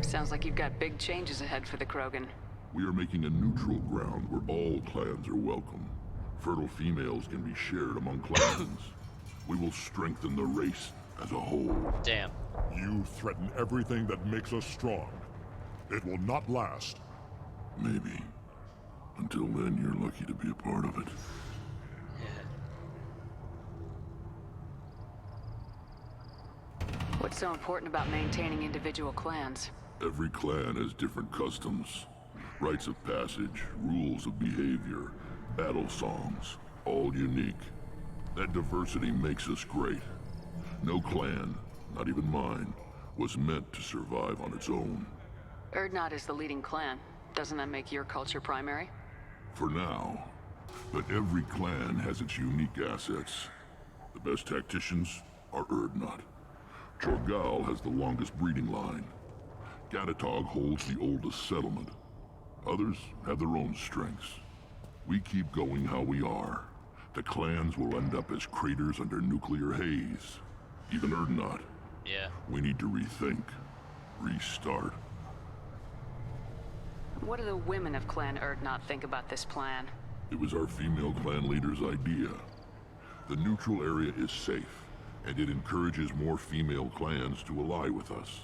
T: Sounds like you've got big changes ahead for the Krogan.
H: We are making a neutral ground where all clans are welcome. Fertile females can be shared among clans. We will strengthen the race as a whole.
A: Damn.
X: You threaten everything that makes us strong. It will not last.
H: Maybe. Until then, you're lucky to be a part of it.
T: What's so important about maintaining individual clans?
H: Every clan has different customs, rites of passage, rules of behavior, battle songs, all unique. That diversity makes us great. No clan, not even mine, was meant to survive on its own.
T: Erdnot is the leading clan. Doesn't that make your culture primary?
H: For now. But every clan has its unique assets. The best tacticians are Erdnot. Chorgal has the longest breeding line. Gatatog holds the oldest settlement. Others have their own strengths. We keep going how we are. The clans will end up as craters under nuclear haze. Even Erdnot.
A: Yeah.
H: We need to rethink. Restart.
T: What do the women of Clan Erdnot think about this plan?
H: It was our female clan leader's idea. The neutral area is safe, and it encourages more female clans to ally with us.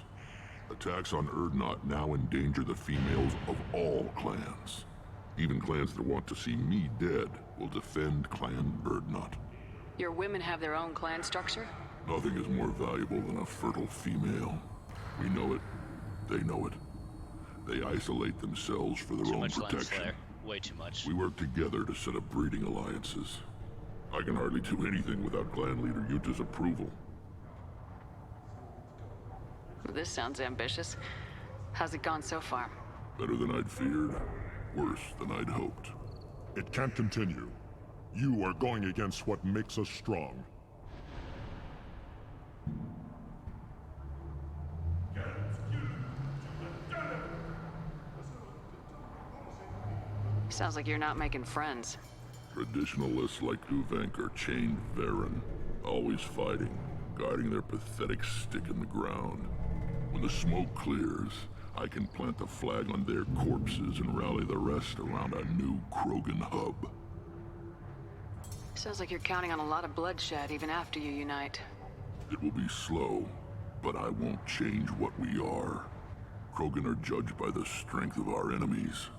H: Attacks on Erdnot now endanger the females of all clans. Even clans that want to see me dead will defend Clan Erdnot.
T: Your women have their own clan structure?
H: Nothing is more valuable than a fertile female. We know it. They know it. They isolate themselves for their own protection.
A: Way too much.
H: We work together to set up breeding alliances. I can hardly do anything without clan leader Yuta's approval.
T: This sounds ambitious. How's it gone so far?
H: Better than I'd feared. Worse than I'd hoped.
X: It can't continue. You are going against what makes us strong.
T: Sounds like you're not making friends.
H: Traditionalists like Uvenk are chained Varen, always fighting, guarding their pathetic stick in the ground. When the smoke clears, I can plant the flag on their corpses and rally the rest around a new Krogan hub.
T: Sounds like you're counting on a lot of bloodshed even after you unite.
H: It will be slow, but I won't change what we are. Krogan are judged by the strength of our enemies.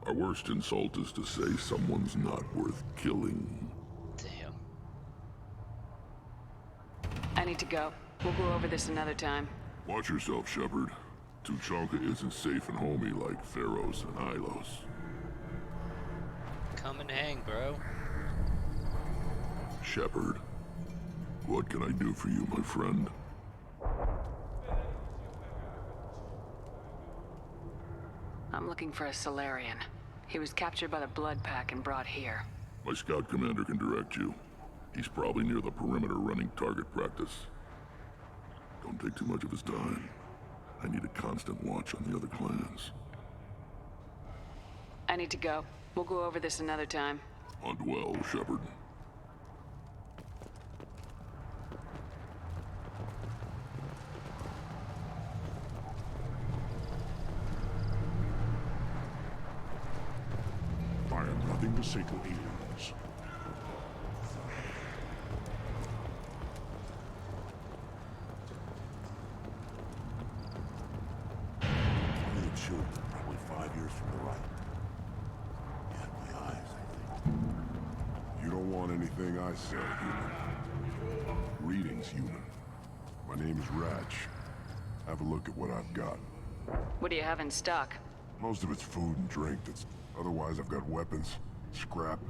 H: Our worst insult is to say someone's not worth killing.
A: Damn.
T: I need to go. We'll go over this another time.
H: Watch yourself, Shepard. Tuchanka isn't safe and homey like Pharaohs and Ilos.
A: Come and hang, bro.
H: Shepard, What can I do for you, my friend?
T: I'm looking for a Solarian. He was captured by the Blood Pack and brought here.
H: My scout commander can direct you. He's probably near the perimeter running target practice. Don't take too much of his time. I need a constant watch on the other clans.
T: I need to go. We'll go over this another time.
H: Hunt well, Shepard.
F: I have nothing to say to aliens. Only the children, probably 5 years from the right. Yeah, my eyes, I think.
X: You don't want anything I say, human. Greetings, human. My name is Ratch. Have a look at what I've got.
T: What do you have in stock?
X: Most of it's food and drink. Otherwise, I've got weapons, scrap.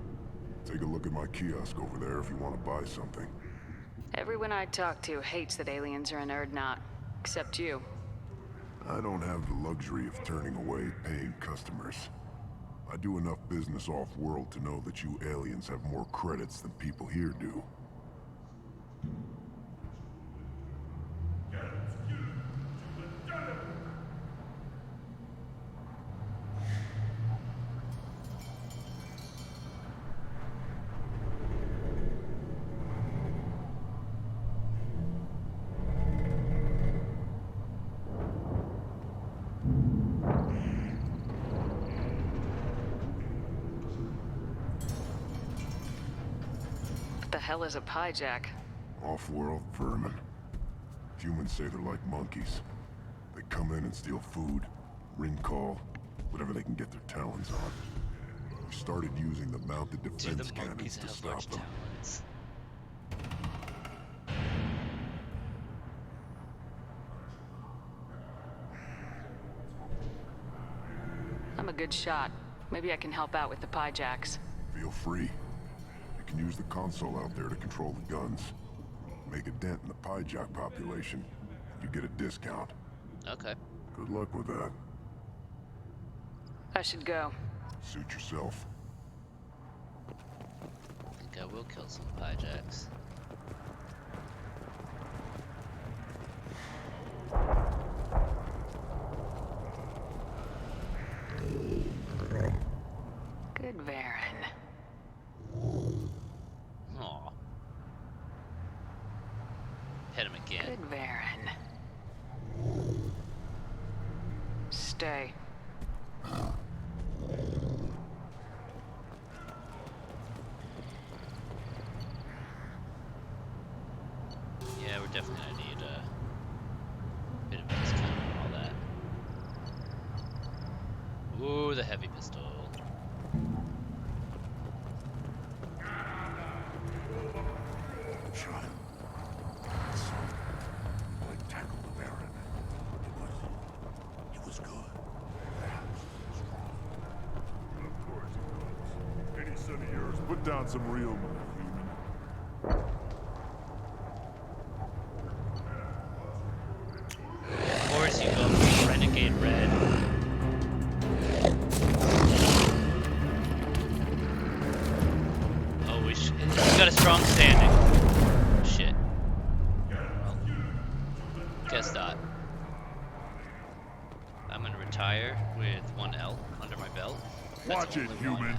X: Take a look at my kiosk over there if you want to buy something.
T: Everyone I talk to hates that aliens are an Erdnot. Except you.
X: I don't have the luxury of turning away paying customers. I do enough business off-world to know that you aliens have more credits than people here do.
T: What the hell is a pyjack?
X: Off-world vermin. Humans say they're like monkeys. They come in and steal food, ring call, whatever they can get their talons on. We started using the mounted defense cannons to stop them.
A: Talents.
T: I'm a good shot. Maybe I can help out with the pyjacks.
X: Feel free. You can use the console out there to control the guns. Make a dent in the pyjack population. You get a discount.
A: Okay.
X: Good luck with that.
T: I should go.
X: Suit yourself.
A: I think I will kill some pyjacks.
T: Good Varen.
A: Aw. Hit him again.
T: Good Varen. Stay.
A: Yeah, we're definitely gonna need a bit of discount and all that. Ooh, the heavy pistol.
F: Child. So, I tackled the Baron. It was good.
H: Of course it was. Any son of yours, put down some real money, human.
A: Of course you go for Renegade Red. Oh, we got a strong standing. Shit. Well, guess not. I'm gonna retire with 1 L under my belt. That's
H: Watch it,
A: only
H: human.
A: 1 L.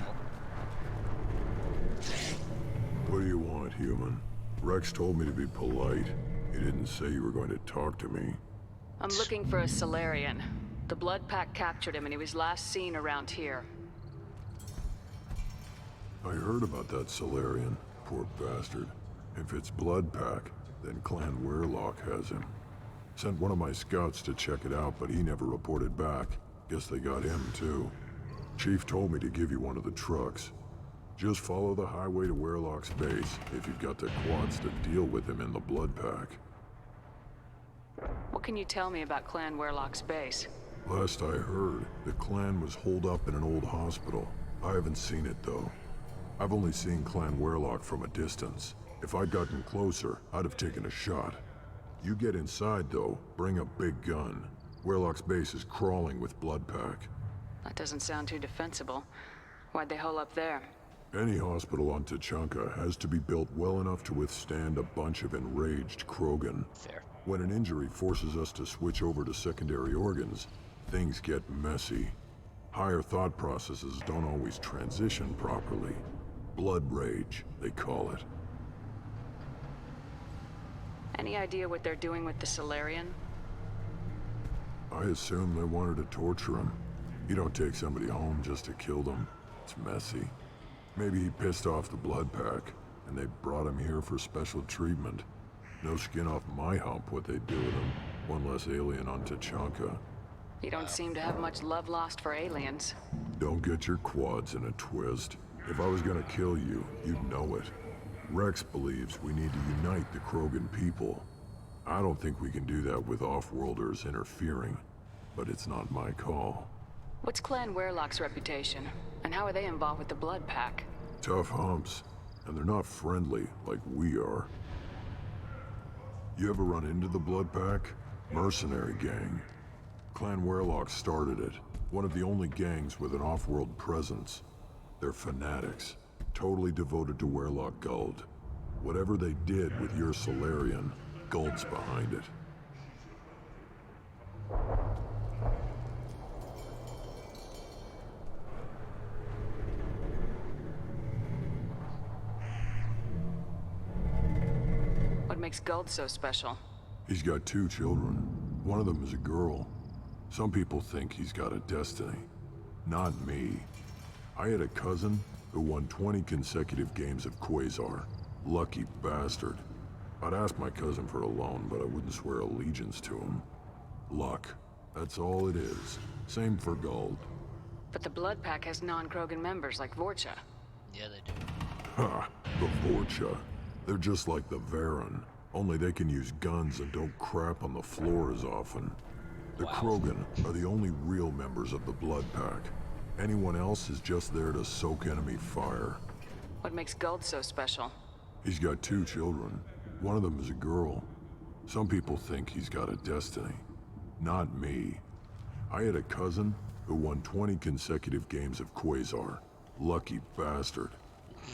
X: What do you want, human? Rex told me to be polite. He didn't say you were going to talk to me.
T: I'm looking for a Solarian. The Blood Pack captured him and he was last seen around here.
X: I heard about that Solarian. Poor bastard. If it's Blood Pack, then Clan Weirlock has him. Sent one of my scouts to check it out, but he never reported back. Guess they got him, too. Chief told me to give you one of the trucks. Just follow the highway to Weirlock's base if you've got the quads to deal with him in the Blood Pack.
T: What can you tell me about Clan Weirlock's base?
X: Last I heard, the clan was holed up in an old hospital. I haven't seen it, though. I've only seen Clan Weirlock from a distance. If I'd gotten closer, I'd have taken a shot. You get inside, though, bring a big gun. Warlock's base is crawling with blood pack.
T: That doesn't sound too defensible. Why'd they hole up there?
X: Any hospital on Tachanka has to be built well enough to withstand a bunch of enraged Krogan.
A: Fair.
X: When an injury forces us to switch over to secondary organs, things get messy. Higher thought processes don't always transition properly. Blood rage, they call it.
T: Any idea what they're doing with the Solarian?
X: I assume they wanted to torture him. You don't take somebody home just to kill them. It's messy. Maybe he pissed off the blood pack, and they brought him here for special treatment. No skin off my hump what they do with him. One less alien on Tachanka.
T: You don't seem to have much love lost for aliens.
X: Don't get your quads in a twist. If I was gonna kill you, you'd know it. Rex believes we need to unite the Krogan people. I don't think we can do that with off-worlders interfering, but it's not my call.
T: What's Clan Werlock's reputation? And how are they involved with the Blood Pack?
X: Tough humps, and they're not friendly like we are. You ever run into the Blood Pack? Mercenary gang. Clan Werlock started it, one of the only gangs with an off-world presence. They're fanatics, totally devoted to Werlock Guld. Whatever they did with your Solarian, Guld's behind it.
T: What makes Guld so special?
X: He's got 2 children. One of them is a girl. Some people think he's got a destiny. Not me. I had a cousin who won 20 consecutive games of Quasar. Lucky bastard. I'd ask my cousin for a loan, but I wouldn't swear allegiance to him. Luck. That's all it is. Same for Guld.
T: But the Blood Pack has non-Krogan members like Vorcha.
A: Yeah, they do.
X: Ha! The Vorcha. They're just like the Varen, only they can use guns and don't crap on the floor as often. The Krogan are the only real members of the Blood Pack. Anyone else is just there to soak enemy fire.
T: What makes Guld so special?
X: He's got 2 children. One of them is a girl. Some people think he's got a destiny. Not me. I had a cousin who won 20 consecutive games of Quasar. Lucky bastard.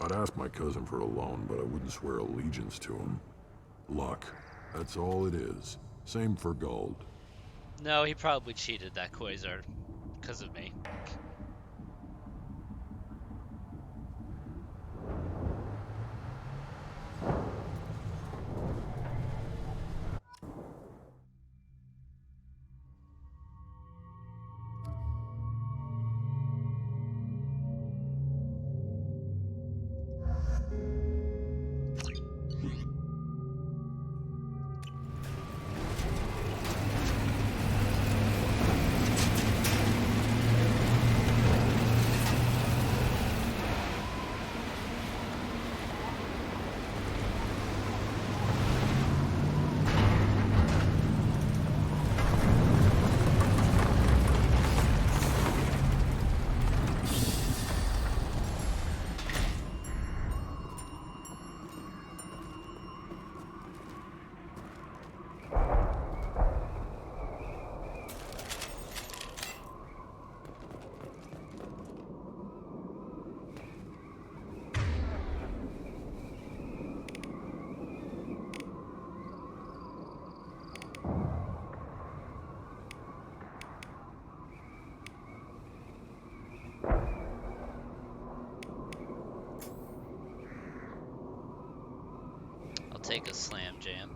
X: I'd ask my cousin for a loan, but I wouldn't swear allegiance to him. Luck. That's all it is. Same for Guld.
A: No, he probably cheated that Quasar because of me. Take a slam jam.